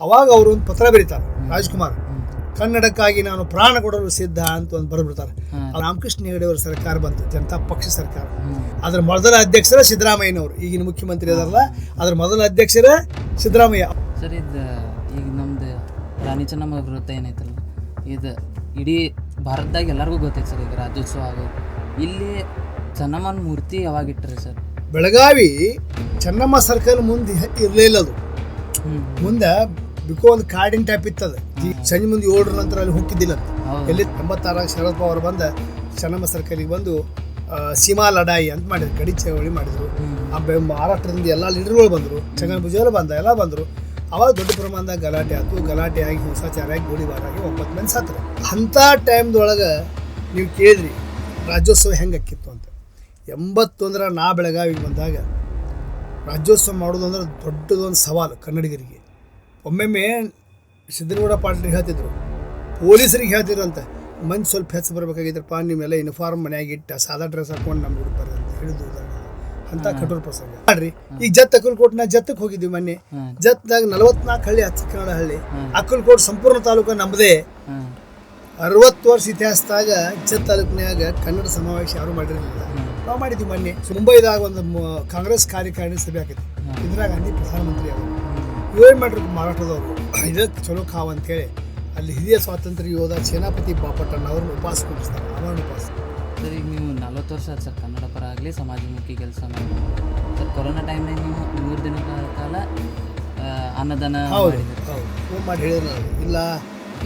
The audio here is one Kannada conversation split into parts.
ಅವಾಗ ಅವರು ಒಂದು ಪತ್ರ ಬರೀತಾರೆ ರಾಜ್ಕುಮಾರ್, ಕನ್ನಡಕ್ಕಾಗಿ ನಾನು ಪ್ರಾಣ ಕೊಡಲು ಸಿದ್ಧ ಅಂತ ಒಂದು ಬರೆದ್ಬಿಡ್ತಾರೆ. ರಾಮಕೃಷ್ಣ ಹೆಗಡೆ ಅವರ ಸರ್ಕಾರ ಬಂತು, ಜನತಾ ಪಕ್ಷ ಸರ್ಕಾರ. ಅದರ ಮೊದಲ ಅಧ್ಯಕ್ಷರ ಸಿದ್ದರಾಮಯ್ಯನವರು, ಈಗಿನ ಮುಖ್ಯಮಂತ್ರಿ ಅದರಲ್ಲ, ಅದರ ಮೊದಲ ಅಧ್ಯಕ್ಷರ ಸಿದ್ದರಾಮಯ್ಯ ಸರ್. ಇದು ಈಗ ನಮ್ದು ರಾಣಿ ಚೆನ್ನಮ್ಮ ವ್ರತ ಏನೈತಲ್ಲ, ಇದು ಇಡೀ ಭಾರತದಾಗ ಎಲ್ಲರಿಗೂ ಗೊತ್ತೈತೆ ಸರ್. ಈಗ ರಾಜ್ಯೋತ್ಸವ ಆಗೋದು ಇಲ್ಲಿ ಚೆನ್ನಮ್ಮನ ಮೂರ್ತಿ ಯಾವಾಗ ಇಟ್ಟರೆ ಸರ್? ಬೆಳಗಾವಿ ಚೆನ್ನಮ್ಮ ಸರ್ಕಲ್ ಮುಂದೆ ಇರಲೇ ಇಲ್ಲ. ಅದು ಮುಂದೆ ಬಿಕೋ ಒಂದು ಕಾಡಿನ ಟೈಪ್ ಇತ್ತದ. ಸಂಜೆ ಮುಂದೆ 7 ನಂತರ ಅಲ್ಲಿ ಹೋಗಿದ್ದಿಲ್ಲ ಅಂತ. ಎಲ್ಲಿ 86 ಶರದ್ ಪವಾರ್ ಬಂದ ಚೆನ್ನಮ್ಮ ಸರ್ಕಲಿಗೆ ಬಂದು ಸೀಮಾ ಲಡಾಯಿ ಅಂತ ಮಾಡಿದ್ರು, ಗಡಿ ಚಳವಳಿ ಮಾಡಿದ್ರು. ಮಹಾರಾಷ್ಟ್ರದಿಂದ ಎಲ್ಲ ಲೀಡರ್ಗಳು ಬಂದರು, ಚಂಗನ್ ಭುಜಾಲ ಬಂದ, ಎಲ್ಲ ಬಂದರು. ಅವಾಗ ದೊಡ್ಡ ಪ್ರಮಾಣದಾಗ ಗಲಾಟೆ ಆಯಿತು. ಗಲಾಟೆ ಆಗಿ ಹಿಂಸಾಚಾರ ಆಗಿ ಗೋಲಿಬಾರ ಆಗಿ 9 ಮಂದಿ ಸತ್ತರು. ಅಂಥ ಟೈಮ್ದೊಳಗೆ ನೀವು ಕೇಳಿದ್ರಿ ರಾಜ್ಯೋತ್ಸವ ಹೆಂಗೆ ಅಕ್ಕಿತ್ತು ಅಂತ. 81 ನಾ ಬೆಳಗಾವಿಗೆ ಬಂದಾಗ ರಾಜ್ಯೋತ್ಸವ ಮಾಡೋದು ಅಂದ್ರೆ ದೊಡ್ಡದೊಂದು ಸವಾಲು ಕನ್ನಡಿಗರಿಗೆ. ಒಮ್ಮೊಮ್ಮೆ ಸಿದ್ದನಗೌಡ ಪಾಟೀಲ್ರಿಗೆ ಹೇಳ್ತಿದ್ರು, ಪೊಲೀಸರಿಗೆ ಹೇಳ್ತಿದ್ರಂತ, ಮಂದಿ ಸ್ವಲ್ಪ ಹೆಚ್ಚು ಬರಬೇಕಾಗಿದ್ರಪ್ಪ, ನಿಮ್ಮೆಲ್ಲ ಯೂನಿಫಾರ್ಮ್ ಮನೆಯಾಗಿ ಇಟ್ಟು ಸಾದಾ ಡ್ರೆಸ್ ಹಾಕೊಂಡು ನಮ್ಮ ಹುಡುಗ ಬರ್ರಿ ಅಂತ ಹೇಳಿದ್ರು. ಅಂಥ ಕಠೋರ ಪ್ರಸಂಗ ಮಾಡ್ರಿ. ಈಗ ಜತ್ ಅಕ್ಕಲ್ಕೋಟ್ನ ಜತ್ತಕ್ಕೆ ಹೋಗಿದ್ವಿ ಮೊನ್ನೆ. ಜತ್ದಾಗ 44 ಹಳ್ಳಿ, ಅಚ್ಚ ಕನ್ನಡ ಹಳ್ಳಿ. ಅಕ್ಕಲ್ಕೋಟ್ ಸಂಪೂರ್ಣ ತಾಲೂಕು ನಮ್ಮದೇ. 60 ವರ್ಷ ಇತಿಹಾಸದಾಗ ಜತ್ ತಾಲೂಕಿನಾಗ ಕನ್ನಡ ಸಮಾವೇಶ ಯಾರು ಮಾಡಿರಲಿಲ್ಲ. ನಾವು ಮಾಡಿದ್ವಿ ಮೊನ್ನೆ. ಮುಂಬೈದಾಗ ಒಂದು ಕಾಂಗ್ರೆಸ್ ಕಾರ್ಯಕಾರಿಣಿ ಸಭೆ ಆಕೈತಿ. ಇಂದಿರಾ ಗಾಂಧಿ ಪ್ರಧಾನಮಂತ್ರಿ ಅವರು ಏನು ಮಾಡಿದ್ರು ಮಹಾರಾಷ್ಟ್ರದವರು, ಇದಕ್ಕೆ ಚಲೋ ಕಾವ್ ಅಂತೇಳಿ ಅಲ್ಲಿ ಹಿರಿಯ ಸ್ವಾತಂತ್ರ್ಯ ಯೋಧ ಸೇನಾಪತಿ ಬಾಪಟ್ಟಣ್ಣ ಅವ್ರನ್ನ ಉಪವಾಸ ಕೊಡಿಸ್ತಾರೆ. ಅವರನ್ನ ಉಪವಾಸ ಸರ್. ಈಗ ನೀವು 40 ವರ್ಷ ಆಯ್ತು ಸರ್ ಕನ್ನಡ ಪರ ಆಗಲಿ ಸಮಾಜಮುಖಿ ಕೆಲಸ ಮಾಡಿ ಸರ್. ಕೊರೋನಾ ಟೈಮ್ನಾಗ ನೀವು 3 ದಿನಗಳ ಕಾಲ ಅನ್ನದಾನ ಮಾಡಿ ಹೇಳಿದ್ರು. ಇಲ್ಲ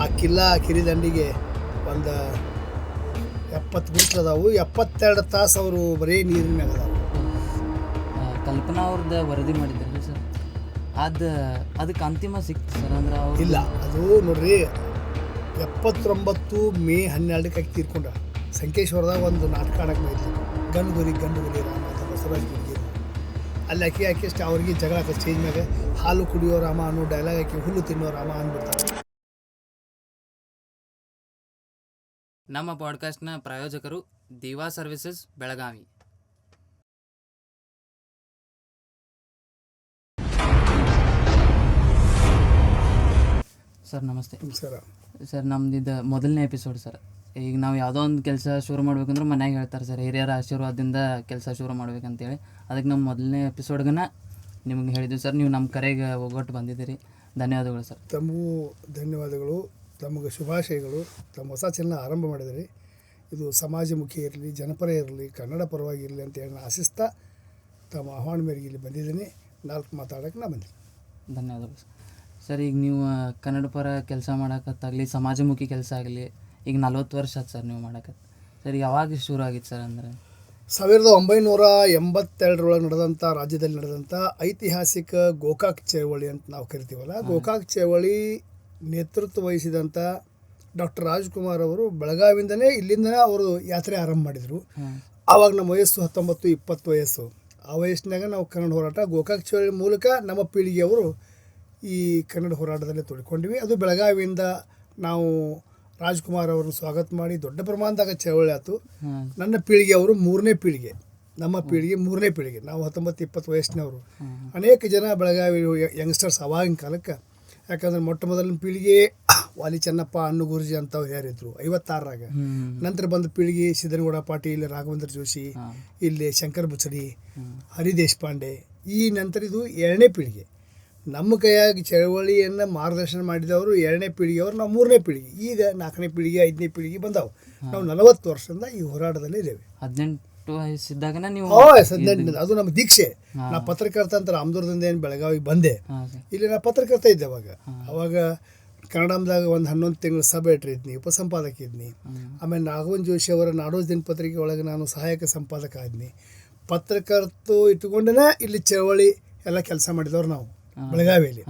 ಆ ಕಿಲ್ಲಾ ಕಿರಿದಂಡಿಗೆ ಒಂದು 70 ಗುಂಟ್ಲು ಅದಾವು, 72 ತಾಸು ಅವರು ಬರೀ ನೀರಿನ ಮ್ಯಾಗ ಅದಾವು. ಕಲ್ಪನಾ ಅವ್ರದ್ದು ವರದಿ ಮಾಡಿದ್ರಲ್ಲ ಸರ್, ಅದಕ್ಕೆ ಅಂತಿಮ ಸಿಕ್ತು ಸರ್ ಅಂದ್ರೆ ಅವ್ರು? ಇಲ್ಲ, ಅದು ನೋಡ್ರಿ 79 ಮೇ 12ಕ್ಕೆ ಆಕಿ ತೀರ್ಕೊಂಡ. ಸಂಕೇಶ್ವರದಾಗ ಒಂದು ನಾಟಕ ಆಡಕ್ಕೆ ಹೋಯ್ತು, ಗಂಡು ಗುರಿ ರಾಮ ಅಂತ ಬಸವರಾಜ್ ಗುರಿಗೆ. ಅಲ್ಲಿ ಆಕಿ ಅಷ್ಟು ಅವ್ರಿಗೆ ಜಗಳ ಆಗ ಸ್ಟೇಜ್ ಮ್ಯಾಗ ಹಾಲು ಕುಡಿಯೋ ರಾಮ ಅನ್ನೋ ಡೈಲಾಗ್ ಆಕಿ ಹುಲ್ಲು ತಿನ್ನೋ ರಾಮ ಅಂದ್ಬಿಡ್ತಾರೆ. ನಮ್ಮ ಪಾಡ್ಕಾಸ್ಟ್ನ ಪ್ರಾಯೋಜಕರು ದಿವಾ ಸರ್ವಿಸಸ್ ಬೆಳಗಾವಿ. ಸರ್ ನಮಸ್ತೆ. ನಮಸ್ಕಾರ ಸರ್. ನಮ್ದು ಇದು ಮೊದಲನೇ ಎಪಿಸೋಡ್ ಸರ್. ಈಗ ನಾವು ಯಾವುದೋ ಒಂದು ಕೆಲಸ ಶುರು ಮಾಡ್ಬೇಕಂದ್ರೆ ಮನ್ಯಾಗ ಹೇಳ್ತಾರೆ ಸರ್, ಹಿರಿಯರ ಆಶೀರ್ವಾದದಿಂದ ಕೆಲಸ ಶುರು ಮಾಡ್ಬೇಕಂತೇಳಿ. ಅದಕ್ಕೆ ನಮ್ಮ ಮೊದಲನೇ ಎಪಿಸೋಡ್ಗನ ನಿಮ್ಗೆ ಹೇಳಿದ್ವಿ ಸರ್. ನೀವು ನಮ್ಮ ಕರೆಗೆ ಒಗ್ಗಟ್ಟು ಬಂದಿದ್ದೀರಿ, ಧನ್ಯವಾದಗಳು ಸರ್. ತಮಗೂ ಧನ್ಯವಾದಗಳು, ತಮಗೆ ಶುಭಾಶಯಗಳು. ತಮ್ಮ ಹೊಸ ಚಾನಲ್ ಆರಂಭ ಮಾಡಿದಿರಿ. ಇದು ಸಮಾಜಮುಖಿ ಇರಲಿ, ಜನಪರ ಇರಲಿ, ಕನ್ನಡ ಪರವಾಗಿ ಇರಲಿ ಅಂತೇಳಿ ನಾನು ಆಶಿಸ್ತಾ ತಮ್ಮ ಆಹ್ವಾನ ಮೇರೆಗೆ ಇಲ್ಲಿ ಬಂದಿದ್ದೀನಿ. 4 ಮಾತಾಡೋಕ್ಕೆ ನಾನು ಬಂದಿದ್ದೀನಿ. ಧನ್ಯವಾದಗಳು ಸರ್. ಸರ್, ಈಗ ನೀವು ಕನ್ನಡ ಪರ ಕೆಲಸ ಮಾಡೋಕತ್ತಾಗಲಿ, ಸಮಾಜಮುಖಿ ಕೆಲಸ ಆಗಲಿ, ಈಗ 40 ವರ್ಷ ಆಯ್ತು ಸರ್ ನೀವು ಮಾಡೋಕತ್ತ. ಸರ್, ಯಾವಾಗ ಶುರು ಆಗಿತ್ತು ಸರ್? ಅಂದರೆ 1982 ನಡೆದಂಥ ರಾಜ್ಯದಲ್ಲಿ ನಡೆದಂಥ ಐತಿಹಾಸಿಕ ಗೋಕಾಕ್ ಚಳವಳಿ ಅಂತ ನಾವು ಕರಿತೀವಲ್ಲ, ಗೋಕಾಕ್ ಚಳವಳಿ ನೇತೃತ್ವ ವಹಿಸಿದಂಥ ಡಾಕ್ಟರ್ ರಾಜ್ಕುಮಾರ್ ಅವರು ಬೆಳಗಾವಿಂದನೇ ಇಲ್ಲಿಂದನೇ ಅವರು ಯಾತ್ರೆ ಆರಂಭ ಮಾಡಿದರು. ಆವಾಗ ನಮ್ಮ ವಯಸ್ಸು 19-20 ವಯಸ್ಸು. ಆ ವಯಸ್ಸಿನಾಗ ನಾವು ಕನ್ನಡ ಹೋರಾಟ ಗೋಕಾಕ್ ಚಳವಳಿ ಮೂಲಕ ನಮ್ಮ ಪೀಳಿಗೆಯವರು ಈ ಕನ್ನಡ ಹೋರಾಟದಲ್ಲಿ ತೊಡ್ಕೊಂಡಿವಿ. ಅದು ಬೆಳಗಾವಿಯಿಂದ ನಾವು ರಾಜ್ಕುಮಾರ್ ಅವರನ್ನು ಸ್ವಾಗತ ಮಾಡಿ ದೊಡ್ಡ ಪ್ರಮಾಣದಾಗ ಚಳವಳಿ ಆಯಿತು. ನನ್ನ ಪೀಳಿಗೆ ಅವರು 3ನೇ ಪೀಳಿಗೆ, ನಮ್ಮ ಪೀಳಿಗೆ 3ನೇ ಪೀಳಿಗೆ. ನಾವು 19-20 ವಯಸ್ಸಿನವರು. ಅನೇಕ ಜನ ಬೆಳಗಾವಿ ಯಂಗ್ಸ್ಟರ್ಸ್ ಆವಾಗಿನ ಕಾಲಕ್ಕೆ. ಯಾಕಂದ್ರೆ ಮೊಟ್ಟ ಮೊದಲನ ಪೀಳಿಗೆ ವಾಲಿ ಚೆನ್ನಪ್ಪ, ಅಣ್ಣು ಗುರುಜಿ ಅಂತವ್ರು ಯಾರಿದ್ರು 56ರಾಗ. ನಂತರ ಬಂದ ಪೀಳಿಗೆ ಸಿದ್ದನಗೌಡ ಪಾಟೀಲ್, ರಾಘವೇಂದ್ರ ಜೋಶಿ, ಇಲ್ಲಿ ಶಂಕರ್ ಬುಚಡಿ, ಹರಿ ದೇಶಪಾಂಡೆ. ಈ ನಂತರ ಇದು 2ನೇ ಪೀಳಿಗೆ. ನಮ್ಮ ಕೈಯಾಗಿ ಚಳವಳಿಯನ್ನು ಮಾರ್ಗದರ್ಶನ ಮಾಡಿದವರು 2ನೇ ಪೀಳಿಗೆಯವರು, ನಾವು 3ನೇ ಪೀಳಿಗೆ. ಈಗ 4ನೇ ಪೀಳಿಗೆ, 5ನೇ ಪೀಳಿಗೆ ಬಂದವು. ನಾವು 40 ವರ್ಷದಿಂದ ಈ ಹೋರಾಟದಲ್ಲಿ ಇದ್ದೇವೆ. 18 ವಯಸ್ಸಿದ್ದಾಗನ ನೀವು? 18. ಅದು ನಮ್ಮ ದೀಕ್ಷೆ. ನಾ ಪತ್ರಕರ್ತ ಅಂತ ರಾಮದುರ್ಗದಿಂದ ಏನು ಬೆಳಗಾವಿಗೆ ಬಂದೆ. ಇಲ್ಲಿ ನಾ ಪತ್ರಕರ್ತ ಇದ್ದೆ ಅವಾಗ ಕನ್ನಡದಾಗ ಒಂದು 11 ತಿಂಗಳು ಸಬ್ ಎಡಿಟರ್ ಇದ್ನಿ, ಉಪಸಂಪಾದಕ ಇದ್ನಿ. ಆಮೇಲೆ ರಾಘವನ್ ಜೋಶಿ ಅವರ ನಾಡೋಜ್ ದಿನಪತ್ರಿಕೆ ಒಳಗೆ ನಾನು ಸಹಾಯಕ ಸಂಪಾದಕ ಆದ್ನಿ. ಪತ್ರಕರ್ತು ಇಟ್ಕೊಂಡೇ ಇಲ್ಲಿ ಚಳವಳಿ ಎಲ್ಲ ಕೆಲಸ ಮಾಡಿದವ್ರು ನಾವು ಬೆಳಗಾವಿಯಲ್ಲಿ.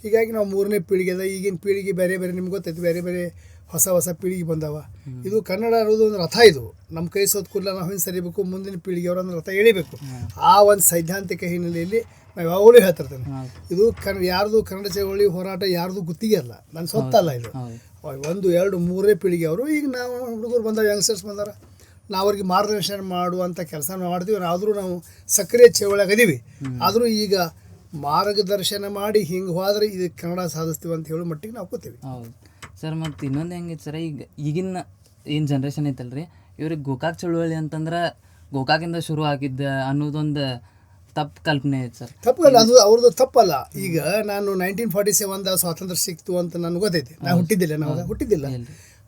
ಹೀಗಾಗಿ ನಾವು 3ನೇ ಪೀಳಿಗೆ ಅದ. ಈಗಿನ ಪೀಳಿಗೆ ಬೇರೆ ಬೇರೆ, ನಿಮ್ಗೆ ಗೊತ್ತೈತಿ, ಬೇರೆ ಬೇರೆ ಹೊಸ ಪೀಳಿಗೆ ಬಂದವ. ಇದು ಕನ್ನಡ ಅನ್ನೋದು ಒಂದು ರಥ. ಇದು ನಮ್ಮ ಕೈ ಸೋತ್ಕೂಲ ನಾವು ಹಿಂಗೆ ಸರಿಬೇಕು, ಮುಂದಿನ ಪೀಳಿಗೆಯವರನ್ನು ರಥ ಎಳಿಬೇಕು. ಆ ಒಂದು ಸೈದ್ಧಾಂತಿಕ ಹಿನ್ನೆಲೆಯಲ್ಲಿ ನಾವು ಯಾವಾಗಲೂ ಹೇಳ್ತಿರ್ತೇನೆ, ಇದು ಯಾರ್ದು ಕನ್ನಡ ಚಳವಳಿ ಹೋರಾಟ ಯಾರ್ದು ಗುತ್ತಿಗೆ ಅಲ್ಲ, ನನ್ನ ಸೊತ್ತಲ್ಲ. ಇದು 1, 2, 3ನೇ ಪೀಳಿಗೆಯವರು. ಈಗ ನಾವು ಹುಡುಗರು ಬಂದಾವ, ಯಂಗ್ಸ್ಟರ್ಸ್ ಬಂದಾರ, ನಾವು ಅವ್ರಿಗೆ ಮಾರ್ಗದರ್ಶನ ಮಾಡುವಂಥ ಕೆಲಸ ಮಾಡ್ತೀವಿ. ಆದರೂ ನಾವು ಸಕ್ರಿಯ ಚಳವಳಿಯಾಗ ಅದೀವಿ. ಆದರೂ ಈಗ ಮಾರ್ಗದರ್ಶನ ಮಾಡಿ ಹಿಂಗೆ ಹೋದ್ರೆ ಇದು ಕನ್ನಡ ಸಾಧಿಸ್ತೀವಿ ಅಂತ ಹೇಳೋ ಮಟ್ಟಿಗೆ ನಾವು ಕೂತೀವಿ. ಹೌದು ಸರ್. ಮತ್ತು ಇನ್ನೊಂದು ಹೆಂಗೈತೆ ಸರ್, ಈಗಿನ ಏನು ಜನ್ರೇಷನ್ ಐತಲ್ರಿ, ಇವ್ರಿಗೆ ಗೋಕಾಕ್ ಚಳುವಳಿ ಅಂತಂದ್ರೆ ಗೋಕಾಕಿಂದ ಶುರು ಆಗಿದ್ದ ಅನ್ನೋದೊಂದು ತಪ್ಪು ಕಲ್ಪನೆ ಐತೆ ಸರ್. ತಪ್ಪಲ್ಲ, ಅದು ಅವ್ರದ್ದು ತಪ್ಪಲ್ಲ. ಈಗ ನಾನು 1947 ಸ್ವಾತಂತ್ರ್ಯ ಸಿಕ್ತು ಅಂತ ನನಗೆ ಗೊತ್ತೈತೆ. ನಾನು ಹುಟ್ಟಿದ್ದಿಲ್ಲ.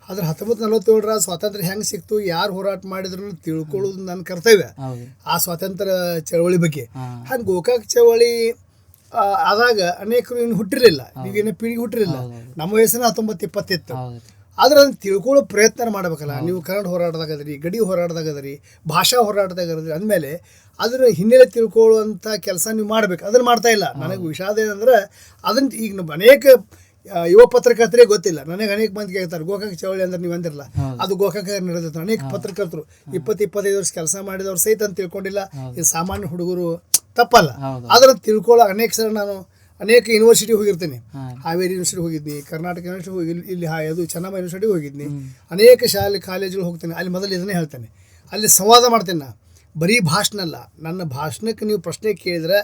ಆದ್ರೆ 1947 ಸ್ವಾತಂತ್ರ್ಯ ಹೆಂಗೆ ಸಿಕ್ತು, ಯಾರು ಹೋರಾಟ ಮಾಡಿದ್ರು ತಿಳ್ಕೊಳ್ಳೋದು ನನ್ನ ಕರ್ತವ್ಯ ಆ ಸ್ವಾತಂತ್ರ್ಯ ಚಳವಳಿ ಬಗ್ಗೆ. ಹಂಗೆ ಗೋಕಾಕ್ ಚಳವಳಿ ಆದಾಗ ಅನೇಕರು ಇನ್ನು ಹುಟ್ಟಿರಲಿಲ್ಲ, ಈಗಿನ ಪೀಳಿಗೆ ಹುಟ್ಟಿರಲಿಲ್ಲ. ನಮ್ಮ ವಯಸ್ಸಿನ 19-20 ಇತ್ತು. ಆದ್ರೆ ಅದನ್ನು ತಿಳ್ಕೊಳ್ಳೋ ಪ್ರಯತ್ನ ಮಾಡಬೇಕಲ್ಲ. ನೀವು ಕನ್ನಡ ಹೋರಾಟದಾಗದ್ರಿ, ಗಡಿ ಹೋರಾಟದಾಗದ್ರಿ, ಭಾಷಾ ಹೋರಾಟದಾಗದ್ರಿ ಅಂದಮೇಲೆ ಅದರ ಹಿನ್ನೆಲೆ ತಿಳ್ಕೊಳ್ಳುವಂಥ ಕೆಲಸ ನೀವು ಮಾಡ್ಬೇಕು. ಅದನ್ನು ಮಾಡ್ತಾ ಇಲ್ಲ. ನನಗೆ ವಿಷಾದ ಏನಂದ್ರೆ ಅದನ್ನು ಈಗ ನಮ್ಮ ಅನೇಕ ಯುವ ಪತ್ರಕರ್ತರೇ ಗೊತ್ತಿಲ್ಲ. ನನಗೆ ಅನೇಕ ಮಂದಿ ಕೇಳ್ತಾರೆ ಗೋಕಾಕ್ ಚಳವಳಿ ಅಂದ್ರೆ ನೀವು ಅಂದಿರಲ್ಲ, ಅದು ಗೋಕಾಕ ನಡೆದಿತ್ತು. ಅನೇಕ ಪತ್ರಕರ್ತರು 20-25 ವರ್ಷ ಕೆಲಸ ಮಾಡಿದವ್ರು ಸಹಿತ ಅಂತ ತಿಳ್ಕೊಂಡಿಲ್ಲ. ಇದು ಸಾಮಾನ್ಯ ಹುಡುಗರು ತಪ್ಪಲ್ಲ. ಅದನ್ನು ತಿಳ್ಕೊಳ್ಳೋ ಅನೇಕ ಸಲ ನಾನು ಅನೇಕ ಯೂನಿವರ್ಸಿಟಿ ಹೋಗಿರ್ತೀನಿ. ಹಾವೇರಿ ಯೂನಿವರ್ಸಿಟಿ ಹೋಗಿದ್ನಿ, ಕರ್ನಾಟಕ ಯೂನಿವರ್ಸಿಟಿ ಹೋಗಿ, ಇಲ್ಲಿ ಅದು ಚೆನ್ನಮ್ಮ ಯೂನಿವರ್ಸಿಟಿ ಹೋಗಿದ್ನಿ. ಅನೇಕ ಶಾಲೆ ಕಾಲೇಜುಗಳು ಹೋಗ್ತೀನಿ. ಅಲ್ಲಿ ಮೊದಲು ಇದನ್ನೇ ಹೇಳ್ತೇನೆ, ಅಲ್ಲಿ ಸಂವಾದ ಮಾಡ್ತೀನಿ. ನಾ ಬರೀ ಭಾಷಣ ಅಲ್ಲ, ನನ್ನ ಭಾಷಣಕ್ಕೆ ನೀವು ಪ್ರಶ್ನೆ ಕೇಳಿದ್ರೆ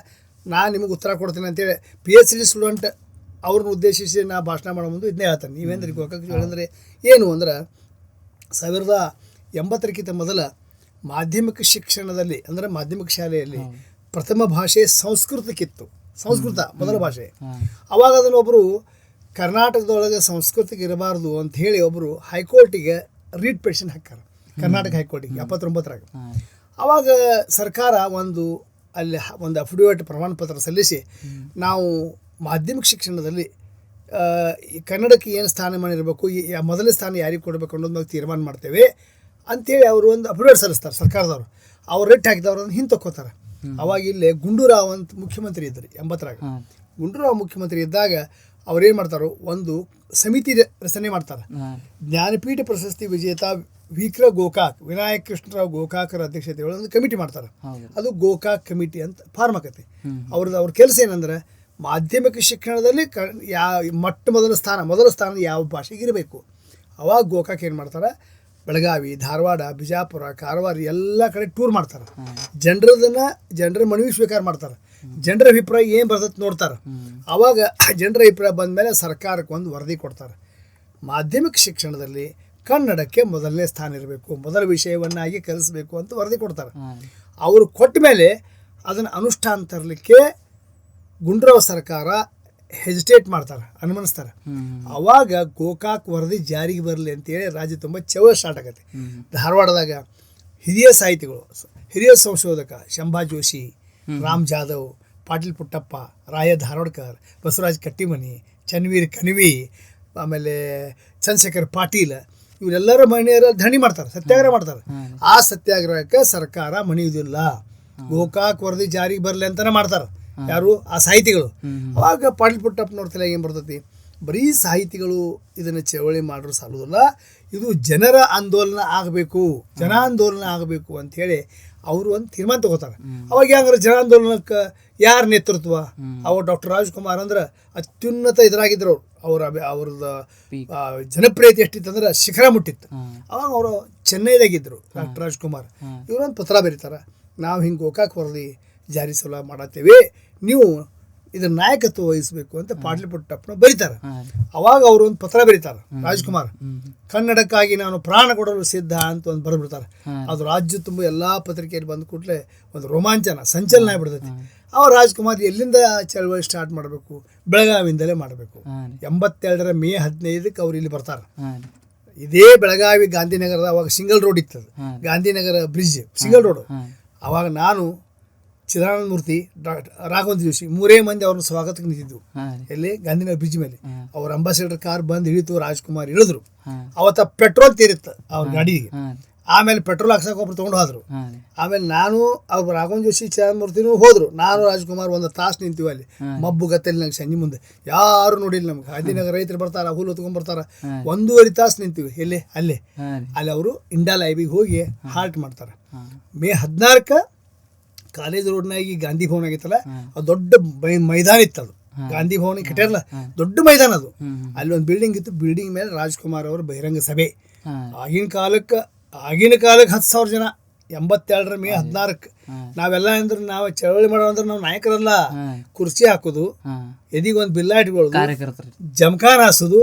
ನಾನು ನಿಮಗೆ ಉತ್ತರ ಕೊಡ್ತೀನಿ ಅಂತೇಳಿ PhD ಸ್ಟೂಡೆಂಟ್ ಅವ್ರನ್ನ ಉದ್ದೇಶಿಸಿ ನಾ ಭಾಷಣ ಮಾಡೋ ಮುಂದೆ ಇದನ್ನೇ ಹೇಳ್ತಾನೆ. ನೀವೇಂದ್ರಿ ಗೋಕಾಕ್ ಚಳವಳಿ ಅಂದರೆ ಏನು ಅಂದ್ರೆ 1980ಕ್ಕಿಂತ ಮೊದಲ ಮಾಧ್ಯಮಿಕ ಶಿಕ್ಷಣದಲ್ಲಿ ಅಂದರೆ ಮಾಧ್ಯಮಿಕ ಶಾಲೆಯಲ್ಲಿ ಪ್ರಥಮ ಭಾಷೆ ಸಂಸ್ಕೃತ ಮೊದಲ ಭಾಷೆ. ಅವಾಗ ಅದನ್ನು ಒಬ್ಬರು ಕರ್ನಾಟಕದೊಳಗೆ ಸಂಸ್ಕೃತಿಗೆ ಇರಬಾರ್ದು ಅಂತ ಹೇಳಿ ಒಬ್ಬರು ಹೈಕೋರ್ಟಿಗೆ ರೀಟ್ ಪಿಟಿಷನ್ ಹಾಕ್ತಾರೆ, ಕರ್ನಾಟಕ ಹೈಕೋರ್ಟಿಗೆ 79ರಾಗ. ಆವಾಗ ಸರ್ಕಾರ ಒಂದು ಅಫಿಡವಿಟ್ ಪ್ರಮಾಣ ಪತ್ರ ಸಲ್ಲಿಸಿ ನಾವು ಮಾಧ್ಯಮಿಕ ಶಿಕ್ಷಣದಲ್ಲಿ ಕನ್ನಡಕ್ಕೆ ಏನು ಸ್ಥಾನಮಾನ ಇರಬೇಕು, ಮೊದಲನೇ ಸ್ಥಾನ ಯಾರಿಗೆ ಕೊಡಬೇಕು ಅನ್ನೋದು ನಾವು ತೀರ್ಮಾನ ಮಾಡ್ತೇವೆ ಅಂಥೇಳಿ ಅವರು ಒಂದು ಅಫಿಡವಿಟ್ ಸಲ್ಲಿಸ್ತಾರೆ ಸರ್ಕಾರದವರು. ಅವ್ರು ರೇಟ್ ಹಾಕಿದವ್ರು ಅದನ್ನು ಹಿಂದೆ ತಕ್ಕೋತಾರೆ. ಅವಾಗ ಇಲ್ಲೇ ಗುಂಡೂರಾವ್ ಅಂತ ಮುಖ್ಯಮಂತ್ರಿ ಇದ್ದರು 80ರಾಗ. ಗುಂಡೂರಾವ್ ಮುಖ್ಯಮಂತ್ರಿ ಇದ್ದಾಗ ಅವ್ರೇನು ಮಾಡ್ತಾರೋ ಒಂದು ಸಮಿತಿ ರಚನೆ ಮಾಡ್ತಾರೆ. ಜ್ಞಾನಪೀಠ ಪ್ರಶಸ್ತಿ ವಿಜೇತ ವಿನಾಯಕ ಕೃಷ್ಣರಾವ್ ಗೋಕಾಕರ ಅಧ್ಯಕ್ಷತೆಯೊಳಗೆ ಒಂದು ಕಮಿಟಿ ಮಾಡ್ತಾರೆ. ಅದು ಗೋಕಾಕ್ ಕಮಿಟಿ ಅಂತ ಫಾರ್ಮ್ ಆಕತಿ. ಅವ್ರ ಕೆಲಸ ಏನಂದ್ರೆ ಮಾಧ್ಯಮಿಕ ಶಿಕ್ಷಣದಲ್ಲಿ ಮೊದಲ ಸ್ಥಾನ ಯಾವ ಭಾಷೆಗೆ ಇರಬೇಕು. ಅವಾಗ ಗೋಕಾಕ್ ಏನು ಮಾಡ್ತಾರೆ, ಬೆಳಗಾವಿ, ಧಾರವಾಡ, ಬಿಜಾಪುರ, ಕಾರವಾರ ಎಲ್ಲ ಕಡೆ ಟೂರ್ ಮಾಡ್ತಾರೆ. ಜನರ ಮನವಿ ಸ್ವೀಕಾರ ಮಾಡ್ತಾರೆ. ಜನರ ಅಭಿಪ್ರಾಯ ಏನು ಬರ್ತದೆ ನೋಡ್ತಾರೆ. ಆವಾಗ ಜನರ ಅಭಿಪ್ರಾಯ ಬಂದ ಮೇಲೆ ಸರ್ಕಾರಕ್ಕೆ ಒಂದು ವರದಿ ಕೊಡ್ತಾರೆ. ಮಾಧ್ಯಮಿಕ ಶಿಕ್ಷಣದಲ್ಲಿ ಕನ್ನಡಕ್ಕೆ ಮೊದಲನೇ ಸ್ಥಾನ ಇರಬೇಕು, ಮೊದಲ ವಿಷಯವನ್ನಾಗಿ ಕಲಿಸಬೇಕು ಅಂತ ವರದಿ ಕೊಡ್ತಾರೆ. ಅವರು ಕೊಟ್ಟ ಮೇಲೆ ಅದನ್ನು ಅನುಷ್ಠಾನ ತರಲಿಕ್ಕೆ ಗುಂಡೂರಾವ್ ಸರ್ಕಾರ ಹೆಜಿಟೇಟ್ ಮಾಡ್ತಾರೆ, ಅನುಮಾನಿಸ್ತಾರೆ. ಅವಾಗ ಗೋಕಾಕ್ ವರದಿ ಜಾರಿಗೆ ಬರಲಿ ಅಂತೇಳಿ ರಾಜ್ಯ ತುಂಬ ಚಳವಳಿ ಸ್ಟಾರ್ಟ್ ಆಗತ್ತೆ. ಧಾರವಾಡದಾಗ ಹಿರಿಯ ಸಾಹಿತಿಗಳು, ಹಿರಿಯ ಸಂಶೋಧಕ ಶಂಭಾ ಜೋಶಿ, ರಾಮ್ ಜಾಧವ್, ಪಾಟೀಲ್ ಪುಟ್ಟಪ್ಪ, ರಾಯ ಧಾರವಾಡ್ಕರ್, ಬಸವರಾಜ್ ಕಟ್ಟಿಮನಿ, ಚನ್ವೀರ್ ಕಣಿವಿ, ಆಮೇಲೆ ಚಂದ್ರಶೇಖರ್ ಪಾಟೀಲ್, ಇವರೆಲ್ಲರ ಮಹಿಳೆಯರ ಧರಣಿ ಮಾಡ್ತಾರೆ, ಸತ್ಯಾಗ್ರಹ ಮಾಡ್ತಾರೆ. ಆ ಸತ್ಯಾಗ್ರಹಕ್ಕೆ ಸರ್ಕಾರ ಮಣಿಯುವುದಿಲ್ಲ. ಗೋಕಾಕ್ ವರದಿ ಜಾರಿಗೆ ಬರಲಿ ಅಂತಾನೆ ಮಾಡ್ತಾರೆ. ಯಾರು ಆ ಸಾಹಿತಿಗಳು. ಅವಾಗ ಪಾಟೀಲ್ ಪುಟ್ಟಪ್ಪನವ್ರ ತಲೆಗೆ ಏನು ಬರ್ತೈತಿ, ಬರೀ ಸಾಹಿತಿಗಳು ಇದನ್ನು ಚಳವಳಿ ಮಾಡೋರು ಸಾಲೋದಿಲ್ಲ, ಇದು ಜನರ ಆಂದೋಲನ ಆಗಬೇಕು, ಜನಾಂದೋಲನ ಆಗಬೇಕು ಅಂಥೇಳಿ ಅವರು ಒಂದು ತೀರ್ಮಾನ ತಗೋತಾರೆ. ಅವಾಗ ಹೆಂಗಾರೆ ಜನಾಂದೋಲನಕ್ಕೆ ಯಾರ ನೇತೃತ್ವ? ಅವಾಗ ಡಾಕ್ಟರ್ ರಾಜ್ಕುಮಾರ್ ಅಂದ್ರೆ ಅತ್ಯುನ್ನತ ಇದರಾಗಿದ್ದರು. ಅವ್ರದ್ದು ಜನಪ್ರಿಯತೆ ಎಷ್ಟಿತ್ತಂದ್ರೆ ಶಿಖರ ಮುಟ್ಟಿತ್ತು. ಅವಾಗ ಅವರು ಚೆನ್ನೈದಾಗಿದ್ದರು ಡಾಕ್ಟರ್ ರಾಜ್ಕುಮಾರ್. ಇವರೊಂದು ಪತ್ರ ಬರೀತಾರೆ, ನಾವು ಹಿಂಗೆ ಗೋಕಾಕ್ ವರದಿ ಜಾರಿ ಸಲ ಮಾಡತ್ತೇವೆ, ನೀವು ಇದರ ನಾಯಕತ್ವ ವಹಿಸಬೇಕು ಅಂತ ಪಾಟೀಲ್ ಪುಟ್ಟಪ್ಪನ ಬರೀತಾರೆ. ಅವಾಗ ಅವರು ಒಂದು ಪತ್ರ ಬರೀತಾರೆ ರಾಜ್ಕುಮಾರ್, ಕನ್ನಡಕ್ಕಾಗಿ ನಾನು ಪ್ರಾಣ ಕೊಡಲು ಸಿದ್ಧ ಅಂತ ಒಂದು ಬರೆದ್ಬಿಡ್ತಾರೆ. ಅದು ರಾಜ್ಯ ತುಂಬ ಎಲ್ಲ ಪತ್ರಿಕೆಯಲ್ಲಿ ಬಂದ ಕೂಡಲೇ ಒಂದು ರೋಮಾಂಚನ, ಸಂಚಲನ ಆಗ್ಬಿಡ್ತೈತಿ. ಅವ್ರು ರಾಜ್ಕುಮಾರ್ ಎಲ್ಲಿಂದ ಚಳವಳಿ ಸ್ಟಾರ್ಟ್ ಮಾಡಬೇಕು, ಬೆಳಗಾವಿಯಿಂದಲೇ ಮಾಡಬೇಕು. 82 ಮೇ 15 ಅವ್ರು ಇಲ್ಲಿ ಬರ್ತಾರೆ. ಇದೇ ಬೆಳಗಾವಿ ಗಾಂಧಿನಗರದ ಅವಾಗ ಸಿಂಗಲ್ ರೋಡ್ ಇತ್ತು, ಗಾಂಧಿನಗರ ಬ್ರಿಡ್ಜ್ ಸಿಂಗಲ್ ರೋಡು. ಅವಾಗ ನಾನು, ಚಿದಾನಂದ ಮೂರ್ತಿ, ರಾಘವಂತ ಜೋಶಿ, 3 ಮಂದಿ ಅವ್ರನ್ನ ಸ್ವಾಗತಕ್ಕೆ ನಿಂತಿದ್ವು ಎಲ್ಲಿ ಗಾಂಧಿನಗರ ಬ್ರಿಡ್ಜ್ ಮೇಲೆ. ಅವ್ರ ಅಂಬಾಸಿಡರ್ ಕಾರ್ ಬಂದು ಹಿಡಿತು, ರಾಜ್ಕುಮಾರ್ ಇಳಿದ್ರು. ಅವತ್ತ ಪೆಟ್ರೋಲ್ ತೀರಿತ್ತು ಅವ್ರ ಗಾಡಿಗೆ. ಆಮೇಲೆ ಪೆಟ್ರೋಲ್ ಹಾಕ್ಸಕ್ಕೆ ಒಬ್ರು ತೊಗೊಂಡು ಹೋದ್ರು. ಆಮೇಲೆ ನಾನು ಅವ್ರು ರಾಘವಂತ ಜೋಶಿ, ಚಿದಾನಂದ ಮೂರ್ತಿನೂ ಹೋದ್ರು. ನಾನು ರಾಜ್ಕುಮಾರ್ 1 ತಾಸು ನಿಂತೀವಿ ಅಲ್ಲಿ. ಮಬ್ಬು ಗತ್ತಲ್ಲಿ ನಂಗೆ ಸಂಜೆ ಮುಂದೆ ಯಾರು ನೋಡಿಲ್ಲ. ನಮ್ಗೆ ಗಾಂಧಿನಗರ ರೈತರು ಬರ್ತಾರ, ಹುಲ್ಲು ಹೊತ್ಕೊಂಡ್ ಬರ್ತಾರ. 1.5 ತಾಸು ನಿಂತೀವಿ ಎಲ್ಲಿ ಅಲ್ಲಿ ಅವರು ಇಂಡಾ ಲೈಬ್ಗೆ ಹೋಗಿ ಹಾಲ್ಟ್ ಮಾಡ್ತಾರೆ. ಮೇ 14 ಕಾಲೇಜ್ ರೋಡ್ನಾಗಿ ಗಾಂಧಿ ಭವನ ಆಗಿತ್ತಲ್ಲ, ಅದು ದೊಡ್ಡ ಮೈದಾನ ಇತ್ತು. ಅದು ಗಾಂಧಿ ಭವನ ಕಟ್ಟಿರಲ್ಲ, ದೊಡ್ಡ ಮೈದಾನ ಅದು. ಅಲ್ಲಿ ಒಂದು ಬಿಲ್ಡಿಂಗ್ ಇತ್ತು. ಬಿಲ್ಡಿಂಗ್ ಮೇಲೆ ರಾಜ್ಕುಮಾರ್ ಅವರ ಬಹಿರಂಗ ಸಭೆ. ಆಗಿನ ಕಾಲಕ್ಕೆ 10,000 ಜನ 87 ಮೇ 16 ನಾವೆಲ್ಲ ಅಂದ್ರೆ ನಾವು ಚಳವಳಿ ಮಾಡೋ ಅಂದ್ರೆ ನಾವು ನಾಯಕರಲ್ಲ. ಕುರ್ಚಿ ಹಾಕೋದು, ಎದಿಗೆ ಒಂದು ಬಿಲ್ಲ ಇಟ್ಕೊಳ್ಳೋದು, ಕಾರ್ಯಕರ್ತರು ಜಮಖಾನ ಹಾಸೋದು,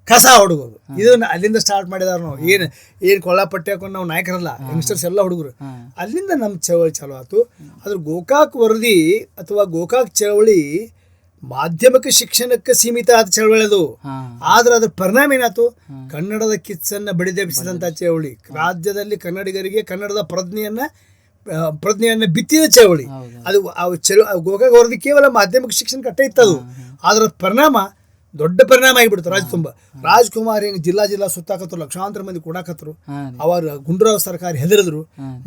ಕಸ ಹುಡುಗೋದು, ಇದನ್ನ ಅಲ್ಲಿಂದ ಸ್ಟಾರ್ಟ್ ಮಾಡಿದವ್ರು ನಾವು. ಏನು ಕೊಳ್ಳಪಟ್ಟಿ ಹಾಕೊಂಡು ನಾವು ನಾಯಕರಲ್ಲ, ಯಂಗ್ಸ್ಟರ್ಸ್ ಎಲ್ಲ ಹುಡುಗರು. ಅಲ್ಲಿಂದ ನಮ್ಮ ಚಳವಳಿ ಚಾಲು ಆಯ್ತು. ಅದ್ರ ಗೋಕಾಕ್ ವರದಿ ಅಥವಾ ಗೋಕಾಕ್ ಚಳವಳಿ ಮಾಧ್ಯಮಿಕ ಶಿಕ್ಷಣಕ್ಕೆ ಸೀಮಿತ ಆದ ಚಳವಳಿ ಅದು. ಆದ್ರೆ ಅದ್ರ ಪರಿಣಾಮ ಏನಾಯ್ತು? ಕನ್ನಡದ ಕಿಚ್ಚನ್ನ ಬಡಿದೆಬ್ಬಿಸಿದಂಥ ಚಳವಳಿ, ರಾಜ್ಯದಲ್ಲಿ ಕನ್ನಡಿಗರಿಗೆ ಕನ್ನಡದ ಪ್ರಜ್ಞೆಯನ್ನ ಬಿತ್ತಿದ ಚಳವಳಿ ಅದು. ಗೋಕಾಕ್ ವರದಿ ಕೇವಲ ಮಾಧ್ಯಮಿಕ ಶಿಕ್ಷಣ ಕಟ್ಟೆ ಇತ್ತದು. ಅದರ ಪರಿಣಾಮ ದೊಡ್ಡ ಪರಿಣಾಮ ಆಗಿಬಿಡ್ತು ರಾಜ್ಯ ತುಂಬ. ರಾಜ್ಕುಮಾರ್ ಹೆಂಗೆ ಜಿಲ್ಲಾ ಸುತ್ತಾಕತ್ರು, ಲಕ್ಷಾಂತರ ಮಂದಿ ಕೊಡಾಕತ್ರು. ಅವಾಗ ಗುಂಡೂರಾವ್ ಸರ್ಕಾರ ಹೆದರಿದ್ರು,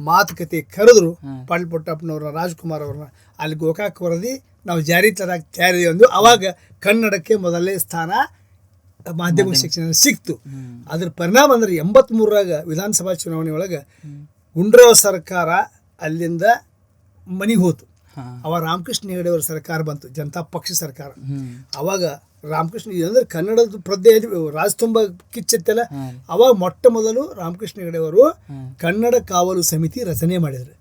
ಮಾತುಕತೆ ಕರೆದ್ರು ಪಾಟೀಲ್ ಪುಟ್ಟಪ್ಪನವ್ರನ್ನ, ರಾಜ್ಕುಮಾರ್ ಅವ್ರನ್ನ. ಅಲ್ಲಿ ಗೋಕಾಕ್ ವರದಿ ನಾವು ಜಾರಿ ತಯಾರಿ ಒಂದು. ಅವಾಗ ಕನ್ನಡಕ್ಕೆ ಮೊದಲನೇ ಸ್ಥಾನ ಮಾಧ್ಯಮಿಕ ಶಿಕ್ಷಣ ಸಿಕ್ತು. ಅದ್ರ ಪರಿಣಾಮ ಅಂದ್ರೆ 83ರಾಗ ವಿಧಾನಸಭಾ ಚುನಾವಣೆ ಒಳಗೆ ಗುಂಡೂರಾವ್ ಸರ್ಕಾರ ಅಲ್ಲಿಂದ ಮನೆಗೆ ಹೋತು. ಅವಾಗ ರಾಮಕೃಷ್ಣ ಹೆಗಡೆ ಅವರ ಸರ್ಕಾರ ಬಂತು, ಜನತಾ ಪಕ್ಷ ಸರ್ಕಾರ. ಅವಾಗ ರಾಮಕೃಷ್ಣ ಅಂದ್ರೆ ಕನ್ನಡದ ಪ್ರಜ್ಞೆ ರಾಜ ತುಂಬ ಕಿಚ್ಚೆತ್ತಲ್ಲ. ಅವಾಗ ಮೊಟ್ಟ ಮೊದಲು ರಾಮಕೃಷ್ಣ ಹೆಗಡೆ ಅವರು ಕನ್ನಡ ಕಾವಲು ಸಮಿತಿ ರಚನೆ ಮಾಡಿದ್ರು.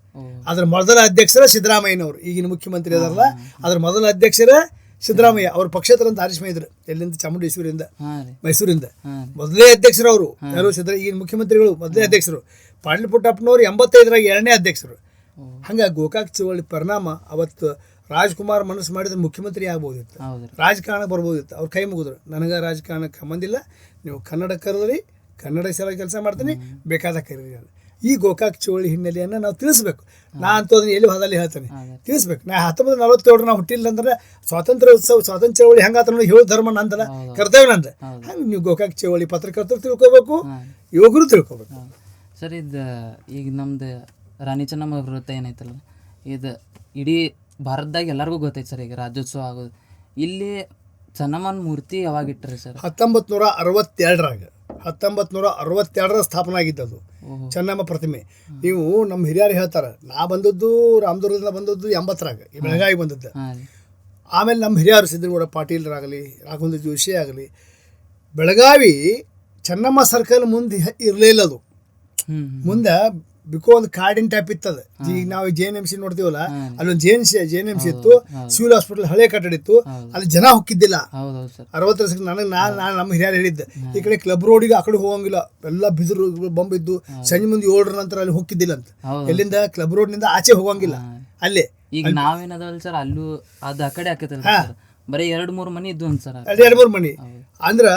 ಅದ್ರ ಮೊದಲ ಅಧ್ಯಕ್ಷರ ಸಿದ್ದರಾಮಯ್ಯನವರು, ಈಗಿನ ಮುಖ್ಯಮಂತ್ರಿ ಅದಾರಲ್ಲ, ಅದ್ರ ಮೊದಲ ಅಧ್ಯಕ್ಷರ ಸಿದ್ದರಾಮಯ್ಯ. ಅವ್ರ ಪಕ್ಷೇತರ ಅಂತ ಆರಿಸಿ ಇದ್ರು ಎಲ್ಲಿಂದ, ಚಾಮುಂಡೇಶ್ವರಿಯಿಂದ, ಮೈಸೂರಿಂದ. ಮೊದಲೇ ಅಧ್ಯಕ್ಷರು ಅವರು ಯಾರು? ಈಗಿನ ಮುಖ್ಯಮಂತ್ರಿಗಳು ಮೊದಲೇ ಅಧ್ಯಕ್ಷರು. ಪಾಟೀಲ್ ಪುಟ್ಟಪ್ಪನವರು 85ರಾಗ 2ನೇ ಅಧ್ಯಕ್ಷರು. ಹಂಗೆ ಗೋಕಾಕ್ ಚಳವಳಿ ಪರಿಣಾಮ ಅವತ್ತು ರಾಜ್ಕುಮಾರ್ ಮನಸ್ಸು ಮಾಡಿದ್ರೆ ಮುಖ್ಯಮಂತ್ರಿ ಆಗ್ಬೋದಿತ್ತು, ರಾಜಕಾರಣ ಬರ್ಬೋದಿತ್ತು. ಅವ್ರ ಕೈ ಮುಗಿದ್ರು, ನನಗೆ ರಾಜಕಾರಣಕ್ಕೆ ಸಂಬಂಧಿಲ್ಲ, ನೀವು ಕನ್ನಡ ಕರೆದ್ರಿ, ಕನ್ನಡ ಸಲ ಕೆಲಸ ಮಾಡ್ತೀನಿ, ಬೇಕಾದ ಕರೀರಿ. ಈ ಗೋಕಾಕ್ ಚಳವಳಿ ಹಿನ್ನೆಲೆಯನ್ನು ನಾವು ತಿಳಿಸ್ಬೇಕು. ನಾ ಅಂತೋದನ್ನ ಎಲ್ಲಿ ಹೊದಲ್ಲಿ ಹೇಳ್ತೇನೆ, ತಿಳಿಸ್ಬೇಕು. ನಾ 1947 ನಾವು ಹುಟ್ಟಿಲ್ಲ ಅಂದ್ರೆ ಸ್ವಾತಂತ್ರ್ಯ ಉತ್ಸವ, ಸ್ವಾತಂತ್ರ್ಯ ಚಳವಳಿ ಹೆಂಗಾತ ನೋಡಿ ಹೇಳೋ ಧರ್ಮ ನಂದಲ್ಲ, ಕರ್ತವ್ಯ ನಂದ. ಹಂಗೆ ನೀವು ಗೋಕಾಕ್ ಚಳವಳಿ ಪತ್ರಕರ್ತರು ತಿಳ್ಕೊಬೇಕು, ಯುವಕರು ತಿಳ್ಕೊಬೇಕು. ಸರ್, ಇದು ಈಗ ನಮ್ದು ರಾಣಿ ಚೆನ್ನಮ್ಮ ವೃತ್ತ ಏನೈತಲ್ಲ, ಇದು ಇಡೀ ಭಾರತದಾಗ ಎಲ್ಲರಿಗೂ ಗೊತ್ತೈತೆ ಸರ್. ಈಗ ರಾಜ್ಯೋತ್ಸವ ಆಗೋದು ಇಲ್ಲಿ ಚೆನ್ನಮ್ಮನ ಮೂರ್ತಿ ಯಾವಾಗ ಇಟ್ಟರೆ ಸರ್? 1962ರಾಗ 1962 ಸ್ಥಾಪನೆ ಆಗಿದ್ದದು ಚೆನ್ನಮ್ಮ ಪ್ರತಿಮೆ. ನೀವು ನಮ್ಮ ಹಿರಿಯರು ಹೇಳ್ತಾರೆ, ನಾ ಬಂದದ್ದು ರಾಮದುರ್ಗದಿಂದ ಬಂದದ್ದು 80ರಾಗ ಬೆಳಗಾವಿ ಬಂದದ್ದು. ಆಮೇಲೆ ನಮ್ಮ ಹಿರಿಯರು ಸಿದ್ದನಗೌಡ ಪಾಟೀಲರಾಗಲಿ, ರಾಘವೇಂದ್ರ ಜೋಶಿ ಆಗಲಿ, ಬೆಳಗಾವಿ ಚೆನ್ನಮ್ಮ ಸರ್ಕಲ್ ಮುಂದೆ ಇರಲೇ ಇಲ್ಲ ಅದು. ಮುಂದೆ ಬಿಕೋ ಒಂದು ಕಾಡಿನ ಟೈಪ್ ಇತ್ತದ. ಈಗ ನಾವು JNMC ನೋಡ್ತೀವಲ್ಲ, ಅಲ್ಲೊಂದು JNMC ಇತ್ತು, ಸಿವಿಲ್ ಹಾಸ್ಪಿಟಲ್ ಹಳೆ ಕಟ್ಟಡ ಇತ್ತು, ಅಲ್ಲಿ ಜನ ಹೋಗಿದ್ದಿಲ್ಲ. 60 ನನಗೆ ನಮ್ಮ ಹಿರಿಯರು ಹೇಳಿದ್ದೆ, ಈ ಕಡೆ ಕ್ಲಬ್ ರೋಡಿಗೆ ಆ ಕಡೆ ಹೋಗಂಗಿಲ್ಲ, ಎಲ್ಲ ಬಿದಿರು ಬಂಬಿದ್ದು, ಸಂಜೆ ಮುಂದೆ 7 ನಂತರ ಅಲ್ಲಿ ಹೋಗಿದ್ದಿಲ್ಲ ಅಂತ. ಎಲ್ಲಿಂದ ಕ್ಲಬ್ ರೋಡ್ನಿಂದ ಆಚೆ ಹೋಗಂಗಿಲ್ಲ ಅಲ್ಲೇ. ಈಗ ನಾವೇನದಲ್ಲ ಸರ್, ಅಲ್ಲೂ ಅದು ಆ ಕಡೆ ಹಾಕತ್ತಲ್ಲ, ಬರೀ 2-3 ಮನೆ ಇದ್ದು ಅಂತ ಸರ್. 2-3 ಮನೆ ಅಂದ್ರೆ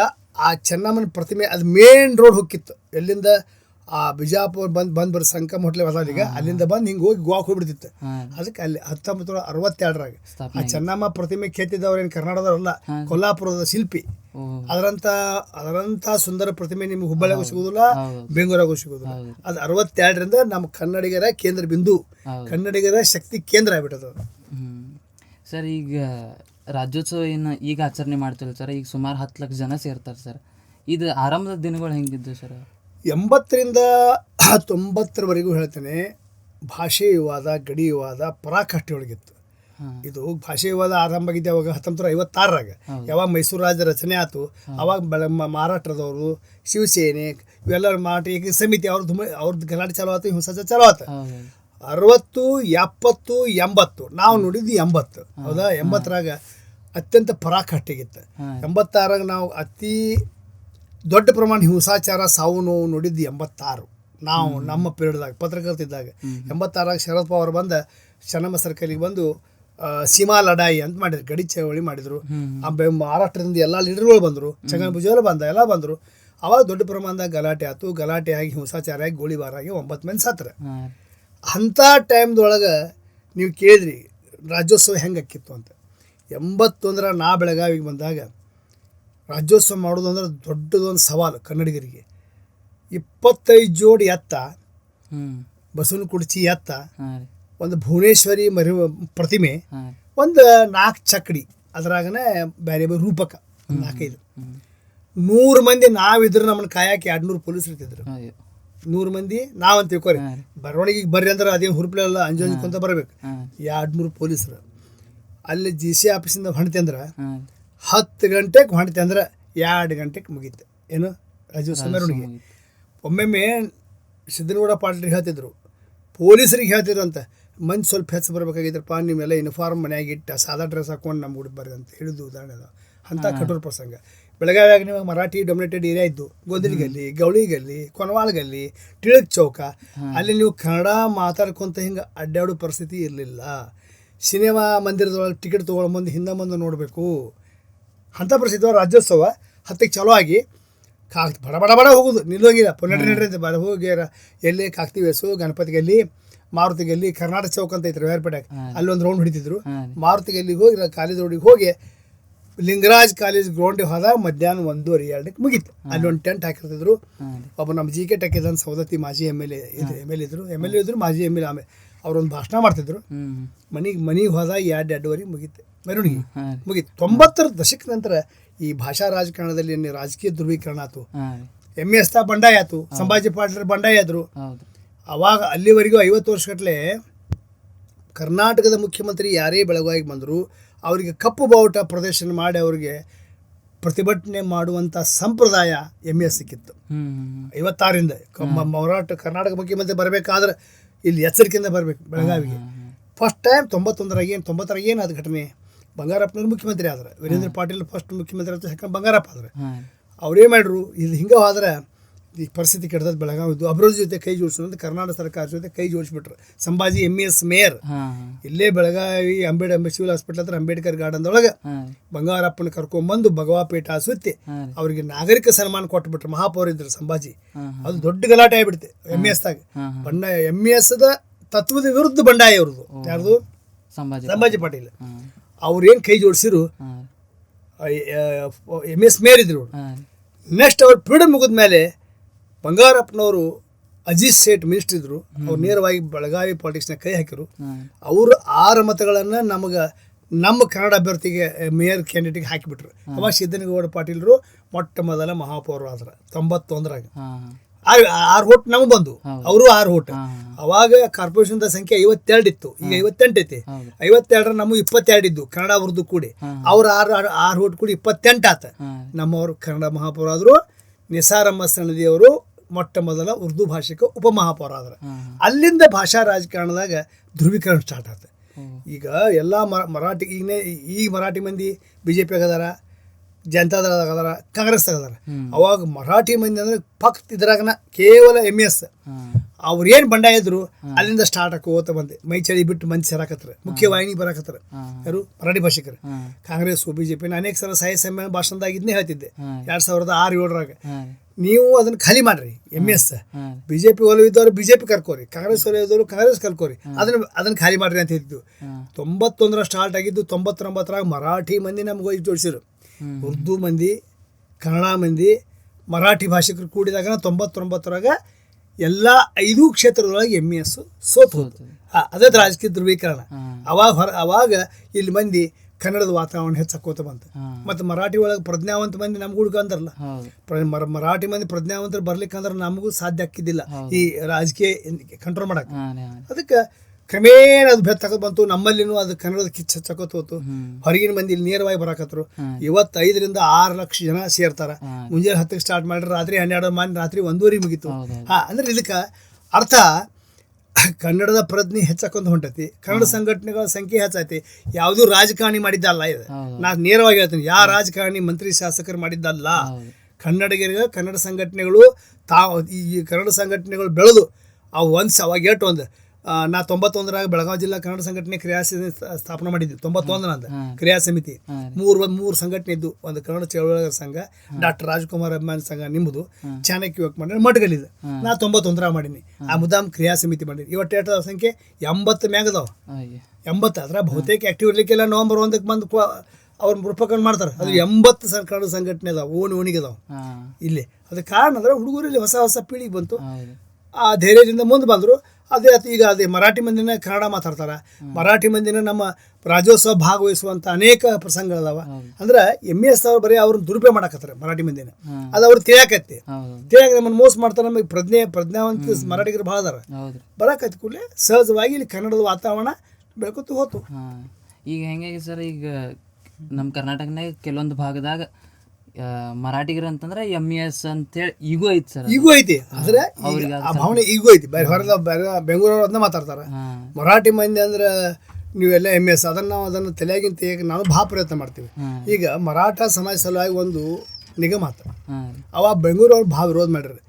ಆ ಚೆನ್ನಮ್ಮನ ಪ್ರತಿಮೆ ಅದು ಮೇನ್ ರೋಡ್ ಹೋಗಿತ್ತು. ಎಲ್ಲಿಂದ ಆ ಬಿಜಾಪುರ ಬಂದು ಸಂಕಮ್ ಹೋಟ್ಲೆ ಈಗ ಅಲ್ಲಿಂದ ಬಂದು ಹಿಂಗೆ ಹೋಗಿ ಗೋವಾಕ್ ಹೋಗ್ಬಿಡ್ತಿತ್ತು. ಅದಕ್ಕೆ ಅಲ್ಲಿ 1962ರಾಗ ಆ ಚೆನ್ನಮ್ಮ ಪ್ರತಿಮೆ ಕೆತ್ತಿದವ್ರೇನು ಕರ್ನಾಟಕದವರಲ್ಲ, ಕೊಲ್ಲಾಪುರದ ಶಿಲ್ಪಿ. ಅದರಂಥ ಸುಂದರ ಪ್ರತಿಮೆ ನಿಮ್ಗೆ ಹುಬ್ಬಳ್ಳಿಯಾಗೂ ಸಿಗೋದಿಲ್ಲ, ಬೆಂಗಳೂರಾಗೂ ಸಿಗೋದಿಲ್ಲ. ಅದು 62ರಿಂದ ನಮ್ಮ ಕನ್ನಡಿಗರ ಕೇಂದ್ರ ಬಿಂದು, ಕನ್ನಡಿಗರ ಶಕ್ತಿ ಕೇಂದ್ರ ಆಗ್ಬಿಟ್ಟದ. ಸರ್, ಈಗ ರಾಜ್ಯೋತ್ಸವ ಏನು ಈಗ ಆಚರಣೆ ಮಾಡ್ತಿಲ್ಲ ಸರ್, ಈಗ ಸುಮಾರು 10 ಲಕ್ಷ ಜನ ಸೇರ್ತಾರೆ ಸರ್. ಇದು ಆರಂಭದ ದಿನಗಳು ಹೆಂಗಿದ್ದು ಸರ್? 80ರಿಂದ 90ರವರೆಗೂ ಹೇಳ್ತೇನೆ, ಭಾಷೆ ವಿವಾದ, ಗಡಿ ವಿವಾದ ಪರಾಕಾಷ್ಠೆ ಒಳಗಿತ್ತು. ಇದು ಭಾಷೆ ವಿವಾದ ಆರಂಭ ಆಗಿದೆ ಅವಾಗ 1956ರಾಗ, ಯಾವಾಗ ಮೈಸೂರು ರಾಜ್ಯ ರಚನೆ ಆಯ್ತು. ಅವಾಗ ಮಹಾರಾಷ್ಟ್ರದವರು, ಶಿವಸೇನೆ, ಇವೆಲ್ಲ ಮಾಟಿ ಸಮಿತಿ ಅವ್ರದ್ದು ಗಲಾಟೆ ಚಾಲು ಆಯ್ತು, ಹಿಂಸಾಚಾರ ಚಾಲು ಆಯ್ತು. 60, 70, 80 ನಾವು ನೋಡಿದ್ದು 80, ಹೌದಾ? 80ರಾಗ ಅತ್ಯಂತ ಪರಾಕಾಷ್ಠೆಗಿತ್ತು. 86ರಾಗ ನಾವು ಅತಿ ದೊಡ್ಡ ಪ್ರಮಾಣ ಹಿಂಸಾಚಾರ, ಸಾವು ನೋವು ನೋಡಿದ್ದು 86 ನಾವು ನಮ್ಮ ಪೀರಿಯಡ್ದಾಗ ಪತ್ರಕರ್ತಿದ್ದಾಗ. 86ರಾಗ ಶರದ್ ಪವಾರ್ ಬಂದ ಚೆನ್ನಮ್ಮ ಸರ್ಕಲಿಗೆ ಬಂದು ಸೀಮಾ ಲಡಾಯಿ ಅಂತ ಮಾಡಿದ್ರು, ಗಡಿ ಚಳವಳಿ ಮಾಡಿದ್ರು. ಮಹಾರಾಷ್ಟ್ರದಿಂದ ಎಲ್ಲ ಲೀಡರ್ಗಳು ಬಂದರು, ಚಂಗನ್ ಭುಜಾಲ್ ಎಲ್ಲ ಬಂದರು. ಅವಾಗ ದೊಡ್ಡ ಪ್ರಮಾಣದಾಗ ಗಲಾಟೆ ಆಯ್ತು. ಗಲಾಟೆ ಆಗಿ ಹಿಂಸಾಚಾರ ಆಗಿ ಗೋಳಿಬಾರ ಆಗಿ 9 ಮಂದಿ ಸತ್ರ. ಅಂಥ ಟೈಮ್ದೊಳಗೆ ನೀವು ಕೇಳಿದ್ರಿ ರಾಜ್ಯೋತ್ಸವ ಹೆಂಗೆ ಅಕ್ಕಿತ್ತು ಅಂತ. 81 ನಾ ಬೆಳಗಾವಿಗೆ ಬಂದಾಗ ರಾಜ್ಯೋತ್ಸವ ಮಾಡೋದು ಅಂದ್ರೆ ದೊಡ್ಡದೊಂದು ಸವಾಲು ಕನ್ನಡಿಗರಿಗೆ. 25 ಜೋಡಿ ಎತ್ತ, ಬಸವನ ಕುರ್ಚಿ ಎತ್ತ, ಒಂದು ಭುವನೇಶ್ವರಿ ಪ್ರತಿಮೆ, ಒಂದು 4 ಚಕ್ಕಡಿ, ಅದರಾಗನೇ ಬೇರೆ ಬೇರೆ ರೂಪಕ 4-5, 100 ಮಂದಿ ನಾವಿದ್ರೆ ನಮ್ಮನ್ನು ಕಾಯಕ್ಕೆ 200 ಪೊಲೀಸರು ಇರ್ತಿದ್ರು. 100 ಮಂದಿ ನಾವಂತ ತಿಳ್ಕೊರಿ, ಬರವಣಿಗೆಗೆ ಬರ್ರಿ ಅಂದ್ರೆ ಅದೇನು ಹುರುಪ್ಲೆಲ್ಲ ಅಂಜಂಜಕೊಂತ ಬರಬೇಕು. 200 ಪೊಲೀಸರು ಅಲ್ಲಿ GC ಆಫೀಸಿಂದ ಹೊಣ್ತಿ ಅಂದ್ರೆ 10 ಗಂಟೆಗೆ ಹೊಣ್ತಿ ಅಂದ್ರೆ 2 ಗಂಟೆಗೆ ಮುಗೀತು ಏನು ರಾಜ್ಯೋತ್ಸವ ಮೆರವಣಿಗೆ. ಒಮ್ಮೊಮ್ಮೆ ಸಿದ್ದನಗೌಡ ಪಾಟೀಲ್ ಹೇಳ್ತಿದ್ರು, ಪೊಲೀಸರಿಗೆ ಹೇಳ್ತಿದ್ರಂತೆ ಮಂದಿ ಸ್ವಲ್ಪ ಹೆಚ್ಚು ಬರ್ಬೇಕಾಗಿದ್ರಪ್ಪ ನೀವೆಲ್ಲ ಯೂನಿಫಾರ್ಮ್ ಮನ್ಯಾಗ ಇಟ್ಟು ಸಾದಾ ಡ್ರೆಸ್ ಹಾಕೊಂಡು ನಮ್ಮ ಹುಡುಗ ಬರ್ರಿ ಅಂತ ಹೇಳಿದ್ದು ಉದಾಹರಣೆ ಅದ ಅಂಥ ಕಠೋರ ಪ್ರಸಂಗ. ಬೆಳಗಾವಿಯಾಗ ನೀವು ಮರಾಠಿ ಡೊಮಿನೇಟೆಡ್ ಏರಿಯಾ ಇದ್ದು, ಗೋದಲಿಗಲ್ಲಿ, ಗೌಳಿಗಲ್ಲಿ, ಕೊನವಾಳಗಲ್ಲಿ, ಟಿಳಕ್ ಚೌಕ, ಅಲ್ಲಿ ನೀವು ಕನ್ನಡ ಮಾತಾಡ್ಕೊಂತ ಹಿಂಗೆ ಅಡ್ಡಾಡೋ ಪರಿಸ್ಥಿತಿ ಇರಲಿಲ್ಲ. ಸಿನಿಮಾ ಮಂದಿರದೊಳಗೆ ಟಿಕೆಟ್ ತೊಗೊಳ್ಳೋ ಮುಂದೆ ಹಿಂದೆ ಮುಂದೆ ನೋಡಬೇಕು ಅಂಥ ಪರಿಸ್ಥಿತಿ. ರಾಜ್ಯೋತ್ಸವ 10ಕ್ಕೆ ಚಾಲೂ ಆಗಿ ಬಡ ಬಡ ಬಡ ಹೋಗೋದು ನಿಲ್ಲೋಗಿಲ್ಲ. ನಡ್ರಿ ಅಂತ ಬರ ಹೋಗ್ಯಾರ ಎಲ್ಲಿ ಕಾಕ್ತಿವೇಸು, ಗಣಪತಿಗಲ್ಲಿ, ಮಾರುತಿಗಲ್ಲಿ, ಕರ್ನಾಟಕ ಚೌಕ್ ಅಂತ ಐತ್ರಿ ವೇರ್ಪೇಟೆಗೆ, ಅಲ್ಲಿ ಒಂದು ರೌಂಡ್ ಹಿಡಿತಿದ್ರು. ಮಾರುತಿಗಲ್ಲಿಗೆ ಹೋಗಿ ಕಾಲೇಜ್ ರೋಡಿಗೆ ಹೋಗಿ ಲಿಂಗರಾಜ್ ಕಾಲೇಜ್ ಗ್ರೌಂಡಿಗೆ ಹೋದ ಮಧ್ಯಾಹ್ನ 1:30 ಮುಗೀತು. ಅಲ್ಲಿ ಒಂದು ಟೆಂಟ್ ಹಾಕಿರ್ತಿದ್ರು. ಒಬ್ಬ ನಮ್ಮ ಜಿ ಕೆ ಟೆಕ್ಕಿದನ್ ಸವದತ್ತಿ ಮಾಜಿ ಎಮ್ ಎಲ್ ಎ ಇದ್ರು ಮಾಜಿ ಎಮ್ ಎಲ್ ಎ. ಆಮೇಲೆ ಅವ್ರೊಂದು ಭಾಷಣ ಮಾಡ್ತಿದ್ರು. ಮನೆಗೆ ಹೋದ 2:30 ಮುಗೀತು, ಮೆರವಣಿಗೆ ಮುಗೀತು. 90ರ ದಶಕದ ನಂತರ ಈ ಭಾಷಾ ರಾಜಕಾರಣದಲ್ಲಿ ರಾಜಕೀಯ ಧ್ರುವೀಕರಣ ಆಯ್ತು. MES ಬಂಡಾಯ ಆಯ್ತು, ಸಂಭಾಜಿ ಪಾಟೀಲ್ ಬಂಡಾಯ ಆದರು. ಅವಾಗ ಅಲ್ಲಿವರೆಗೂ 50 ವರ್ಷಗಟ್ಟಲೆ ಕರ್ನಾಟಕದ ಮುಖ್ಯಮಂತ್ರಿ ಯಾರೇ ಬೆಳಗಾವಿಗೆ ಬಂದರು ಅವರಿಗೆ ಕಪ್ಪು ಬಾವುಟ ಪ್ರದರ್ಶನ ಮಾಡಿ ಅವರಿಗೆ ಪ್ರತಿಭಟನೆ ಮಾಡುವಂಥ ಸಂಪ್ರದಾಯ MES ಸಿಕ್ಕಿತ್ತು. 56ರಿಂದ ಕರ್ನಾಟಕ ಮುಖ್ಯಮಂತ್ರಿ ಬರಬೇಕಾದ್ರೆ ಇಲ್ಲಿ ಎಚ್ಚರಿಕೆಯಿಂದ ಬರಬೇಕು ಬೆಳಗಾವಿಗೆ. ಫಸ್ಟ್ ಟೈಮ್ 90ರಾಗ ಏನು ಅದು ಘಟನೆ, ಬಂಗಾರಪ್ಪನವ್ರು ಮುಖ್ಯಮಂತ್ರಿ ಆದ್ರೆ, ವೀರೇಂದ್ರ ಪಾಟೀಲ್ ಫಸ್ಟ್ ಮುಖ್ಯಮಂತ್ರಿ ಅಂತ ಯಾಕಂದ್ರೆ ಬಂಗಾರಪ್ಪ ಆದ್ರೆ ಅವ್ರೇನು ಮಾಡ್ರು, ಇದು ಹಿಂಗೆ ಹೋದ್ರೆ ಈ ಪರಿಸ್ಥಿತಿ ಕೆಡ್ದದ ಬೆಳಗಾವಿದ್ದು. ಅಭಿವೃದ್ಧಿ ಜೊತೆ ಕೈ ಜೋಡಿಸೋದು ಕರ್ನಾಟಕ ಸರ್ಕಾರ ಜೊತೆ ಕೈ ಜೋಡಿಸ್ಬಿಟ್ರು. ಸಂಭಾಜಿ MES ಮೇಯರ್ ಇಲ್ಲೇ ಬೆಳಗಾವಿ ಸಿವಿಲ್ ಹಾಸ್ಪಿಟಲ್ ಹತ್ರ ಅಂಬೇಡ್ಕರ್ ಗಾರ್ಡನ್ದೊಳಗೆ ಬಂಗಾರಪ್ಪನ ಕರ್ಕೊಂಡ್ಬಂದು ಭಗವಾಪೇಟ ಸುತ್ತಿ ಅವ್ರಿಗೆ ನಾಗರಿಕ ಸನ್ಮಾನ ಕೊಟ್ಬಿಟ್ರು. ಮಹಾಪೌರ ಇದ್ರು ಸಂಭಾಜಿ. ಅದು ದೊಡ್ಡ ಗಲಾಟೆ ಆಗ್ಬಿಡ್ತೆ MESದಾಗ. MESದ ತತ್ವದ ವಿರುದ್ಧ ಬಂಡಾಯ ಅವ್ರದ್ದು. ಯಾರ್ದು? ಸಂಭಾಜಿ ಪಾಟೀಲ್. ಅವ್ರೇನು ಕೈ ಜೋಡಿಸಿರು, MES ಮೇಯರ್ ಇದ್ರು. ನೆಕ್ಸ್ಟ್ ಅವ್ರು ಫ್ರೀಡಮ್ ಮುಗಿದ ಮೇಲೆ ಬಂಗಾರಪ್ಪನವರು ಅಜಿತ್ ಸೇಠ್ ಮಿನಿಸ್ಟರ್ ಇದ್ರು. ಅವ್ರು ನೇರವಾಗಿ ಬೆಳಗಾವಿ ಪಾಲಿಟಿಕ್ಸ್ನಾಗ ಕೈ ಹಾಕಿರು. ಅವರು 6 ಮತಗಳನ್ನು ನಮ್ಮ ಕನ್ನಡ ಅಭ್ಯರ್ಥಿಗೆ ಮೇಯರ್ ಕ್ಯಾಂಡಿಡೇಟ್ಗೆ ಹಾಕಿಬಿಟ್ರು. ಅವಾಗ ಸಿದ್ದನಗೌಡ ಪಾಟೀಲರು ಮೊಟ್ಟ ಮೊದಲ ಮಹಾಪೌರ ಆದ್ರೆ 91ರಾಗ 6 ಓಟ್ ನಮಗೆ ಬಂದು, ಅವರು 6 ಓಟ್. ಅವಾಗ ಕಾರ್ಪೊರೇಷನ್ ಸಂಖ್ಯೆ 52 ಇತ್ತು, ಈಗ 58 ಐತಿ. 52 ನಮಗೆ 22 ಇದ್ದು ಕನ್ನಡ ಉರ್ದು ಕೂಡಿ. ಅವ್ರ 6 ಓಟ್ ಕೂಡಿ 28 ಆತ. ನಮ್ಮವರು ಕನ್ನಡ ಮಹಾಪೌರ ಆದರು. ನಿಸಾರ್ ಅಹಮದ್ ಸನದಿ ಅವರು ಮೊಟ್ಟ ಮೊದಲ ಉರ್ದು ಭಾಷೆಗೆ ಉಪಮಹಾಪೌರ ಆದ್ರೆ. ಅಲ್ಲಿಂದ ಭಾಷಾ ರಾಜಕಾರಣದಾಗ ಧ್ರುವೀಕರಣ ಸ್ಟಾರ್ಟ್ ಆಯ್ತು. ಈಗ ಎಲ್ಲ ಮರಾಠಿ ಈಗ ಮರಾಠಿ ಮಂದಿ BJP ಅದಾರ, ಜನತಾದಳದಾಗ ಅದಾರ, ಕಾಂಗ್ರೆಸ್ದಾಗ ಅದಾರ. ಅವಾಗ ಮರಾಠಿ ಮಂದಿ ಅಂದ್ರೆ ಫಕ್ತ್ ಇದ್ರಾಗನ ಕೇವಲ MES. ಅವ್ರು ಏನು ಬಂಡಾಯ ಇದ್ರು ಅಲ್ಲಿಂದ ಸ್ಟಾರ್ಟ್ ಆಕೋತ ಬಂದೆ. ಮೈ ಚಳಿ ಬಿಟ್ಟು ಮಂದಿ ಸೇರಾಕತ್ತಾರೆ, ಮುಖ್ಯವಾಹಿನಿ ಬರಾಕತ್ತಾರ. ಯಾರು? ಮರಾಠಿ ಭಾಷಿಕರು. ಕಾಂಗ್ರೆಸ್ BJP ಅನೇಕ ಸಲ ಸಾಹಿತ್ಯ ಸಮ್ಮೇಳನ ಭಾಷಣದಾಗ ಇದನ್ನೇ ಹೇಳ್ತಿದ್ದೆ 2006-07ರಾಗ. ನೀವು ಅದನ್ನ ಖಾಲಿ ಮಾಡ್ರಿ. MES BJP ಒಲವಿದ್ದವ್ರು BJP ಕರ್ಕೋರಿ, Congress ಒಲವಿದ್ದವರು Congress ಕರ್ಕೋರಿ, ಅದನ್ನ ಖಾಲಿ ಮಾಡ್ರಿ ಅಂತ ಹೇಳ್ತಿದ್ವು. 91ರ ಸ್ಟಾರ್ಟ್ ಆಗಿದ್ದು 99ರಾಗ ಮರಾಠಿ ಮಂದಿ ನಮ್ಗೆ ಹೋಗಿ ಜೋಡಿಸಿರು. ಉರ್ದು ಮಂದಿ, ಕನ್ನಡ ಮಂದಿ, ಮರಾಠಿ ಭಾಷಿಕರು ಕೂಡಿದಾಗ 99ರಾಗ ಎಲ್ಲ 5 ಕ್ಷೇತ್ರದೊಳಗೆ MES ಸೋತು ಹೋತು. ಅದೇ ರಾಜಕೀಯ ಧ್ರುವೀಕರಣ. ಅವಾಗ ಇಲ್ಲಿ ಮಂದಿ ಕನ್ನಡದ ವಾತಾವರಣ ಹೆಚ್ಚಾಕೋತ ಬಂತು. ಮತ್ತು ಮರಾಠಿ ಒಳಗೆ ಪ್ರಜ್ಞಾವಂತ ಮಂದಿ ನಮ್ಗೆ ಹುಡುಗ ಅಂತಾರಲ್ಲ, ಮರಾಠಿ ಮಂದಿ ಪ್ರಜ್ಞಾವಂತರು ಬರ್ಲಿಕ್ಕಂದ್ರೆ ನಮಗೂ ಸಾಧ್ಯ ಆಗ್ತಿದ್ದಿಲ್ಲ ಈ ರಾಜಕೀಯ ಕಂಟ್ರೋಲ್ ಮಾಡಕ್ಕೆ. ಅದಕ್ಕೆ ಕ್ರಮೇಣ ಅದು ಬೆತ್ತಾಕೋದು ಬಂತು. ನಮ್ಮಲ್ಲಿನೂ ಅದು ಕನ್ನಡದ ಕಿಚ್ಚು ಹೆಚ್ಚಾಕೋತ ಹೋತು. ಹೊರಗಿನ ಮಂದಿ ಇಲ್ಲಿ ನೇರವಾಗಿ ಬರಾಕತ್ರು. ಇವತ್ತು 5ರಿಂದ 6 ಲಕ್ಷ ಜನ ಸೇರ್ತಾರ. ಮುಂಜಾನೆ 10ಕ್ಕೆ ಸ್ಟಾರ್ಟ್ ಮಾಡಿದ್ರೆ ರಾತ್ರಿ 12 ರಾತ್ರಿ 1:30 ಮುಗೀತು. ಅಂದ್ರೆ ಇದಕ್ಕೆ ಅರ್ಥ ಕನ್ನಡದ ಪ್ರಜ್ಞೆ ಹೆಚ್ಚಾಕೊಂತ ಹೊಂಟೈತಿ. ಕನ್ನಡ ಸಂಘಟನೆಗಳ ಸಂಖ್ಯೆ ಹೆಚ್ಚೈತಿ. ಯಾವುದೂ ರಾಜಕಾರಣಿ ಮಾಡಿದ್ದಲ್ಲ ಇದು. ನಾನು ನೇರವಾಗಿ ಹೇಳ್ತೀನಿ, ಯಾವ ರಾಜಕಾರಣಿ ಮಂತ್ರಿ ಶಾಸಕರು ಮಾಡಿದ್ದಲ್ಲ. ಕನ್ನಡಿಗರಿಗೆ ಕನ್ನಡ ಸಂಘಟನೆಗಳು ಈ ಕನ್ನಡ ಸಂಘಟನೆಗಳು ಬೆಳೆದು ಅವಾಗ ಒಂದು ನಾ 91ರಾಗ ಬೆಳಗಾವಿ ಜಿಲ್ಲಾ ಕನ್ನಡ ಸಂಘಟನೆ ಕ್ರಿಯಾ ಸ್ಥಾಪನೆ ಮಾಡಿದ್ವಿ. 91 ಅಂತ ಕ್ರಿಯಾ ಸಮಿತಿ. ಮೂರು ಸಂಘಟನೆ ಇದ್ದು. ಒಂದು ಕನ್ನಡ ಚಳವಳಿಗರ ಸಂಘ, ಡಾಕ್ಟರ್ ರಾಜ್ಕುಮಾರ್ ಅಭಿಮಾನಿ ಸಂಘ ನಿಮ್ಮದು, ಚಾಣಕ್ಯ ಯುವಕ ಮಂಡಳಿ ಮಠಗಲ್ಲಿದೆ. ನಾ 91ರಾಗ ಮಾಡೀನಿ. ಆ ಮುದಾಮ್ ಕ್ರಿಯಾ ಸಮಿತಿ ಮಾಡೀನಿ. ಇವತ್ತು ಏಟದ ಸಂಖ್ಯೆ 80 ಮ್ಯಾಗದಾವ. 80 ಅದ್ರ ಬಹುತೇಕ ಆಕ್ಟಿವ್ ಇರ್ಲಿಕ್ಕೆಲ್ಲ ನವೆಂಬರ್ 1ಕ್ಕೆ ಬಂದು ಅವ್ರ ರೂಪಕರಣ ಮಾಡ್ತಾರೆ. ಅದು 80 ಕನ್ನಡ ಸಂಘಟನೆ ಅದಾವ, ಓಣಿಗೆ ಇಲ್ಲಿ. ಅದಕ್ಕೆ ಕಾರಣ ಅಂದ್ರೆ ಹುಡುಗರಲ್ಲಿ ಹೊಸ ಪೀಳಿಗೆ ಬಂತು. ಆ ಧೈರ್ಯದಿಂದ ಮುಂದೆ ಬಂದರು. ಅದೇ ಮರಾಠಿ ಮಂದಿನ ಕನ್ನಡ ಮಾತಾಡ್ತಾರೆ. ಮರಾಠಿ ಮಂದಿನ ನಮ್ಮ ರಾಜ್ಯೋತ್ಸವ ಭಾಗವಹಿಸುವಂಥ ಅನೇಕ ಪ್ರಸಂಗಗಳದಾವ. ಅಂದ್ರೆ MES ಅವ್ರು ಬರೀ ಅವ್ರನ್ನ ದುರುಪಯೋಗ ಮಾಡಕತ್ತಾರೆ ಮರಾಠಿ ಮಂದಿನ. ಅದು ಅವ್ರು ತಿಳಿಯಾಕೈತಿ. ನಮ್ಮನ್ನು ಮೋಸ ಮಾಡ್ತಾರೆ. ನಮಗೆ ಪ್ರಜ್ಞಾವಂತ ಮರಾಠಿಗರು ಭಾಳ ಅದಾರ. ಬರಾಕೈತಿ ಕೂಡಲೇ ಸಹಜವಾಗಿ ಇಲ್ಲಿ ಕನ್ನಡದ ವಾತಾವರಣ ಬೆಳ್ಕೊತ ಹೋತು. ಈಗ ಹೆಂಗಾಗಿ ಸರ್, ಈಗ ನಮ್ಮ ಕರ್ನಾಟಕನಾಗ ಕೆಲವೊಂದು ಭಾಗದಾಗ ಮರಾಠಿಗರ ಅಂತಂದ್ರೆ MES ಅಂತೇಳಿ ಈಗೂ ಐತಿ ಸರ್. ಈಗೂ ಐತಿ, ಆದ್ರೆ ಆ ಭಾವನೆ ಈಗೂ ಐತಿ. ಬೇರೆ ಹೊರದ ಬೇರೆ ಬೆಂಗಳೂರವ್ರು ಅದನ್ನ ಮಾತಾಡ್ತಾರೆ. ಮರಾಠಿ ಮಂದಿ ಅಂದ್ರೆ ನೀವೆಲ್ಲ MS ಅದನ್ನು ತಲೆಯಾಗಿಂತ ನಾನು ಭಾಳ ಪ್ರಯತ್ನ ಮಾಡ್ತೀವಿ. ಈಗ ಮರಾಠ ಸಮಾಜ ಸಲುವಾಗಿ ಒಂದು ನಿಗಮ ಆತ, ಅವ ಬೆಂಗಳೂರವ್ರು ಭಾಳ ವಿರೋಧ ಮಾಡ್ರಿ.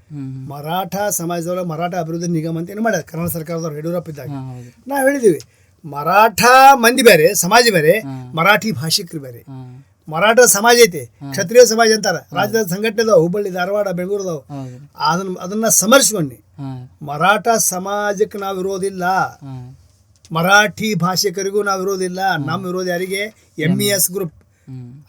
ಮರಾಠ ಸಮಾಜದೊಳಗೆ ಮರಾಠ ಅಭಿವೃದ್ಧಿ ನಿಗಮ ಅಂತ ಏನು ಮಾಡ್ಯಾರ ಕರ್ನಾಟಕ ಸರ್ಕಾರದವ್ರು ಯಡಿಯೂರಪ್ಪ ಇದ್ದಾಗ. ನಾವು ಹೇಳಿದ್ದೀವಿ ಮರಾಠ ಮಂದಿ ಬೇರೆ, ಸಮಾಜ ಬೇರೆ, ಮರಾಠಿ ಭಾಷಿಕರು ಬೇರೆ. ಮರಾಠ ಸಮಾಜ ಐತಿ, ಕ್ಷತ್ರಿಯ ಸಮಾಜ ಅಂತಾರ, ರಾಜ್ಯದ ಸಂಘಟನೆ ಅದಾವ, ಹುಬ್ಬಳ್ಳಿ ಧಾರವಾಡ ಬೆಂಗಳೂರದವು. ಅದನ್ನ ಸಮರ್ಸ್ಕೊಂಡು ಮರಾಠ ಸಮಾಜಕ್ಕೆ ನಾವು ವಿರೋಧಿಲ್ಲ, ಮರಾಠಿ ಭಾಷಿಕರಿಗೂ ನಾವು ವಿರೋಧಿಲ್ಲ. ನಮ್ಮ ವಿರೋಧ ಯಾರಿಗೆ? MES group.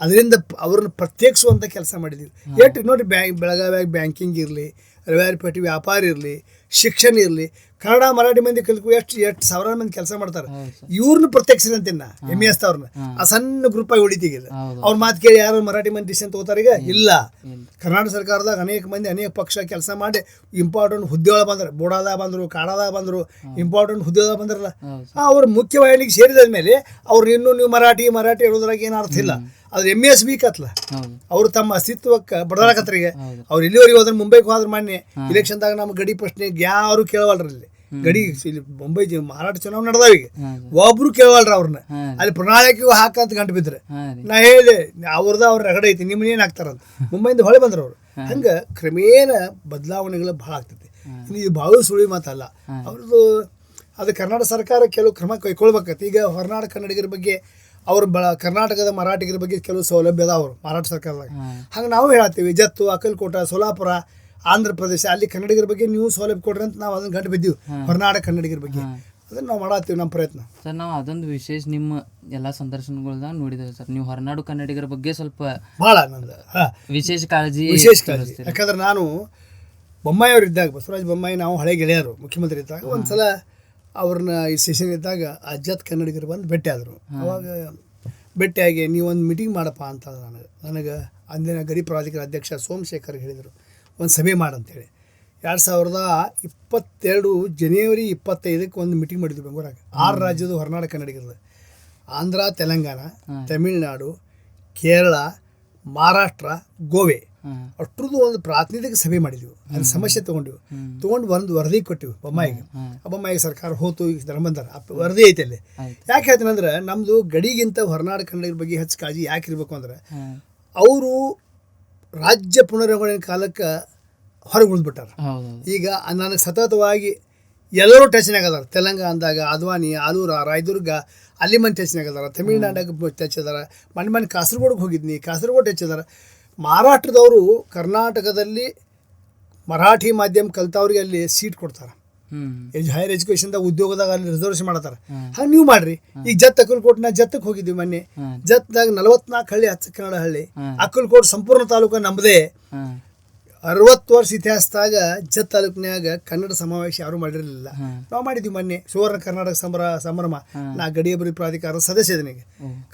ಅದರಿಂದ ಅವ್ರನ್ನ ಪ್ರತ್ಯೇಕಿಸುವಂಥ ಕೆಲಸ ಮಾಡಿದ್ದೀವಿ. ಎಷ್ಟು ನೋಡಿ, ಬೆಳಗಾವಿಯಾಗ ಬ್ಯಾಂಕಿಂಗ್ ಇರಲಿ, ರವಿವಾರಪೇಟೆ ವ್ಯಾಪಾರ ಇರಲಿ, ಶಿಕ್ಷಣ ಇರಲಿ, ಕನ್ನಡ ಮರಾಠಿ ಮಂದಿ ಕಲಿಕು ಎಷ್ಟು ಸಾವಿರಾರು ಮಂದಿ ಕೆಲಸ ಮಾಡ್ತಾರೆ. ಇವ್ರನ್ನ ಪ್ರತ್ಯೇಕಿಸಿದಂತಿನ್ನ MES ಅವ್ರನ್ನ ಆ ಸಣ್ಣ ಗ್ರೂಪಾಗಿ ಉಳಿತೀಗಿಲ್ಲ. ಅವ್ರ ಮಾತು ಕೇಳಿ ಯಾರು ಮರಾಠಿ ಮಂದಿ ಡಿಸಿಷನ್ ತಗೋತಾರೆ ಈಗ? ಇಲ್ಲ. ಕರ್ನಾಟಕ ಸರ್ಕಾರದಾಗ ಅನೇಕ ಮಂದಿ ಅನೇಕ ಪಕ್ಷ ಕೆಲಸ ಮಾಡಿ ಇಂಪಾರ್ಟೆಂಟ್ ಹುದ್ದೆಗಳು ಬಂದ್ರೆ, ಬೋಡಾದಾಗ ಬಂದರು, ಕಾಡಾದಾಗ ಬಂದರು, ಇಂಪಾರ್ಟೆಂಟ್ ಹುದ್ದೆದಾಗ ಬಂದ್ರಲ್ಲ, ಅವ್ರ ಮುಖ್ಯವಾಹಿನಿಗೆ ಸೇರಿದ ಮೇಲೆ ಅವ್ರು ಇನ್ನೂ ನೀವು ಮರಾಠಿ ಹೇಳೋದ್ರಾಗ ಏನು ಅರ್ಥ ಇಲ್ಲ. ಅದ್ರ MES ವೀಕ್ ಆತ್ಲ, ಅವ್ರು ತಮ್ಮ ಅಸ್ತಿತ್ವಕ್ಕೆ ಬಡದಾಕತ್ರಿಗೆ. ಅವ್ರು ಇಲ್ಲಿವರೆಗೆ ಹೋದ್ರೆ ಮುಂಬೈಗೆ ಹೋದ್ರೆ ಮಾನ್ಯ ಇಲೆಕ್ಷನ್ದಾಗ ನಮ್ಮ ಗಡಿ ಪ್ರಶ್ನೆ ಯಾರು ಕೇಳವಲ್ರಲ್ಲಿ. ಗಡಿ ಇಲ್ಲಿ ಮುಂಬೈ ಮಹಾರಾಷ್ಟ್ರ ಚುನಾವಣೆ ನಡೆದಾವ, ಈಗ ಒಬ್ರು ಕೇಳವಲ್ರ ಅವ್ರನ್ನ. ಅಲ್ಲಿ ಪ್ರಣಾಳಿಕೆಗೂ ಹಾಕಂತ ಗಂಟು ಬಿದ್ರೆ ನಾ ಹೇಳಿದೆ ಅವ್ರದ್ದು ಅವ್ರ ರಗಡೆ ಐತಿ, ನಿಮ್ಮನ್ನ ಏನು ಹಾಕ್ತಾರಂತ. ಮುಂಬೈಯಿಂದ ಹೊಳೆ ಬಂದ್ರು ಅವ್ರು. ಹಂಗೆ ಕ್ರಮೇಣ ಬದಲಾವಣೆಗಳು ಭಾಳ ಆಗ್ತೈತಿ. ಇದು ಭಾಳ ಸುಳಿ ಮಾತಲ್ಲ ಅವ್ರದ್ದು. ಅದು ಕರ್ನಾಟಕ ಸರ್ಕಾರ ಕೆಲವು ಕ್ರಮ ಕೈಗೊಳ್ಬೇಕೈತಿ. ಈಗ ಹೊರನಾಡು ಕನ್ನಡಿಗರ ಬಗ್ಗೆ ಅವ್ರು ಕರ್ನಾಟಕದ ಮರಾಠಿಗರ ಬಗ್ಗೆ ಕೆಲವು ಸೌಲಭ್ಯ ಅದ ಅವರು ಮರಾಠ ಸರ್ಕಾರದಾಗ. ಹಂಗೆ ನಾವು ಹೇಳತ್ತೀವಿ, ಜತ್ತು, ಅಕ್ಕಲಕೋಟ, ಸೋಲಾಪುರ, ಆಂಧ್ರ ಪ್ರದೇಶ ಅಲ್ಲಿ ಕನ್ನಡಿಗರ ಬಗ್ಗೆ ನೀವು ಸೌಲಭ್ಯ ಕೊಡ್ರಿ ಅಂತ ನಾವು ಅದನ್ನ ಗಂಟು ಬಿದ್ದೀವಿ. ಹೊರನಾಡ ಕನ್ನಡಿಗರ ಬಗ್ಗೆ ಅದನ್ನು ನಾವು ಮಾಡತ್ತೀವಿ, ನಮ್ಮ ಪ್ರಯತ್ನ. ಸರ್, ನಾವು ಅದೊಂದು ವಿಶೇಷ ನಿಮ್ಮ ಎಲ್ಲ ಸಂದರ್ಶನಗಳ್ದಾಗ ನೋಡಿದ್ದೇವೆ ಸರ್, ನೀವು ಹೊರನಾಡು ಕನ್ನಡಿಗರ ಬಗ್ಗೆ ಸ್ವಲ್ಪ ಭಾಳ ನಂದು ವಿಶೇಷ ಕಾಳಜಿ. ಯಾಕಂದ್ರೆ ನಾನು ಬೊಮ್ಮಾಯಿ ಅವ್ರು ಇದ್ದಾಗ, ಬಸವರಾಜ ಬೊಮ್ಮಾಯಿ ನಾವು ಹಳೆ ಗೆಳೆಯರು, ಮುಖ್ಯಮಂತ್ರಿ ಇದ್ದಾಗ ಒಂದ್ಸಲ ಅವ್ರನ್ನ ಈ ಸೆಷನ್ ಇದ್ದಾಗ ಅಜ್ಜತ್ ಕನ್ನಡಿಗರು ಬಂದು ಭೇಟಿಯಾದರು. ಅವಾಗ ಭೇಟಿಯಾಗಿ ನೀವೊಂದು ಮೀಟಿಂಗ್ ಮಾಡಪ್ಪ ಅಂತ ನನಗೆ ಅಂದಿನ ಗಡಿ ಪ್ರಾಧಿಕಾರ ಅಧ್ಯಕ್ಷ ಸೋಮಶೇಖರ್ ಹೇಳಿದರು, ಒಂದು ಸಭೆ ಮಾಡಂತೇಳಿ. 2022 ಜನವರಿ 25ಕ್ಕೆ ಒಂದು ಮೀಟಿಂಗ್ ಮಾಡಿದ್ವಿ ಬೆಂಗಳೂರಾಗ. 6 ರಾಜ್ಯದ ಹೊರನಾಡು ಕನ್ನಡಿಗರದು, ಆಂಧ್ರ, ತೆಲಂಗಾಣ, ತಮಿಳುನಾಡು, ಕೇರಳ, ಮಹಾರಾಷ್ಟ್ರ, ಗೋವೆ ಅಷ್ಟ್ರದ್ದು ಒಂದು ಪ್ರಾತಿನಿಧಿಕ ಸಭೆ ಮಾಡಿದ್ವಿ. ಅಲ್ಲಿ ಸಮಸ್ಯೆ ತೊಗೊಂಡು ಒಂದು ವರದಿ ಕೊಟ್ಟಿವಿ ಬೊಮ್ಮಾಯಿಗೆ. ಆ ಬೊಮ್ಮಾಯಿಗೆ ಸರ್ಕಾರ ಹೋತು, ಈಗ ಧರ್ಮಂಧರ ವರದಿ ಐತೆ ಅಲ್ಲಿ. ಯಾಕೆ ಹೇಳ್ತೀನಿ ಅಂದ್ರೆ, ನಮ್ಮದು ಗಡಿಗಿಂತ ಹೊರನಾಡು ಕನ್ನಡಿಗರ ಬಗ್ಗೆ ಹೆಚ್ಚು ಕಾಳಜಿ ಯಾಕೆ ಇರಬೇಕು ಅಂದ್ರೆ, ಅವರು ರಾಜ್ಯ ಪುನರ್ನಿರ್ಮಾಣ ಕಾಲಕ್ಕೆ ಹೊರಗೆ ಉಳಿದ್ಬಿಟ್ಟಾರ. ಈಗ ನನಗೆ ಸತತವಾಗಿ ಎಲ್ಲರೂ ಟಚ್ನಾಗ ಅದಾರ. ತೆಲಂಗಾಣದಾಗ ಅದ್ವಾನಿ, ಆಲೂರ, ರಾಯದುರ್ಗ ಅಲ್ಲಿ ಮಂದಿ ಟಚ್ನಾಗ ಅದಾರ. ತಮಿಳ್ನಾಡಾಗ ಟಚ್ ಅದಾರ. ಮನೆ ಕಾಸರಗೋಡಿಗೆ ಹೋಗಿದ್ನಿ, ಕಾಸರಗೋಡು ಟಚ್ ಅದಾರ. ಮಹಾರಾಷ್ಟ್ರದವರು ಕರ್ನಾಟಕದಲ್ಲಿ ಮರಾಠಿ ಮಾಧ್ಯಮ ಕಲ್ತವ್ರಿಗೆ ಅಲ್ಲಿ ಸೀಟ್ ಕೊಡ್ತಾರೆ. ಹೈಯರ್ ಎಜುಕೇಷನ್ದಾಗ ಉದ್ಯೋಗದಾಗ ಅಲ್ಲಿ ರಿಸರ್ವೇಷನ್ ಮಾಡ್ತಾರೆ. ಹಂಗೆ ನೀವು ಮಾಡ್ರಿ. ಈಗ ಅಕ್ಕಲಕೋಟ್ ನಾ ಜತ್ತಕ್ಕೆ ಹೋಗಿದ್ವಿ ಮೊನ್ನೆ. ಜತ್ದಾಗ 44 ಹಳ್ಳಿ, ಅಚ್ಚ ಕನ್ನಡ ಹಳ್ಳಿ. ಅಕ್ಕಲಕೋಟ್ ಸಂಪೂರ್ಣ ತಾಲೂಕು ನಮ್ಮದೇ. 60 ವರ್ಷ ಇತಿಹಾಸದಾಗ ಜತ್ ತಾಲೂಕಿನಾಗ ಕನ್ನಡ ಸಮಾವೇಶ ಯಾರು ಮಾಡಿರಲಿಲ್ಲ. ನಾವು ಮಾಡಿದ್ವಿ ಮೊನ್ನೆ. ಸುವರ್ಣ ಕರ್ನಾಟಕ ಸಂಭ್ರಮ. ನಾ ಗಡಿ ಅಭಿವೃದ್ಧಿ ಪ್ರಾಧಿಕಾರದ ಸದಸ್ಯ ಇದನಿಗೆ.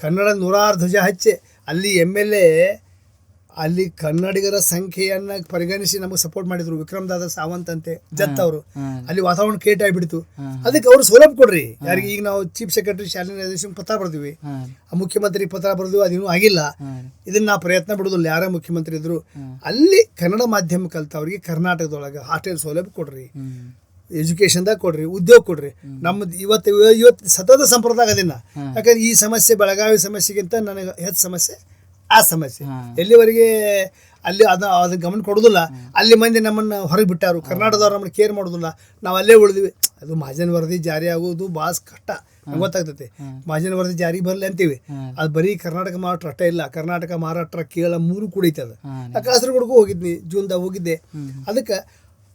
ಕನ್ನಡ 106 ಧ್ವಜ ಹಚ್ಚಿ ಅಲ್ಲಿ MLA ಅಲ್ಲಿ ಕನ್ನಡಿಗರ ಸಂಖ್ಯೆಯನ್ನ ಪರಿಗಣಿಸಿ ನಮಗೆ ಸಪೋರ್ಟ್ ಮಾಡಿದ್ರು. ವಿಕ್ರಮ್ ದಾದ ಸಾವಂತ್ ಅಂತೆ ಜತ್ ಅವರು. ಅಲ್ಲಿ ವಾತಾವರಣ ಕೇಟ್ ಆಗಿಬಿಡ್ತು. ಅದಕ್ಕೆ ಅವರು ಸೌಲಭ್ಯ ಕೊಡ್ರಿ. ಯಾರಿಗೆ ಈಗ ನಾವು ಚೀಫ್ ಸೆಕ್ರೆಟರಿ ಶಾಲಿನಿ ಪತ್ರ ಬರ್ತೀವಿ, ಮುಖ್ಯಮಂತ್ರಿ ಪತ್ರ ಬರ್ತೀವಿ, ಅದೇನೂ ಆಗಿಲ್ಲ. ಇದನ್ನ ನಾವು ಪ್ರಯತ್ನ ಬಿಡೋದಿಲ್ಲ. ಯಾರೇ ಮುಖ್ಯಮಂತ್ರಿ ಇದ್ರು ಅಲ್ಲಿ ಕನ್ನಡ ಮಾಧ್ಯಮ ಕಲ್ತವ್ರಿಗೆ ಕರ್ನಾಟಕದೊಳಗೆ ಹಾಸ್ಟೆಲ್ ಸೌಲಭ್ಯ ಕೊಡ್ರಿ, ಎಜುಕೇಶನ್ದಾಗ ಕೊಡ್ರಿ, ಉದ್ಯೋಗ ಕೊಡ್ರಿ. ನಮ್ಮದು ಇವತ್ತು ಸತತ ಸಂಪ್ರದಾಯ ಅದನ್ನ. ಯಾಕಂದ್ರೆ ಈ ಸಮಸ್ಯೆ ಬೆಳಗಾವಿ ಸಮಸ್ಯೆಗಿಂತ ನನಗೆ ಹೆಚ್ಚು ಸಮಸ್ಯೆ ಆ ಸಮಸ್ಯೆ. ಎಲ್ಲಿವರೆಗೆ ಅಲ್ಲಿ ಅದನ್ನ ಗಮನ ಕೊಡೋದಿಲ್ಲ. ಅಲ್ಲಿ ಮಂದಿ ನಮ್ಮನ್ನು ಹೊರಗೆ ಬಿಟ್ಟಾರು. ಕರ್ನಾಟಕದವ್ರು ನಮ್ಮನ್ನು ಕೇರ್ ಮಾಡೋದಿಲ್ಲ. ನಾವು ಅಲ್ಲೇ ಉಳಿದ್ವಿ. ಅದು ಮಹಾಜನ್ ವರದಿ ಜಾರಿ ಆಗೋದು ಭಾಳ ಕಷ್ಟ, ನಂಗೆ ಗೊತ್ತಾಗ್ತೈತಿ. ಮಹಾಜನ್ ವರದಿ ಜಾರಿ ಬರಲಿ ಅಂತೀವಿ. ಅದು ಬರೀ ಕರ್ನಾಟಕ ಮಹಾರಾಷ್ಟ್ರ ಅಷ್ಟೇ ಇಲ್ಲ, ಕರ್ನಾಟಕ, ಮಹಾರಾಷ್ಟ್ರ, ಕೇರಳ 3 ಕೂಡ ಐತೆ. ಅದು ಕಾಸರಗೋಡಿಗೂ ಹೋಗಿದ್ನಿ, ಜೂನ್ದಾಗ ಹೋಗಿದ್ದೆ. ಅದಕ್ಕೆ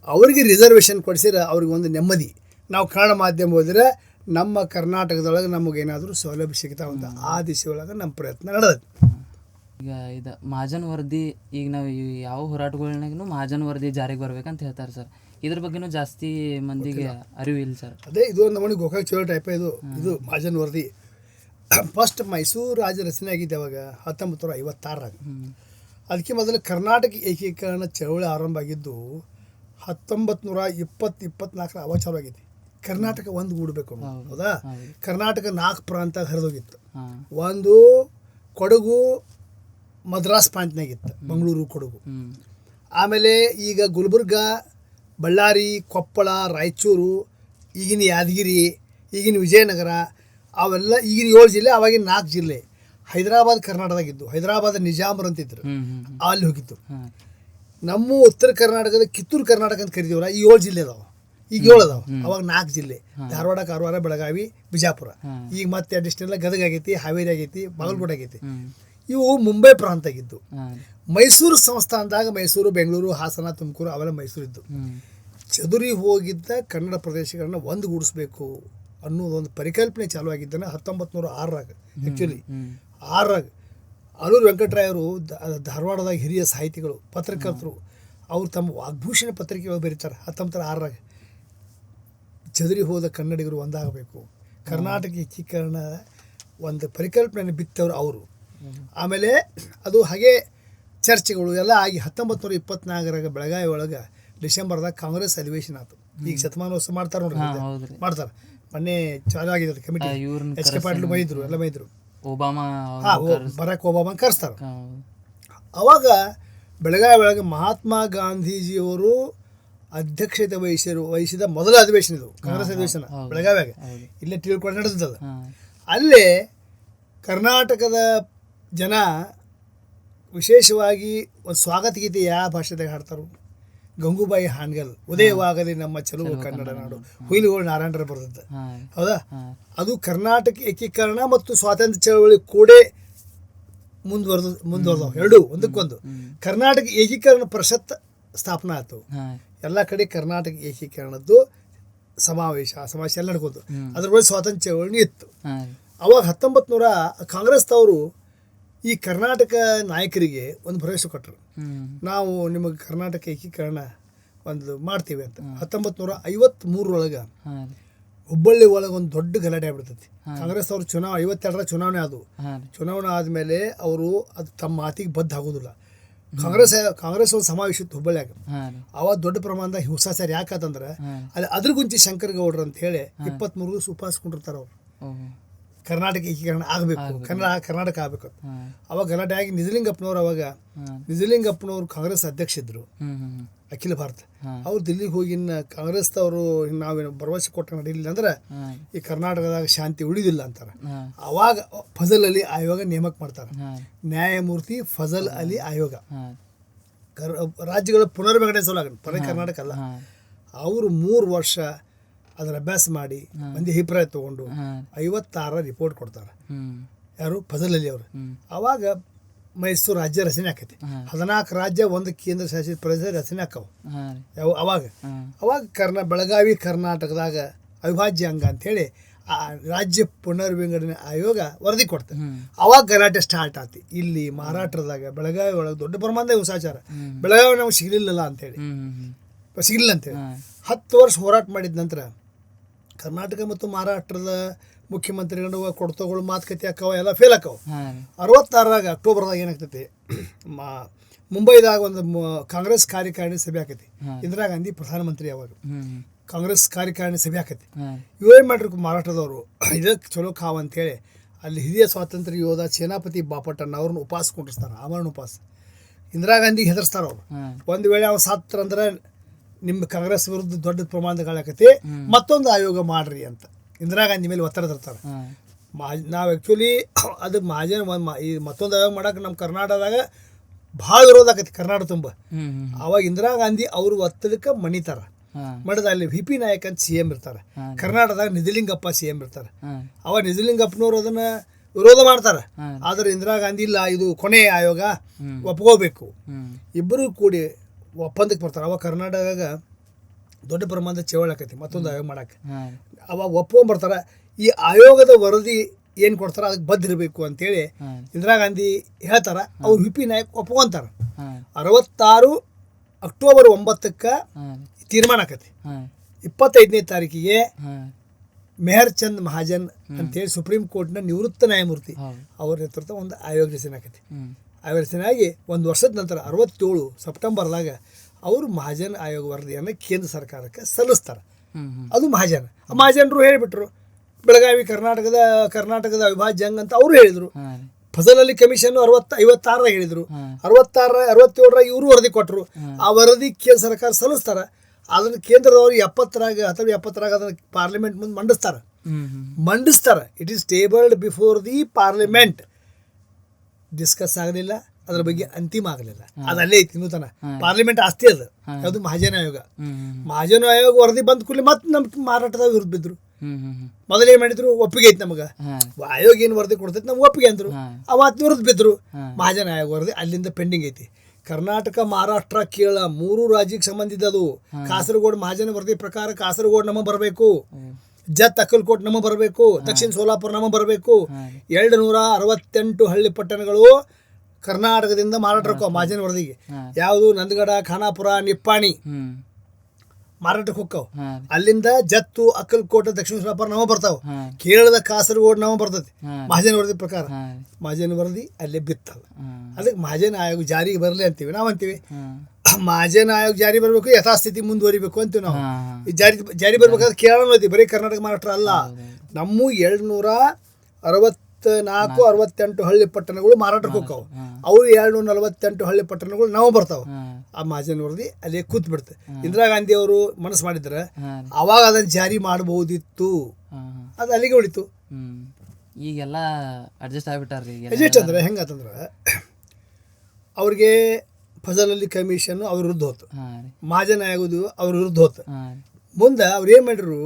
ಅವ್ರಿಗೆ ರಿಸರ್ವೇಷನ್ ಕೊಡಿಸಿರ ಅವ್ರಿಗೆ ಒಂದು ನೆಮ್ಮದಿ. ನಾವು ಕನ್ನಡ ಮಾಧ್ಯಮ ಹೋದ್ರೆ ನಮ್ಮ ಕರ್ನಾಟಕದೊಳಗೆ ನಮಗೇನಾದರೂ ಸೌಲಭ್ಯ ಸಿಗ್ತಾವಂತ ಆ ದಿಶೆಯೊಳಗೆ ನಮ್ಮ ಪ್ರಯತ್ನ ನಡೆದೈತಿ. ಈಗ ಇದು ಮಹಾಜನ್ ವರದಿ, ಈಗ ನಾವು ಯಾವ ಹೋರಾಟಗಳನ್ನಾಗೂ ಮಹಾಜನ್ ವರದಿ ಜಾರಿಗೆ ಬರ್ಬೇಕಂತ ಹೇಳ್ತಾರೆ ಸರ್. ಇದ್ರ ಬಗ್ಗೆನೂ ಜಾಸ್ತಿ ಮಂದಿಗೆ ಅರಿವು ಇಲ್ಲ ಸರ್. ಅದೇ ಇದು ಒಂದು ನಮಗೆ ಗೋಕಾಕ್ ಚಳವಳಿ ಟೈಪ್ ಇದು ಮಹಾಜನ್ ವರದಿ. ಫಸ್ಟ್ ಮೈಸೂರು ರಾಜ್ಯ ರಚನೆ ಆಗಿದ್ದೆ ಅವಾಗ 1956ರಾಗ. ಅದಕ್ಕೆ ಮೊದಲು ಕರ್ನಾಟಕ ಏಕೀಕರಣ ಚಳವಳಿ ಆರಂಭ ಆಗಿದ್ದು 1920-24 ಅವಾಗ ಚಾಲು ಆಗೈತಿ. ಕರ್ನಾಟಕ ಒಂದು ಗೂಡಬೇಕು, ಹೌದಾ? ಕರ್ನಾಟಕ 4 ಪ್ರಾಂತ ಹರಿದೋಗಿತ್ತು. ಒಂದು ಕೊಡಗು, ಮದ್ರಾಸ್ ಪ್ರಾಂತ್ಯನಾಗಿತ್ತು, ಮಂಗಳೂರು ಕೊಡಗು. ಹ್ಞೂ ಆಮೇಲೆ ಈಗ ಗುಲ್ಬರ್ಗ, ಬಳ್ಳಾರಿ, ಕೊಪ್ಪಳ, ರಾಯಚೂರು, ಈಗಿನ ಯಾದಗಿರಿ, ಈಗಿನ ವಿಜಯನಗರ, ಅವೆಲ್ಲ ಈಗಿನ 7 ಜಿಲ್ಲೆ, ಅವಾಗಿನ 4 ಜಿಲ್ಲೆ. ಹೈದರಾಬಾದ್ ಕರ್ನಾಟಕದಾಗಿದ್ದು, ಹೈದರಾಬಾದ್ ನಿಜಾಮರು ಅಂತಿದ್ರು, ಅಲ್ಲಿ ಹೋಗಿತ್ತು. ನಮ್ಮ ಉತ್ತರ ಕರ್ನಾಟಕದ ಕಿತ್ತೂರು ಕರ್ನಾಟಕ ಅಂತ ಕರಿತೀವಲ್ಲ, ಈ 7 ಜಿಲ್ಲೆ ಅದಾವೆ. ಈಗ 7 ಅದಾವೆ, ಅವಾಗ 4 ಜಿಲ್ಲೆ: ಧಾರವಾಡ, ಕಾರವಾರ, ಬೆಳಗಾವಿ, ಬಿಜಾಪುರ. ಈಗ ಮತ್ತೆ ಅಡಿಷನಲ್ ಗದಗ ಆಗೈತಿ, ಹಾವೇರಿ ಆಗೈತಿ, ಬಾಗಲಕೋಟೆ ಆಗೈತಿ. ಇವು ಮುಂಬೈ ಪ್ರಾಂತ ಆಗಿದ್ದು. ಮೈಸೂರು ಸಂಸ್ಥಾನದಾಗ ಮೈಸೂರು, ಬೆಂಗಳೂರು, ಹಾಸನ, ತುಮಕೂರು ಅವೆಲ್ಲ ಮೈಸೂರು ಇದ್ದು. ಚದುರಿ ಹೋಗಿದ್ದ ಕನ್ನಡ ಪ್ರದೇಶಗಳನ್ನ ಒಂದುಗೂಡಿಸ್ಬೇಕು ಅನ್ನೋದೊಂದು ಪರಿಕಲ್ಪನೆ ಚಾಲೂ ಆಗಿದ್ದಾನೆ 1906ರಾಗ. ಆ್ಯಕ್ಚುಲಿ 6ರಾಗ ಆಲೂರು ವೆಂಕಟರಾಯರು ಧಾರವಾಡದಾಗ ಹಿರಿಯ ಸಾಹಿತಿಗಳು, ಪತ್ರಕರ್ತರು, ಅವರು ತಮ್ಮ ವಾಗ್ಭೂಷಣ ಪತ್ರಿಕೆಗಳು ಬರೀತಾರೆ 1906ರಾಗ. ಚದುರಿ ಹೋದ ಕನ್ನಡಿಗರು ಒಂದಾಗಬೇಕು, ಕರ್ನಾಟಕ ಏಕೀಕರಣ ಒಂದು ಪರಿಕಲ್ಪನೆ ಬಿತ್ತವರು ಅವರು. ಆಮೇಲೆ ಅದು ಹಾಗೆ ಚರ್ಚೆಗಳು ಎಲ್ಲ ಆಗಿ 1924ರಾಗ ಬೆಳಗಾವಿ ಒಳಗೆ ಡಿಸೆಂಬರ್ದಾಗ ಕಾಂಗ್ರೆಸ್ ಅಧಿವೇಶನ ಆಯ್ತು. ಈಗ ಶತಮಾನೋತ್ಸವ ಮಾಡ್ತಾರೆ ನೋಡ್ರಿ, ಮಾಡ್ತಾರೆ. ಮೊನ್ನೆ ಚಾಲು ಆಗಿದೆ ಕಮಿಟಿ, ಎಚ್ ಕೆ ಪಾಟೀಲ್ ಮೈದ್ರು, ಎಲ್ಲ ಮೈದ್ರು. Obama, Barack Obama ಕರೆಸ್ತಾರೆ. ಅವಾಗ ಬೆಳಗಾವಿ ಒಳಗೆ ಮಹಾತ್ಮ ಗಾಂಧೀಜಿಯವರು ಅಧ್ಯಕ್ಷತೆ ವಹಿಸಿದ ಮೊದಲ ಅಧಿವೇಶನ ಇದು, ಕಾಂಗ್ರೆಸ್ ಅಧಿವೇಶನ ಬೆಳಗಾವಿಯಾಗ. ಇಲ್ಲೇ ತಿಳ್ಕೊಂಡು ನಡೆದದ. ಅಲ್ಲೇ ಕರ್ನಾಟಕದ ಜನ ವಿಶೇಷವಾಗಿ ಒಂದು ಸ್ವಾಗತ ಗೀತೆ ಯಾವ ಭಾಷೆದಾಗ ಹಾಡ್ತಾರೆ? ಗಂಗೂಬಾಯಿ ಹಾನ್ಗಲ್, ಉದಯವಾಗಲಿ ನಮ್ಮ ಚೆಲುವು ಕನ್ನಡ ನಾಡು, ಹುಯಿಲುಗಳು ನಾರಾಯಣರ ಬರೆದದ್ದು. ಹೌದಾ? ಅದು ಕರ್ನಾಟಕ ಏಕೀಕರಣ ಮತ್ತು ಸ್ವಾತಂತ್ರ್ಯ ಚಳವಳಿ ಕೂಡೇ ಮುಂದುವರೆದವು, ಎರಡೂ ಒಂದಕ್ಕೊಂದು. ಕರ್ನಾಟಕ ಏಕೀಕರಣ ಪರಿಷತ್ ಸ್ಥಾಪನಾ ಆಯ್ತು. ಎಲ್ಲ ಕಡೆ ಕರ್ನಾಟಕ ಏಕೀಕರಣದ್ದು ಸಮಾವೇಶ ಎಲ್ಲ ನಡ್ಕೋದು. ಅದ್ರ ಬಳಿ ಸ್ವಾತಂತ್ರ್ಯ ಚಳವಳಿ ಇತ್ತು. ಅವಾಗ 1900 ಕಾಂಗ್ರೆಸ್ದವರು ಈ ಕರ್ನಾಟಕ ನಾಯಕರಿಗೆ ಒಂದು ಭರವಸೆ ಕೊಟ್ಟರು, ನಾವು ನಿಮಗೆ ಕರ್ನಾಟಕ ಏಕೀಕರಣ ಒಂದು ಮಾಡ್ತೀವಿ ಅಂತ. 1953 ಹುಬ್ಬಳ್ಳಿ ಒಳಗೆ ಒಂದು ದೊಡ್ಡ ಗಲಾಟೆ ಆಗ್ಬಿಡ್ತೈತಿ. ಕಾಂಗ್ರೆಸ್ ಅವರು 52ರ ಚುನಾವಣೆ ಆದವು. ಚುನಾವಣೆ ಆದಮೇಲೆ ಅವರು ಅದು ತಮ್ಮ ಮಾತಿಗೆ ಬದ್ಧ ಆಗೋದಿಲ್ಲ. ಕಾಂಗ್ರೆಸ್ ಒಂದು ಸಮಾವೇಶ ಇತ್ತು ಹುಬ್ಬಳ್ಳಿಯಾಗ. ಅವಾಗ ದೊಡ್ಡ ಪ್ರಮಾಣದಾಗ ಹಿಂಸಾಚಾರ ಯಾಕಂದ್ರೆ ಅಲ್ಲಿ ಅದ್ರಗುಂಚಿ ಶಂಕರ್ ಗೌಡ್ರು ಅಂತ ಹೇಳಿ 23 ದಿವಸ ಉಪವಾಸಕೊಂಡಿರ್ತಾರೆ ಅವರು. ಕರ್ನಾಟಕ ಏಕೀಕರಣ ಆಗಬೇಕು, ಕರ್ನಾಟಕ ಆಗಬೇಕು. ಅವಾಗ ಗಲಾಟೆ ಆಗಿ ನಿಜಲಿಂಗಪ್ಪನವರು ಕಾಂಗ್ರೆಸ್ ಅಧ್ಯಕ್ಷ ಇದ್ರು, ಅಖಿಲ ಭಾರತ. ಅವ್ರು ದಿಲ್ಲಿಗೆ ಹೋಗಿ ಕಾಂಗ್ರೆಸ್ದವರು ನಾವೇನು ಭರವಸೆ ಕೊಟ್ಟ ನಡೀಲಿಲ್ಲ ಅಂದ್ರೆ ಈ ಕರ್ನಾಟಕದಾಗ ಶಾಂತಿ ಉಳಿದಿಲ್ಲ ಅಂತಾರೆ. ಅವಾಗ ಫಜಲ್ ಅಲಿ ಆಯೋಗ ನೇಮಕ ಮಾಡ್ತಾರೆ, ನ್ಯಾಯಮೂರ್ತಿ ಫಜಲ್ ಅಲಿ ಆಯೋಗ. ರಾಜ್ಯಗಳ ಪುನರ್ವಿಂಗಡಣೆ ಸಲುವಾಗಿ, ಕರ್ನಾಟಕ ಅಲ್ಲ. ಅವರು 3 ವರ್ಷ ಅದರ ಅಭ್ಯಾಸ ಮಾಡಿ ಮಂದಿ ಅಭಿಪ್ರಾಯ ತಗೊಂಡು 56 ರಿಪೋರ್ಟ್ ಕೊಡ್ತಾರೆ. ಯಾರು? ಫಜಲ್ ಅಲಿ ಅವರು. ಅವಾಗ ಮೈಸೂರು ರಾಜ್ಯ ರಚನೆ ಆಕೈತಿ. 14 ರಾಜ್ಯ, 1 ಕೇಂದ್ರ ಶಾಸಿತ ಪ್ರದೇಶ ರಚನೆ ಆಕ್ಕವು. ಅವಾಗ ಬೆಳಗಾವಿ ಕರ್ನಾಟಕದಾಗ ಅವಿಭಾಜ್ಯ ಅಂಗ ಅಂತೇಳಿ ಆ ರಾಜ್ಯ ಪುನರ್ವಿಂಗಡಣೆ ಆಯೋಗ ವರದಿ ಕೊಡ್ತಾರೆ. ಅವಾಗ ಗಲಾಟೆ ಸ್ಟಾರ್ಟ್ ಆತಿ. ಇಲ್ಲಿ ಮಹಾರಾಷ್ಟ್ರದಾಗ ಬೆಳಗಾವಿ ಒಳಗೆ ದೊಡ್ಡ ಪ್ರಮಾಣದ ಹಿಂಸಾಚಾರ. ಬೆಳಗಾವಿ ನಮ್ಗೆ ಸಿಗಲಿಲ್ಲ ಅಂತೇಳಿ 10 ವರ್ಷ ಹೋರಾಟ ಮಾಡಿದ ನಂತರ ಕರ್ನಾಟಕ ಮತ್ತು ಮಹಾರಾಷ್ಟ್ರದ ಮುಖ್ಯಮಂತ್ರಿಗಳು ಕೊಡ್ತೋಗಳು ಮಾತುಕತೆ ಆಕ್ಕವ, ಎಲ್ಲ ಫೇಲ್ ಆಕ್ಕವ. 66ರಾಗ ಅಕ್ಟೋಬರ್ದಾಗ ಏನಾಗ್ತೈತಿ, ಮುಂಬೈದಾಗ ಒಂದು ಕಾಂಗ್ರೆಸ್ ಕಾರ್ಯಕಾರಿಣಿ ಸಭೆ ಆಕೈತಿ. ಇಂದಿರಾ ಗಾಂಧಿ ಪ್ರಧಾನಮಂತ್ರಿ. ಅವಾಗ ಕಾಂಗ್ರೆಸ್ ಕಾರ್ಯಕಾರಿಣಿ ಸಭೆ ಆಕೈತಿ. ಇವೇನು ಮಾಡಿರ್ಕು ಮಹಾರಾಷ್ಟ್ರದವರು, ಇದಕ್ಕೆ ಚಲೋ ಕಾವ್ ಅಂತೇಳಿ ಅಲ್ಲಿ ಹಿರಿಯ ಸ್ವಾತಂತ್ರ್ಯ ಯೋಧ ಸೇನಾಪತಿ ಬಾಪಟಣ್ಣ ಅವ್ರನ್ನ ಉಪವಾಸ ಕೊಂಡಿರ್ತಾರೆ, ಆಮರಣ ಉಪವಾಸ. ಇಂದಿರಾ ಗಾಂಧಿಗೆ ಹೆದರ್ಸ್ತಾರೆ ಅವರು. ಒಂದು ವೇಳೆ ಅವ್ನು ಸಾತ್ರಂದ್ರೆ ನಿಮ್ಮ ಕಾಂಗ್ರೆಸ್ ವಿರುದ್ಧ ದೊಡ್ಡ ಪ್ರಮಾಣದ ಗಾಳಾಕತಿ, ಮತ್ತೊಂದು ಆಯೋಗ ಮಾಡ್ರಿ ಅಂತ ಇಂದಿರಾ ಗಾಂಧಿ ಮೇಲೆ ಒತ್ತಡ ತರ್ತಾರೆ. ನಾವು ಆ್ಯಕ್ಚುಲಿ ಅದು ಮಹಾಜನ್ ಈ ಮತ್ತೊಂದು ಆಯೋಗ ಮಾಡಕ್ಕೆ ನಮ್ಮ ಕರ್ನಾಟಕದಾಗ ಭಾಳ ವಿರೋಧ ಆಕೈತಿ, ಕರ್ನಾಟಕ ತುಂಬ. ಅವಾಗ ಇಂದಿರಾ ಗಾಂಧಿ ಅವರು ಒತ್ತಡಕ್ಕೆ ಮಣಿತಾರೆ. ಮಾಡಿದ ಅಲ್ಲಿ ವಿ ಪಿ ನಾಯಕ್ ಅಂತ CM ಇರ್ತಾರೆ. ಕರ್ನಾಟಕದಾಗ ನಿಜಲಿಂಗಪ್ಪ CM ಇರ್ತಾರೆ. ಅವಾಗ ನಿಜಲಿಂಗಪ್ಪನವ್ರು ಅದನ್ನ ವಿರೋಧ ಮಾಡ್ತಾರೆ. ಆದ್ರೆ ಇಂದಿರಾ ಗಾಂಧಿ ಇಲ್ಲ, ಇದು ಕೊನೆಯ ಆಯೋಗ, ಒಪ್ಕೋಬೇಕು. ಇಬ್ಬರು ಕೂಡಿ ಒಪ್ಪಂದಕ್ಕೆ ಬರ್ತಾರೆ. ಅವಾಗ ಕರ್ನಾಟಕದಾಗ ದೊಡ್ಡ ಪ್ರಮಾಣದ ಚಳವಳಿ ಆಕೈತಿ ಮತ್ತೊಂದು ಆಯೋಗ ಮಾಡಕ್ಕೆ. ಅವಾಗ ಒಪ್ಕೊಂಡ್ಬರ್ತಾರೆ. ಈ ಆಯೋಗದ ವರದಿ ಏನು ಕೊಡ್ತಾರೆ ಅದಕ್ಕೆ ಬದ್ಧರಿರಬೇಕು ಅಂತೇಳಿ ಇಂದಿರಾ ಗಾಂಧಿ ಹೇಳ್ತಾರ. ಅವ್ರು ವಿ ಪಿ ನಾಯಕ್ ಒಪ್ಕೊಂತಾರೆ. 66 ಅಕ್ಟೋಬರ್ 9ಕ್ಕೆ ತೀರ್ಮಾನ ಆಕೈತಿ. 25ನೇ ತಾರೀಕಿಗೆ ಮೆಹರ್ ಚಂದ್ ಮಹಾಜನ್ ಅಂತೇಳಿ ಸುಪ್ರೀಂ ಕೋರ್ಟ್ನ ನಿವೃತ್ತ ನ್ಯಾಯಮೂರ್ತಿ ಅವ್ರ ನೇತೃತ್ವ ಒಂದು ಆಯೋಗ ರಚನೆ ಆಕೈತಿ. ಆಯೋಗ ರಚನೆ ಆಗಿ 1 ವರ್ಷದ ನಂತರ 67 ಸೆಪ್ಟೆಂಬರ್ದಾಗ ಅವರು ಮಹಾಜನ್ ಆಯೋಗ ವರದಿಯನ್ನು ಕೇಂದ್ರ ಸರ್ಕಾರಕ್ಕೆ ಸಲ್ಲಿಸ್ತಾರೆ. ಅದು ಮಹಾಜನರು ಹೇಳಿಬಿಟ್ರು, ಬೆಳಗಾವಿ ಕರ್ನಾಟಕದ ಅವಿಭಾಜ್ಯ ಅಂಗ ಅಂತ ಅವರು ಹೇಳಿದರು. ಫಜಲ್ ಅಲಿ ಕಮಿಷನ್ 56 ಹೇಳಿದ್ರು, 67 ಇವರು ವರದಿ ಕೊಟ್ಟರು. ಆ ವರದಿ ಕೇಂದ್ರ ಸರ್ಕಾರ ಸಲ್ಲಿಸ್ತಾರ. ಅದನ್ನು ಕೇಂದ್ರದವರು 70 ಅದನ್ನು ಪಾರ್ಲಿಮೆಂಟ್ ಮುಂದೆ ಮಂಡಿಸ್ತಾರೆ. It is tabled before the parliament. Discuss ಆಗಲಿಲ್ಲ, ಅದ್ರ ಬಗ್ಗೆ ಅಂತಿಮ ಆಗಲಿಲ್ಲ. ಅದು ಅಲ್ಲೇ ಐತಿ ಇನ್ನೂ ತನ. ಪಾರ್ಲಿಮೆಂಟ್ ಆಸ್ತಿ ಅದು. ಯಾವುದು ಮಹಾಜನ ಆಯೋಗ. ಮಹಾಜನ ಆಯೋಗ ವರದಿ ಬಂದ ಕೂಡಲೇ ಮತ್ತೆ ನಮ್ಮ ಮಾರಾಟದ ವಿರುದ್ಧ ಬಿದ್ರು. ಮೊದಲೇನ್ ಮಾಡಿದ್ರು, ಒಪ್ಪಿಗೆ ಐತಿ ನಮಗ, ಆಯೋಗ ಏನು ವರದಿ ಕೊಡ್ತೈತಿ ನಮ್ಗೆ ಒಪ್ಪಿಗೆ ಅಂದ್ರು. ಅವತ್ತು ವಿರುದ್ಧ ಬಿದ್ರು. ಮಹಾಜನ ಆಯೋಗ ವರದಿ ಅಲ್ಲಿಂದ ಪೆಂಡಿಂಗ್ ಐತಿ. ಕರ್ನಾಟಕ, ಮಹಾರಾಷ್ಟ್ರ, ಕೇರಳ 3 ರಾಜ್ಯಕ್ಕೆ ಸಂಬಂಧಿತ ಅದು. ಕಾಸರಗೋಡು ಮಹಾಜನ ವರದಿ ಪ್ರಕಾರ ಕಾಸರಗೋಡು ನಮಗೆ ಬರಬೇಕು, ಜತ್ ಅಕ್ಕಲ್ಕೋಟ್ ನಮಗೆ ಬರಬೇಕು, ದಕ್ಷಿಣ ಸೋಲಾಪುರ ನಮಗೆ ಬರಬೇಕು. 268 ಹಳ್ಳಿ ಪಟ್ಟಣಗಳು ಕರ್ನಾಟಕದಿಂದ ಮಾರಾಟಕ್ಕೆ ಮಹಾಜನ ವರದಿಗೆ. ಯಾವುದು ನಂದಗಡ, ಖಾನಾಪುರ, ನಿಪ್ಪಾಣಿ ಮಾರಾಟಕ್ಕೆ ಹೋಗ್ತಾವ. ಅಲ್ಲಿಂದ ಜತ್ತು, ಅಕ್ಕಲ್ಕೋಟ, ದಕ್ಷಿಣ ಸೋಲಾಪುರ ನಮಗೆ ಬರ್ತಾವ. ಕೇರಳದ ಕಾಸರಗೋಡು ನಮಗೆ ಬರ್ತೈತಿ ಮಹಾಜನ ವರದಿ ಪ್ರಕಾರ. ಮಹಾಜನ ವರದಿ ಅಲ್ಲೇ ಬಿತ್ತಲ್ಲ. ಅದಕ್ಕೆ ಮಹಾಜನ ಆಯೋಗ ಜಾರಿಗೆ ಬರಲಿ ಅಂತೀವಿ ನಾವಂತೀವಿ. ಮಹಾಜನ ಆಯೋಗ ಜಾರಿ ಬರಬೇಕು, ಯಥಾಸ್ಥಿತಿ ಮುಂದುವರಿಬೇಕು ಅಂತೀವಿ ನಾವು. ಜಾರಿ ಬರ್ಬೇಕಾದ್ರೆ ಕೇರಳ ಐತಿ, ಬರೀ ಕರ್ನಾಟಕ ಮಹಾರಾಷ್ಟ್ರ ಅಲ್ಲ. ನಮ್ಮ 268 ಹಳ್ಳಿ ಪಟ್ಟಣಗಳು ಮಾರಾಟಕ್ಕೆ ಹೋಗ್ತಾವ. ಅವ್ರು 248 ಹಳ್ಳಿ ಪಟ್ಟಣಗಳು ನಾವು ಬರ್ತಾವ. ಆ ಮಹಾಜನ ವರದಿ ಅಲ್ಲೇ ಕೂತ್ ಬಿಡ್ತೆ. ಇಂದಿರಾ ಗಾಂಧಿ ಅವರು ಮನಸ್ಸು ಮಾಡಿದ್ರೆ ಅವಾಗ ಅದನ್ನ ಜಾರಿ ಮಾಡಬಹುದಿತ್ತು. ಅದು ಅಲ್ಲಿಗೆ ಉಳಿತು. ಈಗೆಲ್ಲ ಅಡ್ಜಸ್ಟ್ ಆಗ್ಬಿಟ್ಟಾರ್ರಿ. ಅಡ್ಜಸ್ಟ್ ಅಂದ್ರೆ ಹೆಂಗಂತಂದ್ರೆ ಅವ್ರಿಗೆ ಫಜಲ್ ಅಲಿ ಕಮಿಷನ್ ಅವ್ರ ವಿರುದ್ಧ ಹೋತು, ಮಹಾಜನ ಆಗೋದು ಅವ್ರ ವಿರುದ್ಧ ಹೋತು. ಮುಂದೆ ಅವ್ರು ಏನು ಮಾಡಿದ್ರು,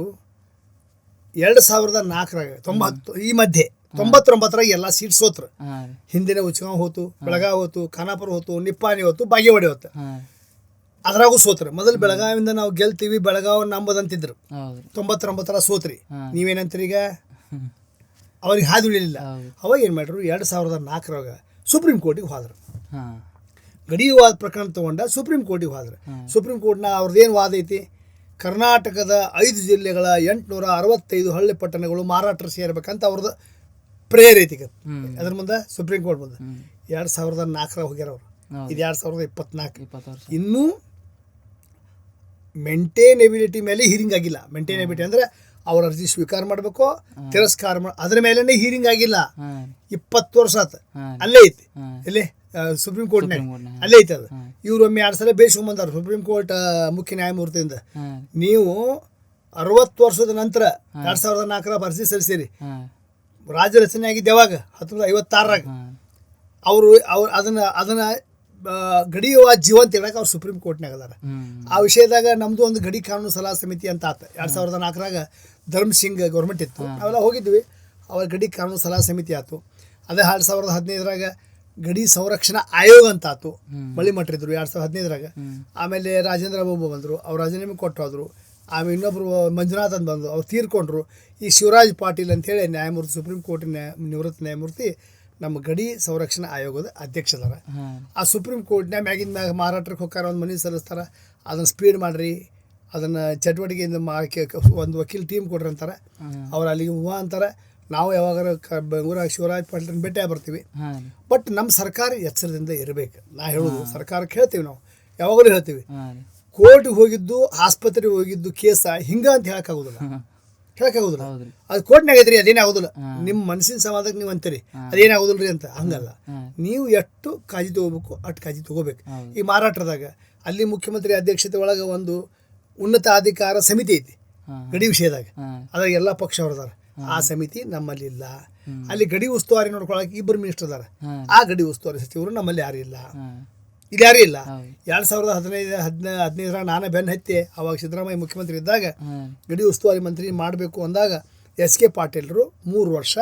2004 90 ಈ ಮಧ್ಯೆ 99 ಎಲ್ಲ ಸೀಟ್ ಸೋತ್ರು. ಹಿಂದಿನ ಉಚ್ಗಾಂವ್ ಹೋತು, ಬೆಳಗಾವಿ ಹೋತು, ಖಾನಾಪುರ ಹೋತು, ನಿಪ್ಪಾಣಿ ಹೋತು, ಬಾಗೇವಾಡಿ ಹೋತು. ಅದ್ರಾಗೂ ಸೋತ್ರು. ಮೊದಲು ಬೆಳಗಾವಿಯಿಂದ ನಾವು ಗೆಲ್ತೀವಿ, ಬೆಳಗಾವ್ ನಂಬದಂತಿದ್ರು. 99 ಸೋತ್ರಿ. ನೀವೇನಂತೀರಿ ಈಗ? ಅವ್ರಿಗೆ ಹಾದಿ ಉಳಿಲಿಲ್ಲ. ಅವಾಗ ಏನು ಮಾಡ್ರು, 2004 ಸುಪ್ರೀಂ ಕೋರ್ಟಿಗೆ ಹೋದ್ರು. ಗಡಿ ವಾದ ಪ್ರಕರಣ ತಗೊಂಡ ಸುಪ್ರೀಂ ಕೋರ್ಟಿಗೆ ಹೋದ್ರು. ಸುಪ್ರೀಂ ಕೋರ್ಟ್ನ ಅವ್ರದ್ದೇನು ವಾದ ಐತಿ, ಕರ್ನಾಟಕದ 5 ಜಿಲ್ಲೆಗಳ 865 ಹಳ್ಳಿ ಪಟ್ಟಣಗಳು ಮಾರಾಟ ಸೇರ್ಬೇಕಂತ ಅವ್ರದ್ದು ಪ್ರೇಯರ್ ಐತಿ. ಅದ್ರ ಮುಂದೆ ಸುಪ್ರೀಂ ಕೋರ್ಟ್ ಮುಂದೆ 2004 ಹೋಗ್ಯಾರ ಅವರು. ಇದು 2024. ಇನ್ನೂ ಮೇಂಟೈನೆಬಿಲಿಟಿ ಮೇಲೆ ಹೀರಿಂಗ್ ಆಗಿಲ್ಲ. ಮೇಂಟೈನೆಬಿಲಿಟಿ ಅಂದರೆ ಅವ್ರ ಅರ್ಜಿ ಸ್ವೀಕಾರ ಮಾಡಬೇಕು, ತಿರಸ್ಕಾರ ಅದ್ರ ಮೇಲೇ ಹೀರಿಂಗ್ ಆಗಿಲ್ಲ. 20 ವರ್ಷ ಆತ ಅಲ್ಲೇ ಐತಿ. ಎಲ್ಲೇ ಸುಪ್ರೀಂ ಕೋರ್ಟ್ನಾಗ ಅಲ್ಲೇ ಐತೆ ಅದು. ಇವ್ರು ಒಮ್ಮೆ 2 ಸಲ ಬೇಯಿಸ್ಕೊಂಬಂದಾರ ಸುಪ್ರೀಂ ಕೋರ್ಟ್ ಮುಖ್ಯ ನ್ಯಾಯಮೂರ್ತಿಯಿಂದ. ನೀವು 60 ವರ್ಷದ ನಂತರ 2004 ಅರ್ಜಿ ಸಲ್ಲಿಸಿರಿ. ರಾಜ್ಯ ರಚನೆ ಆಗಿದ್ದು ಯಾವಾಗ? 1956. ಅವರು ಅದನ್ನ ಗಡಿಯವಾದ ಜೀವಂತ ಹೇಳಕ್ಕೆ ಅವ್ರು ಸುಪ್ರೀಂ ಕೋರ್ಟ್ನಾಗ ಅದಾರ. ಆ ವಿಷಯದಾಗ ನಮ್ಮದು ಒಂದು ಗಡಿ ಕಾನೂನು ಸಲಹಾ ಸಮಿತಿ ಅಂತ ಆತ. 2004 ಧರ್ಮ್ ಸಿಂಗ್ ಗೌರ್ಮೆಂಟ್ ಇತ್ತು, ನಾವೆಲ್ಲ ಹೋಗಿದ್ವಿ. ಅವ್ರ ಗಡಿ ಕಾನೂನು ಸಲಹಾ ಸಮಿತಿ ಆಯ್ತು. ಅದೇ 2015 ಗಡಿ ಸಂರಕ್ಷಣಾ ಆಯೋಗ ಅಂತ ಆಯ್ತು. ಮಳಿಮಠರಿದ್ರು 2015. ಆಮೇಲೆ ರಾಜೇಂದ್ರ ಬಾಬು ಬಂದರು, ಅವ್ರು ರಾಜೀನಾಮೆ ಕೊಟ್ಟು ಹೋದರು. ಆಮೇಲೆ ಇನ್ನೊಬ್ಬರು ಮಂಜುನಾಥ್ ಅಂತ ಬಂದರು, ಅವ್ರು ತೀರ್ಕೊಂಡ್ರು. ಈ ಶಿವರಾಜ್ ಪಾಟೀಲ್ ಅಂತೇಳಿ ನ್ಯಾಯಮೂರ್ತಿ, ಸುಪ್ರೀಂ ಕೋರ್ಟಿನ ನಿವೃತ್ತ ನ್ಯಾಯಮೂರ್ತಿ, ನಮ್ಮ ಗಡಿ ಸಂರಕ್ಷಣಾ ಆಯೋಗದ ಅಧ್ಯಕ್ಷದಾರ. ಆ ಸುಪ್ರೀಂ ಕೋರ್ಟ್ನ ಮ್ಯಾಗಿನ ಮ್ಯಾಗ ಮಾರಾಟಕ್ಕೆ ಹೋಗ್ತಾರ, ಒಂದು ಮನವಿ ಸಲ್ಲಿಸ್ತಾರೆ. ಅದನ್ನು ಸ್ಪೀಡ್ ಮಾಡಿರಿ, ಅದನ್ನು ಚಟುವಟಿಕೆಯಿಂದ ಒಂದು ವಕೀಲ್ ಟೀಮ್ ಕೊಡ್ರಿ ಅಂತಾರೆ. ಅವ್ರು ಅಲ್ಲಿಗೆ ಹೂವು ಅಂತಾರೆ. ನಾವು ಯಾವಾಗಾರ ಬೆಂಗಳೂರಾಗ ಶಿವರಾಜ್ ಪಾಟೀಲ್ನ ಭೇಟಿ ಬರ್ತೀವಿ. ಬಟ್ ನಮ್ಮ ಸರ್ಕಾರ ಎಚ್ಚರದಿಂದ ಇರಬೇಕು. ನಾ ಹೇಳೋದು ಸರ್ಕಾರಕ್ಕೆ ಹೇಳ್ತೀವಿ, ನಾವು ಯಾವಾಗಲೂ ಹೇಳ್ತೀವಿ. ಕೋರ್ಟ್ಗೆ ಹೋಗಿದ್ದು, ಆಸ್ಪತ್ರೆಗೆ ಹೋಗಿದ್ದು ಕೇಸ ಹಿಂಗ ಅಂತ ಹೇಳಕ್ಕಾಗೋದಿಲ್ಲ. ಅದು ಕೋರ್ಟ್ನಾಗ ಐತ್ರಿ, ಅದೇನಾಗೋದಿಲ್ಲ. ನಿಮ್ಮ ಮನಸ್ಸಿನ ಸಮಾಧಾನಕ್ಕೆ ನೀವು ಅಂತೀರಿ ಅದೇನಾಗೋದಿಲ್ಲ ರೀ ಅಂತ. ಹಂಗಲ್ಲ, ನೀವು ಎಷ್ಟು ಕಾಳಜಿ ತಗೋಬೇಕು ಅಷ್ಟು ಕಾಳಜಿ ತಗೋಬೇಕು. ಈ ಮಾರಾಟದಾಗ ಅಲ್ಲಿ ಮುಖ್ಯಮಂತ್ರಿ ಅಧ್ಯಕ್ಷತೆ ಒಳಗೆ ಒಂದು ಉನ್ನತ ಅಧಿಕಾರ ಸಮಿತಿ ಐತಿ ಗಡಿ ವಿಷಯದಾಗ. ಅದ್ರಾಗ ಎಲ್ಲ ಪಕ್ಷ ಅವ್ರದಾರ. ಆ ಸಮಿತಿ ನಮ್ಮಲ್ಲಿ ಇಲ್ಲ. ಅಲ್ಲಿ ಗಡಿ ಉಸ್ತುವಾರಿ ನೋಡ್ಕೊಳಕ್ಕೆ 2 ಮಿನಿಸ್ಟರ್ ಅದಾರ. ಆ ಗಡಿ ಉಸ್ತುವಾರಿ ಸಚಿವರು ನಮ್ಮಲ್ಲಿ ಯಾರು ಇಲ್ಲ. ಇಲ್ಲಿ ಯಾರೂ ಇಲ್ಲ. 2015 ನಾನು ಬೆನ್ನು ಹತ್ತಿ ಅವಾಗ ಸಿದ್ದರಾಮಯ್ಯ ಮುಖ್ಯಮಂತ್ರಿ ಇದ್ದಾಗ ಗಡಿ ಉಸ್ತುವಾರಿ ಮಂತ್ರಿ ಮಾಡಬೇಕು ಅಂದಾಗ ಎಸ್ ಕೆ ಪಾಟೀಲ್ರು 3 ವರ್ಷ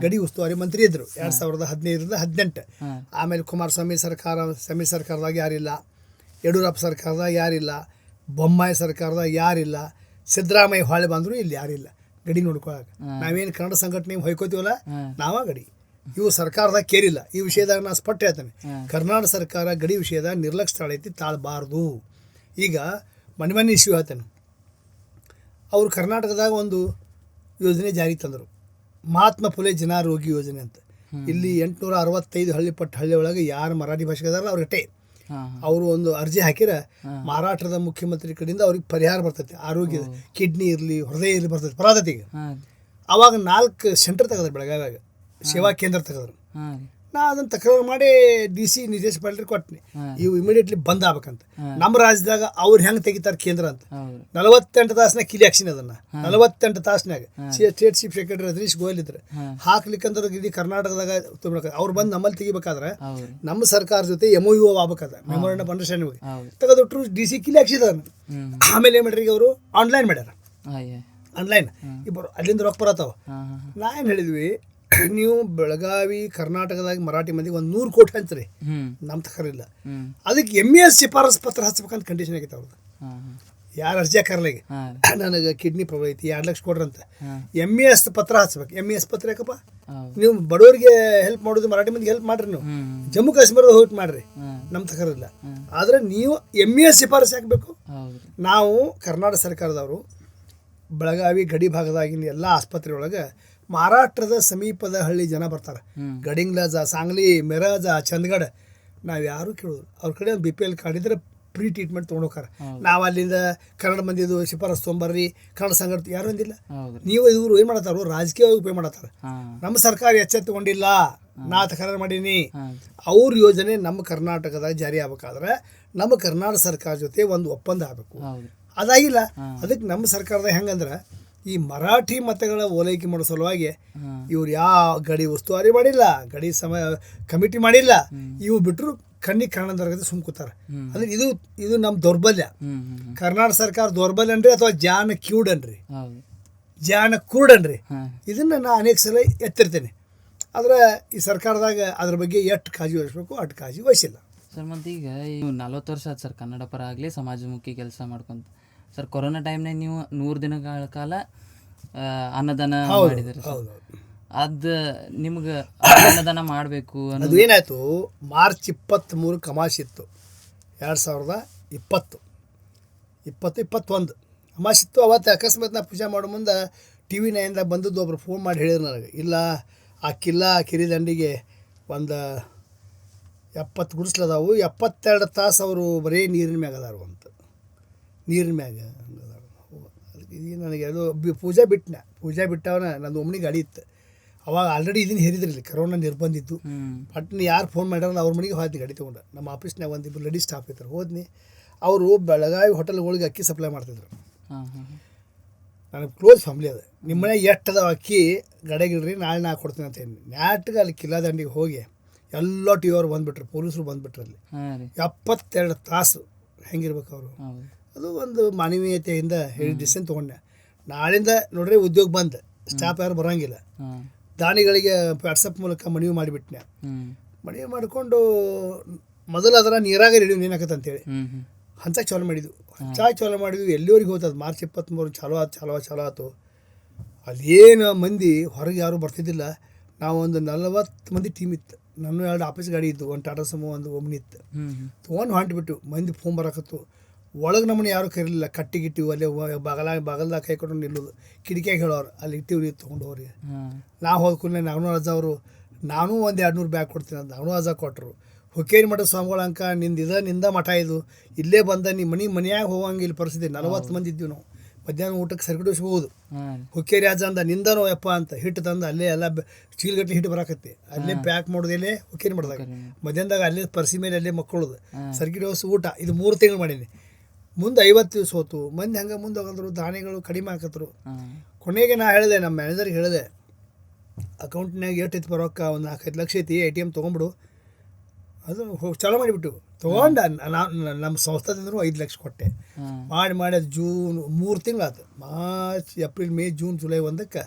ಗಡಿ ಉಸ್ತುವಾರಿ ಮಂತ್ರಿ ಇದ್ರು 2015-18. ಆಮೇಲೆ ಕುಮಾರಸ್ವಾಮಿ ಸರ್ಕಾರದಾಗ ಯಾರಿಲ್ಲ, ಯಡಿಯೂರಪ್ಪ ಸರ್ಕಾರದಾಗ ಯಾರಿಲ್ಲ, ಬೊಮ್ಮಾಯಿ ಸರ್ಕಾರದಾಗ ಯಾರಿಲ್ಲ, ಸಿದ್ದರಾಮಯ್ಯ ಹೊಳೆ ಬಂದ್ರು ಇಲ್ಲಿ ಯಾರಿಲ್ಲ ಗಡಿ ನೋಡ್ಕೊಳಕ್ಕೆ. ನಾವೇನು ಕನ್ನಡ ಸಂಘಟನೆ ಹೊಯ್ಕೋತೀವಲ್ಲ, ನಾವ ಗಡಿ. ಇವು ಸರ್ಕಾರದಾಗ ಕೇರಿಲ್ಲ. ಈ ವಿಷಯದಾಗ ನಾನು ಸ್ಪಷ್ಟ ಹೇಳ್ತೇನೆ, ಕರ್ನಾಟಕ ಸರ್ಕಾರ ಗಡಿ ವಿಷಯದಾಗ ನಿರ್ಲಕ್ಷ್ಯ ತಾಳೈತಿ, ತಾಳಬಾರ್ದು. ಈಗ ಮನೆ ಇಶ್ಯೂ ಹೇಳ್ತೇನೆ. ಅವರು ಕರ್ನಾಟಕದಾಗ ಒಂದು ಯೋಜನೆ ಜಾರಿ ತಂದರು, ಮಹಾತ್ಮ ಫುಲೆ ಜನಾರೋಗ್ಯ ಯೋಜನೆ ಅಂತ. ಇಲ್ಲಿ 865 ಹಳ್ಳಿ ಒಳಗೆ ಯಾರು ಮರಾಠಿ ಭಾಷೆದಾರ ಅವ್ರಿಗೆ ಅವರು ಒಂದು ಅರ್ಜಿ ಹಾಕಿರ ಮಹಾರಾಷ್ಟ್ರದ ಮುಖ್ಯಮಂತ್ರಿ ಕಡೆಯಿಂದ ಅವ್ರಿಗೆ ಪರಿಹಾರ ಬರ್ತೈತಿ. ಆರೋಗ್ಯದ ಕಿಡ್ನಿ ಇರಲಿ, ಹೃದಯ ಇರಲಿ ಬರ್ತೈತಿ ಪರಾಧತಿಗೆ. ಅವಾಗ 4 ಸೆಂಟರ್ ತೆಗೆದ್ರು ಬೆಳಗಾವ್ಯಾಗ, ಸೇವಾ ಕೇಂದ್ರ ತೆಗೆದ್ರು. ನಾ ಅದನ್ನು ತಕರಾರು ಮಾಡಿ DC ನಿತೇಶ್ ಪಾಟೀಲ್ ಕೊಟ್ಟಿನಿ, ಇವು ಇಮಿಡಿಯೇಟ್ಲಿ ಬಂದ್ ಆಗ್ಬೇಕಂತ. ನಮ್ಮ ರಾಜ್ಯದಾಗ ಅವ್ರು ಹೆಂಗೆ ತೆಗಿತಾರೆ ಕೇಂದ್ರ ಅಂತ 48 ತಾಸ್ನಾಗ ಕಿಲಿ ಹಾಕ್ಸಿನಿ ಅದನ್ನು. 48 ತಾಸ್ನಾಗ state chief secretary Harish Goyal ಇದ್ರೆ ಹಾಕ್ಲಿಕ್ಕಂದ್ರೆ ಇಡೀ ಕರ್ನಾಟಕದಾಗ ತುಂಬಬೇಕು. ಅವ್ರು ಬಂದು ನಮ್ಮಲ್ಲಿ ತೆಗಿಬೇಕಾದ್ರೆ ನಮ್ಮ ಸರ್ಕಾರ ಜೊತೆ MOU ಆಗ್ಬೇಕಾದ್ರೆ ಮೆಮೊರಂಡಮ್ ಆಫ್ ಅಂಡರ್ಸ್ಟ್ಯಾಂಡಿಂಗ್ ತೆಗೆದುಟ್ರು. DC ಕಿಲಿ ಹಾಕ್ಸಿದ. ಆಮೇಲೆ ಏನು ಮಾಡ್ರಿ, ಈಗ ಅವರು ಆನ್ಲೈನ್ ಮಾಡ್ಯಾರ. ಆನ್ಲೈನ್ ಇಬ್ಬರು ಅಲ್ಲಿಂದ ರೊಕ್ಕ ಬರತ್ತಾವ. ನಾ ಏನು ಹೇಳಿದ್ವಿ, ನೀವು ಬೆಳಗಾವಿ ಕರ್ನಾಟಕದಾಗ ಮರಾಠಿ ಮಂದಿಗೆ 100 ಕೋಟಿ ಹಂಚ್ರಿ, ನಮ್ಮ ತಕರಿಲ್ಲ. ಅದಕ್ಕೆ MES ಶಿಫಾರಸ್ ಪತ್ರ ಹಚ್ಬೇಕಂತ ಕಂಡೀಷನ್ ಆಗೈತೆ ಅವ್ರದ್ದು. ಯಾರು ಅರ್ಜಿ ಹಾಕಾರಲ್ಲ, ನನಗೆ ಕಿಡ್ನಿ ಪ್ರಾಬ್ಲಮ್ ಐತಿ 2 ಲಕ್ಷ ಕೊಡ್ರಿ ಅಂತ MES ಪತ್ರ ಹಚ್ಬೇಕು. MES ಪತ್ರ ಯಾಕಪ್ಪ, ನೀವು ಬಡವರಿಗೆ ಹೆಲ್ಪ್ ಮಾಡೋದು, ಮರಾಠಿ ಮಂದಿಗೆ ಹೆಲ್ಪ್ ಮಾಡ್ರಿ. ನೀವು ಜಮ್ಮು ಕಾಶ್ಮೀರದ ಹೋಗಿ ಮಾಡ್ರಿ, ನಮ್ಮ ತಕರಿಲ್ಲ. ಆದ್ರೆ ನೀವು MES ಶಿಫಾರಸ್ ಹಾಕಬೇಕು. ನಾವು ಕರ್ನಾಟಕ ಸರ್ಕಾರದವರು ಬೆಳಗಾವಿ ಗಡಿ ಭಾಗದಾಗಿನ ಎಲ್ಲ ಆಸ್ಪತ್ರೆ ಒಳಗೆ ಮಹಾರಾಷ್ಟ್ರದ ಸಮೀಪದ ಹಳ್ಳಿ ಜನ ಬರ್ತಾರೆ. ಗಡಿಂಗ್ಲಜ, ಸಾಂಗ್ಲಿ, ಮಿರಾಜ, ಚಂದಗಢ, ನಾವು ಯಾರು ಕೇಳೋದು. ಅವ್ರ ಕಡೆ ಒಂದು BPL ಕಾರ್ಡ್ ಇದ್ರೆ ಫ್ರೀ ಟ್ರೀಟ್ಮೆಂಟ್ ತೊಗೊಂಡೋಗಾರ. ನಾವು ಅಲ್ಲಿಂದ ಕನ್ನಡ ಮಂದಿದು ಶಿಫಾರಸ್ ತೊಗೊಂಬರ್ರಿ, ಕನ್ನಡ ಸಂಘಟ ಯಾರು ಅಂದಿಲ್ಲ. ನೀವು ಇವರು ಏನು ಮಾಡತ್ತಾರೋ ರಾಜಕೀಯವಾಗಿ ಉಪಯೋಗ ಮಾಡತ್ತಾರೆ. ನಮ್ಮ ಸರ್ಕಾರ ಎಚ್ಚೆತ್ತುಕೊಂಡಿಲ್ಲ, ನಾ ತಕರಾರು ಮಾಡೀನಿ. ಅವ್ರ ಯೋಜನೆ ನಮ್ಮ ಕರ್ನಾಟಕದಾಗ ಜಾರಿ ಆಗ್ಬೇಕಾದ್ರೆ ನಮ್ಮ ಕರ್ನಾಟಕ ಸರ್ಕಾರ ಜೊತೆ ಒಂದು ಒಪ್ಪಂದ ಆಗಬೇಕು. ಅದಾಗಿಲ್ಲ. ಅದಕ್ಕೆ ನಮ್ಮ ಸರ್ಕಾರದಾಗ ಹೆಂಗಂದ್ರೆ ಈ ಮರಾಠಿ ಮತಗಳ ಓಲೈಕೆ ಮಾಡೋ ಸಲುವಾಗಿ ಇವ್ರು ಯಾವ ಗಡಿ ಉಸ್ತುವಾರಿ ಮಾಡಿಲ್ಲ, ಗಡಿ ಕಮಿಟಿ ಮಾಡಿಲ್ಲ. ಇವು ಬಿಟ್ಟರು ಕಣ್ಣಿಗೆ ಕಾಣದರ್ಗದ ಸುಮ್ಕೂತಾರೆ. ಅಂದ್ರೆ ಇದು ನಮ್ಮ ದೌರ್ಬಲ್ಯ. ಕರ್ನಾಟಕ ಸರ್ಕಾರ ದೌರ್ಬಲ್ಯ ಅನ್ರಿ ಅಥವಾ ಜಾನ ಕ್ಯೂಡನ್ರಿ, ಜಾನ ಕುರುಡನ್ರಿ. ಇದನ್ನ ನಾ ಅನೇಕ ಸಲ ಎತ್ತಿರ್ತೇನೆ. ಆದ್ರೆ ಈ ಸರ್ಕಾರದಾಗ ಅದ್ರ ಬಗ್ಗೆ ಎಷ್ಟು ಕಾಳಜಿ ವಹಿಸ್ಬೇಕು ಅಷ್ಟು ಕಾಳಜಿ ವಹಿಸಿಲ್ಲ ಸರ್. ಮತ್ತು ಈಗ 40 ವರ್ಷ ಆಯ್ತು ಸರ್ ಕನ್ನಡ ಪರ ಆಗಲಿ ಸಮಾಜಮುಖಿ ಕೆಲಸ ಮಾಡ್ಕೊಂತ. ಸರ್ ಕೊರೋನಾ ಟೈಮ್ನಾಗ ನೀವು 100 ದಿನಗಳ ಕಾಲ ಅನ್ನದಾನ ಮಾಡಿದ್ರಿ. ಅದು ನಿಮ್ಗೆ ಅನ್ನದಾನ ಮಾಡಬೇಕು ಅದು ಏನಾಯ್ತು, ಮಾರ್ಚ್ 23 ಅಮಾವಾಸ್ಯೆ ಇತ್ತು 2020-21 ಅಮಾವಾಸ್ಯೆ ಇತ್ತು. ಅವತ್ತು ಅಕಸ್ಮಾತ್ ನಾ ಪೂಜೆ ಮಾಡೋ ಮುಂದೆ TV 9ದಾಗ ಬಂದದ್ದು ಒಬ್ರು ಫೋನ್ ಮಾಡಿ ಹೇಳಿದ್ರು ನನಗೆ, ಇಲ್ಲ ಆ ಕಿಲ್ಲಾ ಕಿರಿದಂಡಿಗೆ ಒಂದು 70 ಗುಡಿಸ್ಲದಾವು, 72 ತಾಸು ಅವರು ಬರೀ ನೀರಿನ ಮ್ಯಾಗ ಅದಾರು ಅಂತ. ನೀರಿನ ಮ್ಯಾಗ ಹಂಗದಾರು. ಇದು ನನಗೆ ಅದು ಪೂಜೆ ಬಿಟ್ಟವನ ನಂದು ಒಮ್ಮನಿ ಗಾಡಿ ಇತ್ತು. ಅವಾಗ ಆಲ್ರೆಡಿ ಇದನ್ನು ಹೇರಿದ್ರಲ್ಲಿ ಕರೋನಾ ನಿರ್ಬಂಧಿತ್ತು. ಪಟ್ನ ಯಾರು ಫೋನ್ ಮಾಡ್ಯಾರಲ್ಲ ಅವ್ರ ಮನೆಗೆ ಹೋಯ್ತು ಗಾಡಿ ತೊಗೊಂಡು. ನಮ್ಮ ಆಫೀಸ್ನಾಗ ಒಂದಿಬ್ಬರು ಲೇಡೀಸ್ ಸ್ಟಾಫ್ ಇರ್ತಾರೆ. ಹೋದ್ನಿ, ಅವರು ಬೆಳಗಾವಿ ಹೋಟೆಲ್ಗಳಿಗೆ ಅಕ್ಕಿ ಸಪ್ಲೈ ಮಾಡ್ತಿದ್ರು. ನನಗೆ ಕ್ಲೋಸ್ ಫ್ಯಾಮ್ಲಿ ಅದು. ನಿಮ್ಮ ಮನೆಗೆ ಎಷ್ಟು ಅದಾವ ಅಕ್ಕಿ ಗಡೆಗಿಡ್ರಿ, ನಾಳೆ ನಾ ಕೊಡ್ತೀನಿ ಅಂತ ಹೇಳಿ ನ್ಯಾಟ್ಗೆ ಅಲ್ಲಿ ಕಿಲ್ಲಾ ದಂಡಿಗೆ ಹೋಗಿ ಎಲ್ಲ TV ಅವ್ರು ಬಂದುಬಿಟ್ರು, ಪೊಲೀಸರು ಬಂದುಬಿಟ್ರು. ಅಲ್ಲಿ 72 ತಾಸು ಹೆಂಗಿರ್ಬೇಕು ಅವರು. ಅದು ಒಂದು ಮಾನವೀಯತೆಯಿಂದ ಹೇಳಿ ಡಿಸಿಷನ್ ತೊಗೊಂಡೆ. ನಾಳಿಂದ ನೋಡ್ರಿ ಉದ್ಯೋಗ ಬಂದು ಸ್ಟಾಫ್ ಯಾರು ಬರೋಂಗಿಲ್ಲ. ದಾನಿಗಳಿಗೆ ವಾಟ್ಸಪ್ ಮೂಲಕ ಮನವಿ ಮಾಡಿಬಿಟ್ನೆ. ಮನವಿ ಮಾಡಿಕೊಂಡು ಮೊದಲು ಅದರ ನೀರಾಗ ಹಿಡಿದು ನೀನಾಕತ್ತಂತೇಳಿ ಹಂಚಕ್ಕೆ ಚಾಲು ಮಾಡಿದ್ವಿ. ಎಲ್ಲಿವರೆಗೆ ಹೋಗ್ತದೆ, ಮಾರ್ಚ್ 23 ಚಾಲೋ ಆಯ್ತು. ಅದೇನು ಮಂದಿ ಹೊರಗೆ ಯಾರೂ ಬರ್ತಿದ್ದಿಲ್ಲ. ನಾವು ಒಂದು 40 ಮಂದಿ ಟೀಮ್ ಇತ್ತು. ನನ್ನ 2 ಆಫೀಸ್ ಗಾಡಿ ಇತ್ತು, ಒಂದು ಟಾಟಾ ಸುಮೋ, ಒಂದು ಒಮ್ನಿ ಇತ್ತು. ತೊಗೊಂಡು ಹೊಂಟ್ಬಿಟ್ಟು ಮಂದಿ ಫೋನ್ ಬರಕತ್ತು. ಒಳಗೆ ನಮ್ಮನ್ನು ಯಾರೂ ಕರೀಲಿಲ್ಲ. ಕಟ್ಟಿಗಿಟ್ಟಿವು ಅಲ್ಲೇ ಬಾಗಲ್ದಾಗ ಕೈ ಕೊಟ್ಟು ನಿಲ್ಲೋದು, ಕಿಟಕಿಯಾಗಿ ಹೇಳೋರು ಅಲ್ಲಿ ಇಟ್ಟಿವ್ರಿ ತೊಗೊಂಡು ಹೋಗ್ರಿ. ನಾವು ಹೋದ್ಕೂಡಲೇ ನಾಗನೂ ರಜಾ ಅವರು, ನಾನು ಒಂದು 200 ಬ್ಯಾಗ್ ಕೊಡ್ತೀನಿ ಅಂತ ನಾಗನೂ ರಜಾ ಕೊಟ್ಟರು. ಹುಕ್ಕೇರಿ ಮಠದ ಸ್ವಾಮಿಗಳ ಅಂಕ ನಿಂದ ಮಠ ಇದು, ಇಲ್ಲೇ ಬಂದ ನಿಮ್ಮ ಮನೆಯಾಗ ಹೋಗಂಗೆ ಇಲ್ಲಿ ಪರಿಸ್ಥಿತಿ. 40 ಮಂದಿ ಇದ್ದೀವಿ ನಾವು. ಮಧ್ಯಾಹ್ನ ಊಟಕ್ಕೆ ಸರ್ಕಡಿಸಿ ಹೋಗೋದು. ಹುಕ್ಕೇರಿ ರಾಜ ಅಂದ ನಿಂದನೋ ಯಪ್ಪ ಅಂತ ಹಿಟ್ಟು ತಂದು ಅಲ್ಲೇ ಎಲ್ಲ ಚೀಲ್ಗಟ್ಟಲೆ ಹಿಟ್ಟು ಬರಾಕತ್ತಿ. ಅಲ್ಲೇ ಪ್ಯಾಕ್ ಮಾಡೋದೇಲೆ ಹುಕ್ಕೇರಿ ಮಠದಾಗ. ಮಧ್ಯಾಹ್ನದಾಗ ಅಲ್ಲೇ ಪರ್ಸಿ ಮೇಲೆ ಅಲ್ಲೇ ಮಕ್ಕಳದು ಸರ್ಕಿಟ್ ಹೌಸ್ ಊಟ. ಇದು 3 ತಿಂಗಳು ಮಾಡೀನಿ. ಮುಂದೆ 50 ದಿವಸ ಹೋತು. ಮಂದಿ ಹಂಗೆ ಮುಂದೆ ಹೋಗಂದ್ರು, ದಾನಿಗಳು ಕಡಿಮೆ ಹಾಕತ್ರು. ಕೊನೆಗೆ ನಾ ಹೇಳಿದೆ, ನಮ್ಮ ಮ್ಯಾನೇಜರ್ಗೆ ಹೇಳಿದೆ, ಅಕೌಂಟ್ನಾಗ ಎಷ್ಟು ಐತಿ ಬರೋಕ್ಕ, ಒಂದು 4-5 ಲಕ್ಷ ಐತಿ, ATM ತೊಗೊಂಬಿಡು. ಅದು ಚಾಲೂ ಮಾಡಿಬಿಟ್ಟು ತೊಗೊಂಡು ನಮ್ಮ ಸಂಸ್ಥಾದಿಂದನೂ 5 ಲಕ್ಷ ಕೊಟ್ಟೆ. ಮಾಡಿ ಅದು ಜೂನ್ 3 ತಿಂಗಳಾಯ್ತು. March, April, May, June, July 1ಕ್ಕೆ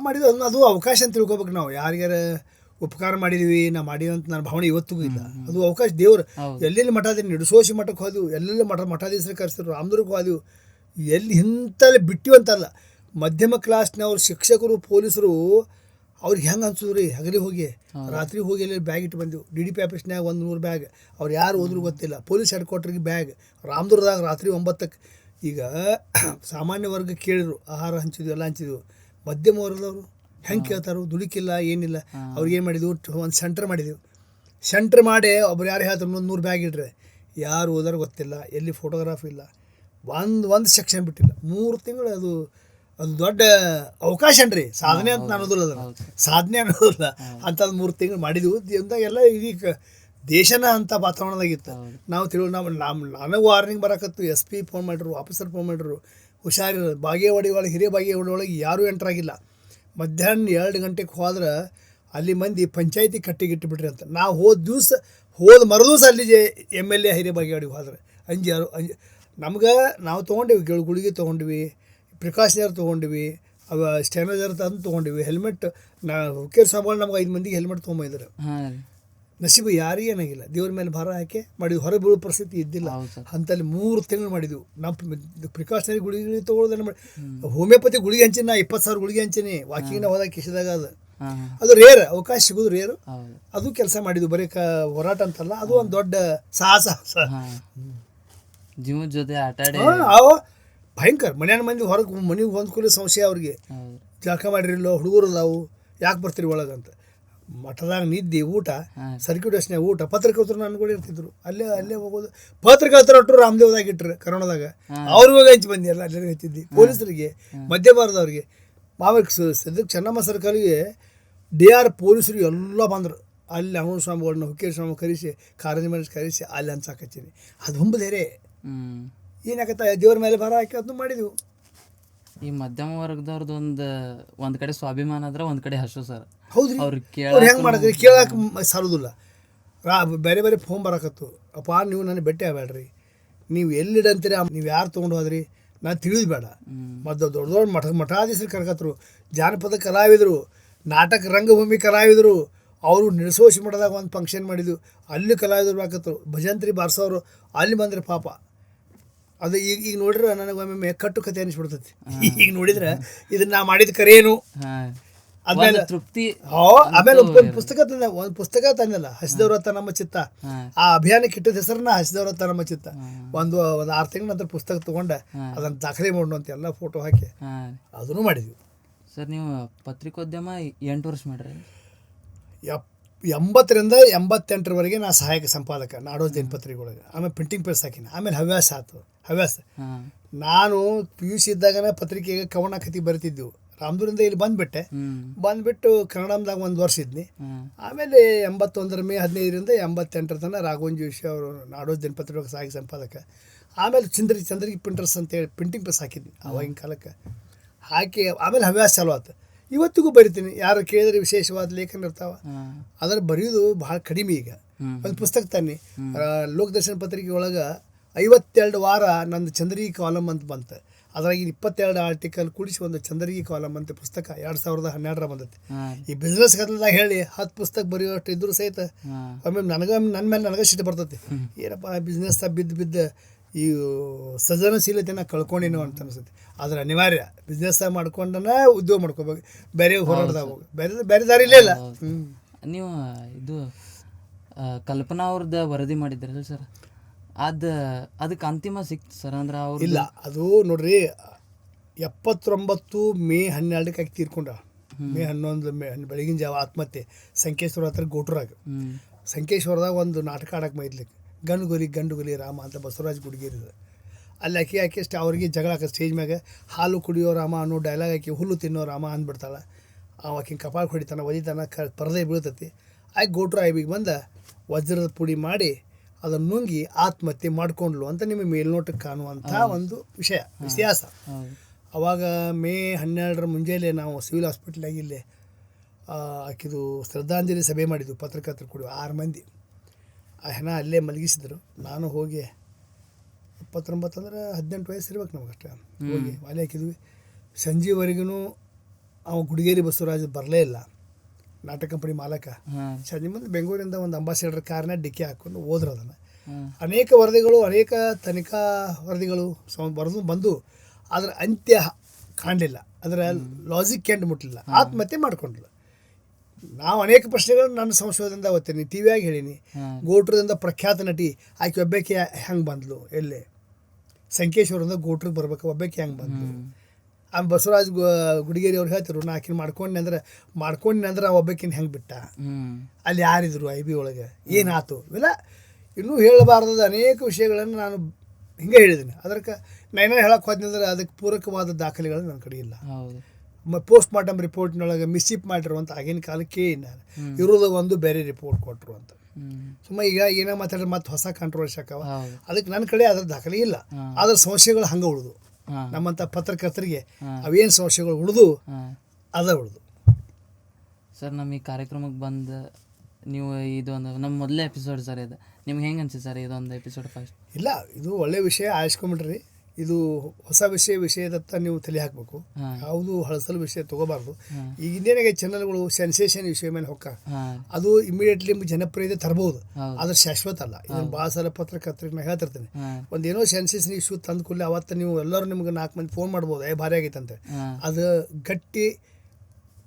ಮಾಡಿದ್ವಿ. ಅದು ಅವಕಾಶ ಅಂತ ತಿಳ್ಕೊಬೇಕು ನಾವು. ಯಾರಿಗಾರ ಉಪಕಾರ ಮಾಡಿದ್ವಿ ನಾ ಮಾಡಿವಂತ ನನ್ನ ಭಾವನೆ ಇವತ್ತಿಗೂ ಇಲ್ಲ. ಅದು ಅವಕಾಶ ದೇವ್ರು. ಎಲ್ಲೆಲ್ಲಿ ಮಠಾಧೀನ ನಿಡುಸೋಸಿ ಮಠಕ್ಕೆ ಹೋದೆವು, ಎಲ್ಲೆಲ್ಲಿ ಮಠಾಧೀಶರು ಕರೆಸಿದ್ರು, ರಾಮದುರ್ಗಕ್ಕೆ ಹೋದೆವು. ಎಲ್ಲಿ ಇಂಥಲ್ಲಿ ಬಿಟ್ಟಿವಂತಲ್ಲ. ಮಧ್ಯಮ ಕ್ಲಾಸ್ನವ್ರು, ಶಿಕ್ಷಕರು, ಪೊಲೀಸರು ಅವ್ರಿಗೆ ಹೆಂಗೆ ಅನ್ಸಿದ್ರು ರೀ. ಹಗಲಿ ಹೋಗಿ ರಾತ್ರಿ ಹೋಗಿ ಅಲ್ಲಿ ಬ್ಯಾಗ್ ಇಟ್ಟು ಬಂದೆವು. DDP ಆಫೀಸ್ನಾಗ 100 ಬ್ಯಾಗ್. ಅವ್ರು ಯಾರು ಹೋದ್ರು ಗೊತ್ತಿಲ್ಲ. ಪೊಲೀಸ್ ಹೆಡ್ ಕ್ವಾರ್ಟರ್ಗೆ ಬ್ಯಾಗ್. ರಾಮದುರ್ಗದಾಗ ರಾತ್ರಿ 9ಕ್ಕೆ. ಈಗ ಸಾಮಾನ್ಯ ವರ್ಗ ಕೇಳಿದ್ರು, ಆಹಾರ ಹಂಚಿದ್ವು, ಎಲ್ಲ ಹಂಚಿದ್ವು. ಮಧ್ಯಮ ವರ್ಗದವರು ಹೆಂಗೆ ಕೇಳ್ತಾರೋ, ದುಡುಕಿಲ್ಲ ಏನಿಲ್ಲ. ಅವ್ರಿಗೆ ಏನು ಮಾಡಿದ್ವು, ಒಂದು ಸೆಂಟ್ರ್ ಮಾಡಿದೆವು. ಸೆಂಟ್ರ್ ಮಾಡಿ ಒಬ್ರು ಯಾರು ಹೇಳ್ತಾರೆ 100 ಬ್ಯಾಗ್ ಇಡ್ರೆ, ಯಾರು ಹೋದಾರ ಗೊತ್ತಿಲ್ಲ, ಎಲ್ಲಿ ಫೋಟೋಗ್ರಾಫ್ ಇಲ್ಲ, ಒಂದು ಸೆಕ್ಷನ್ ಬಿಟ್ಟಿಲ್ಲ. 3 ತಿಂಗಳು ಅದು ಅದು ದೊಡ್ಡ ಅವಕಾಶ ಅನ್ರಿ, ಸಾಧನೆ ಅಂತ ನಾನು ಅನ್ನೋದಿಲ್ಲ, ಅದನ್ನು ಸಾಧನೆ ಅನ್ನೋದಿಲ್ಲ. ಅಂಥದ್ದು 3 ತಿಂಗಳು ಮಾಡಿದ್ವು. ಎಲ್ಲ ಇದೀಗ ದೇಶನ ಅಂಥ ವಾತಾವರಣದಾಗಿತ್ತು. ನಾವು ನನಗೆ ವಾರ್ನಿಂಗ್ ಬರಕತ್ತು, SP ಫೋನ್ ಮಾಡಿದ್ರು, ಆಫೀಸರ್ ಫೋನ್ ಮಾಡಿದ್ರು, ಹುಷಾರಿರ ಬಾಗೇವಾಡಿ ಒಳಗೆ, ಹಿರಿಯ ಬಾಗೇವಾಡಿ ಒಳಗೆ ಯಾರೂ ಎಂಟ್ರ್ ಆಗಿಲ್ಲ. ಮಧ್ಯಾಹ್ನ 2 ಗಂಟೆಗೆ ಹೋದ್ರೆ ಅಲ್ಲಿ ಮಂದಿ ಪಂಚಾಯತಿ ಕಟ್ಟಿಗಿಟ್ಟು ಬಿಟ್ರಿ ಅಂತ. ನಾವು ಹೋದ ಮರುದಿವಸ ಅಲ್ಲಿ MLA ಹಿರಿಯ ಬಾಗೇವಾಡಿಗೆ ಹೋದ್ರೆ ನಮ್ಗೆ ನಾವು ತೊಗೊಂಡಿವಿ, ಗುಳಿಗೆ ತೊಗೊಂಡ್ವಿ, ಪ್ರಿಕಾಷನರ್ ತೊಗೊಂಡ್ವಿ, ಅವ ಸ್ಟೆನೋಜರ್ ತಂದು ತೊಗೊಂಡಿವಿ, ಹೆಲ್ಮೆಟ್. ಹುಕ್ಕೇರಿ ಸ್ವಾಮಿಗಳು ನಮ್ಗೆ 5 ಮಂದಿಗೆ ಹೆಲ್ಮೆಟ್ ತೊಗೊಂಬಂದಿದ್ರು. ನಸೀಬು ಯಾರಿಗೂ ಏನಾಗಿಲ್ಲ, ದೇವ್ರ ಮೇಲೆ ಭಾರ ಹಾಕಿ ಮಾಡಿದ್ವಿ. ಹೊರ ಬೀಳೋ ಪರಿಸ್ಥಿತಿ ಇದ್ದಿಲ್ಲ. ಅಂತಲ್ಲಿ 3 ತಿಂಗಳು ಮಾಡಿದ್ವಿ. ನಾವು ಪ್ರಿಕಾಷನರಿ ಗುಳಿಗೆ ತೊಗೊಳೋದನ್ನ ಮಾಡಿ, ಹೋಮಿಯೋಪತಿ ಗುಳಿಗೆ ಹಂಚಿನಿ, ನಾ 20,000 ಗುಳಿಗೆ ಹಂಚಿನಿ. ವಾಕಿಂಗ್ನ ಹೋದಾಗ ಕಿಸಿದಾಗ ಅದು ರೇರ್, ಅವಕಾಶ ಸಿಗೋದು ರೇರು. ಅದು ಕೆಲಸ ಮಾಡಿದ್ವಿ. ಬರೀ ಹೋರಾಟ ಅಂತಲ್ಲ, ಅದು ಒಂದು ದೊಡ್ಡ ಸಾಹಸ. ಜೀವದ ಜೊತೆ ಆಟ ಆಡಿ ಅವು ಭಯಂಕರ. ಮನೆಗೆ ಮನೆಗೆ ಹೊಂದ್ಕೊಳ್ಳೋ ಸಂಶಯ ಅವ್ರಿಗೆ. ಜಳಕ ಮಾಡಿರಿಲ್ಲೋ, ಹುಡುಗರು ಅದಾವು, ಯಾಕೆ ಬರ್ತೀರಿ ಒಳಗಂತ. ಮಠದಾಗ ನಿದ್ದೆ, ಊಟ, ಸರ್ಕ್ಯೂಟ್ ಅಷ್ಟೇ ಊಟ. ಪತ್ರಕರ್ತರು ನನ್ನ ಕೂಡ ಇರ್ತಿದ್ರು, ಅಲ್ಲೇ ಹೋಗೋದು. ಪತ್ರಕರ್ತರು ಒಟ್ಟರು ರಾಮದೇವದಾಗ ಇಟ್ಟರು ಕರೋನಾದಾಗ, ಅವ್ರಿಗೆ ಹಂಚಿ ಬಂದಿ ಎಲ್ಲ ಅಲ್ಲೇ ಹಚ್ಚಿದ್ದಿ. ಪೊಲೀಸರಿಗೆ, ಮಧ್ಯ ಭಾರತದವ್ರಿಗೆ, ಸದ್ಯಕ್ಕೆ ಚೆನ್ನಮ್ಮ ಸರ್ಕಲ್ಗೆ DR ಪೊಲೀಸರು ಎಲ್ಲ ಬಂದರು. ಅಲ್ಲಿ ಅಮೂಲ್ ಸ್ವಾಮಿಗಳನ್ನ, ಹುಕ್ಕೇರಿ ಸ್ವಾಮಿ ಕರೆಸಿ, ಕಾರಂಜಿ ಮನುಷ್ಯ ಕರೆಸಿ ಅಲ್ಲಿ ಅನ್ಸಾಕತ್ತೀನಿ. ಅದು ಹೊಂಬದೇರೆ ಏನಾಗತ್ತ, ದೇವ್ರ ಮೇಲೆ ಭಾರ ಹಾಕಿ ಅದನ್ನು ಮಾಡಿದ್ವು. ಈ ಮಧ್ಯಮ ವರ್ಗದವ್ರದ್ದು ಒಂದು ಕಡೆ ಸ್ವಾಭಿಮಾನ ಆದ್ರೆ ಒಂದು ಕಡೆ ಹಸು ಸರ್. ಹೌದ್ರಿ, ಅವ್ರು ಹೆಂಗೆ ಮಾಡಿದ್ರಿ ಕೇಳಕ್ಕೆ ಸಾಲೋದಿಲ್ಲ. ಬೇರೆ ಬೇರೆ ಫೋನ್ ಬರಕತ್ತು, ಅಪ್ಪ ನೀವು ನನಗೆ ಭೇಟಿ ಆಗಬೇಡ್ರಿ, ನೀವು ಎಲ್ಲಿಡಂತೀರಿ, ನೀವು ಯಾರು ತೊಗೊಂಡು ಹೋದ್ರಿ ನಾನು ತಿಳಿದು ಬೇಡ. ಮತ್ತು ದೊಡ್ಡ ದೊಡ್ಡ ಮಠಾಧೀಶರು ಕರ್ಕತ್ರು, ಜಾನಪದ ಕಲಾವಿದರು, ನಾಟಕ ರಂಗಭೂಮಿ ಕಲಾವಿದರು, ಅವರು ನಿರ್ಸೋಷಿ ಮಠದಾಗ ಒಂದು ಫಂಕ್ಷನ್ ಮಾಡಿದ್ವು, ಅಲ್ಲಿ ಕಲಾವಿದರು ಹಾಕತ್ರು. ಭಜಂತ್ರಿ ಬಾರಿಸೋರು ಅಲ್ಲಿ ಬಂದ್ರೆ ಪಾಪ. ಅದು ಈಗ ನೋಡ್ರೆ ನನಗೆ ಒಮ್ಮೆ ಕಟ್ಟು ಕತೆ ಅನಿಸ್ಬಿಡ್ತೈತಿ. ಈಗ ನೋಡಿದ್ರೆ ಇದನ್ನ ನಾ ಮಾಡಿದ ಕರೇನು ಆದ್ಮೇಲೆ ತೃಪ್ತಿ. ಆಮೇಲೆ ಒಂದು ಪುಸ್ತಕ ತಂದಲ್ಲ, ಹಸಿದವ್ರತ್ತ ನಮ್ಮ ಚಿತ್ತ. ಆ ಅಭಿಯಾನಕ್ಕೆ ಇಟ್ಟಿದ ಹೆಸರನ್ನ ಹಸಿದವ್ರತ್ತ ನಮ್ಮ ಚಿತ್ತ. ಒಂದು 6 ತಿಂಗಳ ನಂತರ ಪುಸ್ತಕ ತಗೊಂಡೆ, ಅದನ್ನು ದಾಖಲೆ ಮಾಡೋಣ ಅಂತ ಎಲ್ಲ ಫೋಟೋ ಹಾಕಿ ಅದನ್ನು ಮಾಡಿದ್ವಿ. ಸರ್ ನೀವು ಪತ್ರಿಕೋದ್ಯಮ 8 ವರ್ಷ ಮಾಡ್ರಿ. 80ರಿಂದ 88ರವರೆಗೆ ನಾ ಸಹಾಯಕ ಸಂಪಾದಕ ನಾಡೋಜ ದಿನಪತ್ರಿಕೆಯೊಳಗೆ. ಆಮೇಲೆ ಪ್ರಿಂಟಿಂಗ್ ಪ್ರೆಸ್ ಹಾಕಿನಿ. ಆಮೇಲೆ ಹವ್ಯಾಸ ಆಯ್ತು. ನಾನು PUC ಇದ್ದಾಗನೇ ಪತ್ರಿಕೆಗೆ ಕವನ ಕಥೆ ಬರಿತಿದ್ದೆವು. ರಾಮದೂರಿಂದ ಇಲ್ಲಿ ಬಂದುಬಿಟ್ಟು ಕನ್ನಡದಾಗ 1 ವರ್ಷ ಇದ್ನಿ. ಆಮೇಲೆ 81 ಮೇ 15ರಿಂದ 88 ತನಕ ರಾಘವನ್ ಜೋಶಿ ಅವರು ನಾಡೋಜ ದಿನಪತ್ರಿಕೆ ಸಹಾಯಕ ಸಂಪಾದಕ. ಆಮೇಲೆ ಚಂದ್ರಗಿ ಪ್ರಿಂಟರ್ಸ್ ಅಂತೇಳಿ ಪ್ರಿಂಟಿಂಗ್ ಪ್ರೆಸ್ ಹಾಕಿದ್ನಿ ಅವಾಗಿನ ಕಾಲಕ್ಕೆ. ಹಾಕಿ ಆಮೇಲೆ ಹವ್ಯಾಸ ಚಾಲು ಆಯ್ತು. ಇವತ್ತಿಗೂ ಬರಿತೀನಿ. ಯಾರು ಕೇಳಿದ್ರೆ ವಿಶೇಷವಾದ ಲೇಖನ ಇರ್ತಾವೆ, ಅದರ ಬರೆಯೋದು ಭಾಳ ಕಡಿಮೆ. ಈಗ ಒಂದು ಪುಸ್ತಕ ತನ್ನಿ, ಲೋಕದರ್ಶನ ಪತ್ರಿಕೆ ಒಳಗೆ 52 ವಾರ ನಂದು ಚಂದ್ರಗಿ ಕಾಲಮ್ ಅಂತ ಬಂತು. ಅದ್ರಾಗ 22 ಆರ್ಟಿಕಲ್ ಕೂಡಿಸಿ ಒಂದು ಚಂದ್ರಗಿ ಕಾಲಮ್ ಅಂತ ಪುಸ್ತಕ 2012 ಬಂದೈತಿ. ಈ ಬಿಸ್ನೆಸ್ ಕಥದಾಗ ಹೇಳಿ 10 ಪುಸ್ತಕ ಬರೆಯೋಷ್ಟು ಇದ್ರು ಸಹಿತ ಒಮ್ಮೆ ನನ್ನ ಮೇಲೆ ನನಗೆ ಸಿಟ್ಟು ಬರ್ತೈತಿ. ಏನಪ್ಪ ಬಿಸ್ನೆಸ್ ಬಿದ್ದು ಈ ಸೃಜನಶೀಲತೆನ ಕಳ್ಕೊಂಡೇನೋ ಅಂತ ಅನಿಸುತ್ತೆ. ಆದ್ರೆ ಅನಿವಾರ್ಯ. ಬಿಸ್ನೆಸ್ ಮಾಡ್ಕೊಂಡನ ಉದ್ಯೋಗ ಮಾಡ್ಕೋಬೇಕು, ಬೇರೆ ಹೋರಾಡ್ದಾಗ ಹೋಗಿ ಬೇರೆ ದಾರಿ ಇಲ್ಲ. ನೀವು ಇದು ಕಲ್ಪನಾ ಅವ್ರದ್ದು ವರದಿ ಮಾಡಿದ್ರಲ್ಲ ಸರ್, ಅದಕ್ಕೆ ಅಂತಿಮ ಸಿಕ್ತು ಸರ್? ಅಂದ್ರೆ ಅವ್ರು ಇಲ್ಲ, ಅದು ನೋಡ್ರಿ 79 ಮೇ 12ಕ್ಕೆ ತೀರ್ಕೊಂಡ. ಮೇ 11 ಬೆಳಗಿನ ಜಾವ ಆತ್ಮಹತ್ಯೆ. ಸಂಕೇಶ್ವರ ಹತ್ರ ಗೋಟ್ರಾಗ. ಸಂಕೇಶ್ವರದಾಗ ಒಂದು ನಾಟಕ ಆಡಕ್ಕೆ ಮೈದ್ಲಿಕ್ಕೆ, ಗಂಡುಗೊಲಿ ರಾಮ ಅಂತ ಬಸವರಾಜ್ ಗುಡಿಗೇರಿದ. ಅಲ್ಲಿ ಆಕೆ ಅಷ್ಟೇ ಅವ್ರಿಗೆ ಜಗಳ ಹಾಕಿ ಸ್ಟೇಜ್ ಮ್ಯಾಗ ಹಾಲು ಕುಡಿಯೋ ರಾಮ ಅನ್ನೋ ಡೈಲಾಗ್ ಹಾಕಿ ಹುಲ್ಲು ತಿನ್ನೋ ರಾಮ ಅಂದ್ಬಿಡ್ತಾಳೆ. ಆಕಿನ ಕಪಾಳ ಹೊಡಿತಾನೆ, ಒದಿತಾನೆ, ಪರದೆ ಬೀಳ್ತೈತಿ. ಆಕೆ ಗೋಟ್ರ ಐಬಿಗೆ ಬಂದ ವಜ್ರದ ಪುಡಿ ಮಾಡಿ ಅದನ್ನು ನುಂಗಿ ಆತ್ಮಹತ್ಯೆ ಮಾಡ್ಕೊಂಡ್ಲು ಅಂತ ನಿಮಗೆ ಮೇಲ್ನೋಟಕ್ಕೆ ಕಾಣುವಂಥ ಒಂದು ಇತಿಹಾಸ. ಅವಾಗ ಮೇ 12 ಮುಂಜಾನೆ ನಾವು ಸಿವಿಲ್ ಹಾಸ್ಪಿಟ್ಲಾಗಿ ಇಲ್ಲೇ ಆಕಿದು ಶ್ರದ್ಧಾಂಜಲಿ ಸಭೆ ಮಾಡಿದ್ವಿ. ಪತ್ರಕರ್ತರು ಕೂಡ 6 ಮಂದಿ. ಆ ಹೆಣ ಅಲ್ಲೇ ಮಲಗಿಸಿದ್ರು. ನಾನು ಹೋಗಿ 29 ಅಂದ್ರೆ 18 ವಯಸ್ಸು ಇರ್ಬೇಕು ನಮಗಷ್ಟೇ. ಹೋಗಿ ಮಾಲೆ ಹಾಕಿದ್ವಿ. ಸಂಜೆವರೆಗೂ ಅವ ಗುಡಿಗೇರಿ ಬಸವರಾಜ್ ಬರಲೇ ಇಲ್ಲ. ನಾಟಕ ಕಂಪನಿ ಮಾಲಕ. ಸಂಜೆ ಮುಂದೆ ಬೆಂಗಳೂರಿಂದ ಒಂದು ಅಂಬಾಸಿಡರ್ ಕಾರ್ನ ಡಿಕ್ಕಿ ಹಾಕ್ಕೊಂಡು ಹೋದ್ರು. ಅದನ್ನು ಅನೇಕ ವರದಿಗಳು, ಅನೇಕ ತನಿಖಾ ವರದಿಗಳು ಬಂದು ಅದರ ಅಂತ್ಯ ಕಾಣಲಿಲ್ಲ. ಅದರ ಲಾಜಿಕ್ ಎಂಡ್ ಮುಟ್ಟಲಿಲ್ಲ. ಆತ್ಮಹತ್ಯೆ ಮಾಡ್ಕೊಂಡ್ರು. ನಾವು ಅನೇಕ ಪ್ರಶ್ನೆಗಳನ್ನು ನನ್ನ ಸಂಶೋಧನೆಯಿಂದ ಓದ್ತೀನಿ, ಟಿ ವಿಯಾಗಿ ಹೇಳೀನಿ. ಗೋಟ್ರದಿಂದ ಪ್ರಖ್ಯಾತ ನಟಿ ಆಕೆ ಒಬ್ಬಾಕೆ ಹೆಂಗೆ ಬಂದ್ಲು, ಎಲ್ಲೇ ಸಂಕೇಶ್ವರದಿಂದ ಗೋಟ್ರಿಗೆ ಬರ್ಬೇಕು, ಒಬ್ಬಾಕೆ ಹೆಂಗೆ ಬಂದ್ಲು. ಆಮೇಲೆ ಬಸವರಾಜ್ ಗುಡಿಗೇರಿ ಅವ್ರು ಹೇಳ್ತಿರು, ನಾ ಆಕಿನ ಮಾಡ್ಕೊಂಡೆ ಅಂದ್ರೆ ಆ ಒಬ್ಬಾಕಿನ ಹೆಂಗೆ ಬಿಟ್ಟ, ಅಲ್ಲಿ ಯಾರಿದ್ರು IB ಒಳಗೆ, ಏನಾಯ್ತು, ಇವೆಲ್ಲ ಇನ್ನೂ ಹೇಳಬಾರ್ದಾದ ಅನೇಕ ವಿಷಯಗಳನ್ನು ನಾನು ಹಿಂಗೆ ಹೇಳಿದ್ದೀನಿ. ಅದಕ್ಕೆ ನಾನು ಹೇಳಕ್ಕೆ ಹೋದ್ನಂದ್ರೆ ಅದಕ್ಕೆ ಪೂರಕವಾದ ದಾಖಲೆಗಳು ನನ್ನ ಕಡೆ ಇಲ್ಲ. ಹೌದು. ಪೋಸ್ಟ್ ಮಾರ್ಟಮ್ ರಿಪೋರ್ಟ್ನೊಳಗೆ ಮಿಸ್ಶಿಪ್ ಮಾಡಿರುವಂಥ ಆಗಿನ ಕಾಲಕ್ಕೆ ನಾನು ಇರೋದು ಒಂದು ಬೇರೆ ರಿಪೋರ್ಟ್ ಕೊಟ್ಟರು ಅಂತ. ಸುಮ್ಮ ಈಗ ಏನೋ ಮಾತಾಡಿದ್ರೆ ಮತ್ತೆ ಹೊಸ ಕಾಂಟ್ರವರ್ಸಿ ಆಕಾವ. ಅದಕ್ಕೆ ನನ್ನ ಕಡೆ ಅದ್ರ ದಾಖಲೆ ಇಲ್ಲ. ಅದ್ರ ಸಮಸ್ಯೆಗಳು ಹಂಗೆ ಉಳಿದು ನಮ್ಮಂಥ ಪತ್ರಕರ್ತರಿಗೆ ಅವೇನು ಸಮಸ್ಯೆಗಳು ಉಳಿದು ಅದ ಉಳಿದು. ಸರ್ ನಮ್ಮ ಈ ಕಾರ್ಯಕ್ರಮಕ್ಕೆ ಬಂದು ನೀವು ಇದೊಂದು ನಮ್ಮ ಮೊದಲೇ ಎಪಿಸೋಡ್ ಸರ್ ಇದು, ನಿಮ್ಗೆ ಹೆಂಗೆ ಅನ್ಸುತ್ತೆ ಸರ್ ಇದೊಂದು ಎಪಿಸೋಡ್ ಫಸ್ಟ್? ಇಲ್ಲ, ಇದು ಒಳ್ಳೆ ವಿಷಯ ಆಯ್ಸ್ಕೊಂಬಿಟ್ರಿ. ಇದು ಹೊಸ ವಿಷಯದತ್ತ ನೀವು ತಲೆ ಹಾಕಬೇಕು. ಯಾವುದು ಹಳಸಲು ವಿಷಯ ತೊಗೋಬಾರ್ದು. ಈಗ ಇನ್ನೇನಾಗೆ ಚಾನಲ್ಗಳು ಸೆನ್ಸೇಷನ್ ವಿಷಯ ಮೇಲೆ ಹೊಕ್ಕ ಅದು ಇಮಿಡಿಯೇಟ್ಲಿ ನಿಮ್ಗೆ ಜನಪ್ರಿಯತೆ ತರಬಹುದು, ಆದ್ರೆ ಶಾಶ್ವತ ಅಲ್ಲ. ಇದನ್ನು ಭಾಳ ಸಲ ಪತ್ರಕರ್ತರಿಗೆ ನಾನು ಹೇಳ್ತಿರ್ತೇನೆ, ಒಂದೇನೋ ಸೆನ್ಸೇಷನ್ ಇಶ್ಯೂ ತಂದು ಕೂಡಲೇ ಅವತ್ತು ನೀವು ಎಲ್ಲರೂ ನಿಮ್ಗೆ 4 ಮಂದಿ ಫೋನ್ ಮಾಡ್ಬೋದು, ಭಾರಿ ಆಗೈತಂತೆ. ಅದು ಗಟ್ಟಿ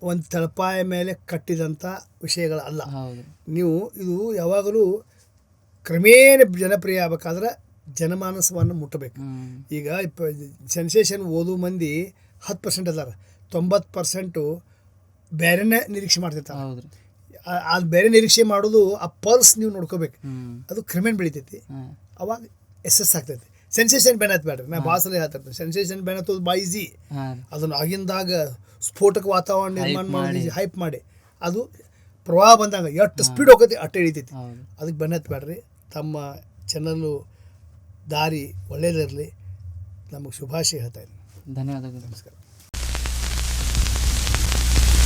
ಒಂದು ತಳಪಾಯ ಮೇಲೆ ಕಟ್ಟಿದಂಥ ವಿಷಯಗಳಲ್ಲ. ನೀವು ಇದು ಯಾವಾಗಲೂ ಕ್ರಮೇಣ ಜನಪ್ರಿಯ ಆಗ್ಬೇಕಾದ್ರೆ ಜನಮಾನಸವನ್ನು ಮುಟ್ಟಬೇಕು. ಈಗ ಸೆನ್ಸೇಷನ್ ಓದು ಮಂದಿ 10% ಅದಾರ, 90% ಬೇರೆನೇ ನಿರೀಕ್ಷೆ ಮಾಡ್ತಿರ್ತಾರೆ. ಅದು ಬೇರೆ ನಿರೀಕ್ಷೆ ಮಾಡೋದು ಆ ಪಲ್ಸ್ ನೀವು ನೋಡ್ಕೋಬೇಕು. ಅದು ಕ್ರಮೇಣ ಬೆಳಿತೈತಿ, ಅವಾಗ ಆಗ್ತೈತಿ. ಸೆನ್ಸೇಷನ್ ಬೇಡ ಬೇಡ್ರಿ, ನಾ ಭಾಳ ಸಲ ಹೇಳ್ತಿರ್ತೀನಿ. ಸೆನ್ಸೇಷನ್ ಬೇಡ ಭಾಳ ಈಸಿ. ಅದನ್ನು ಆಗಿಂದಾಗ ಸ್ಫೋಟಕ ವಾತಾವರಣ ನಿರ್ಮಾಣ ಮಾಡಿ ಹೈಪ್ ಮಾಡಿ ಅದು ಪ್ರವಾಹ ಬಂದಾಗ ಎಷ್ಟು ಸ್ಪೀಡ್ ಹೋಗತಿ ಅಟ್ಟೆ ಹಿಡಿತೈತಿ. ಅದಕ್ಕೆ ಬೆನ್ನತ್ತು ಬೇಡ್ರಿ. ತಮ್ಮ ಚಾನಲ್ಲು ದಾರಿ ಒಳ್ಳೆಯದಿರಲಿ. ನಮಗೆ ಶುಭಾಶಯ ಹೇಳ್ತಾ ಇದ್ದೀನಿ. ಧನ್ಯವಾದಗಳು. ನಮಸ್ಕಾರ.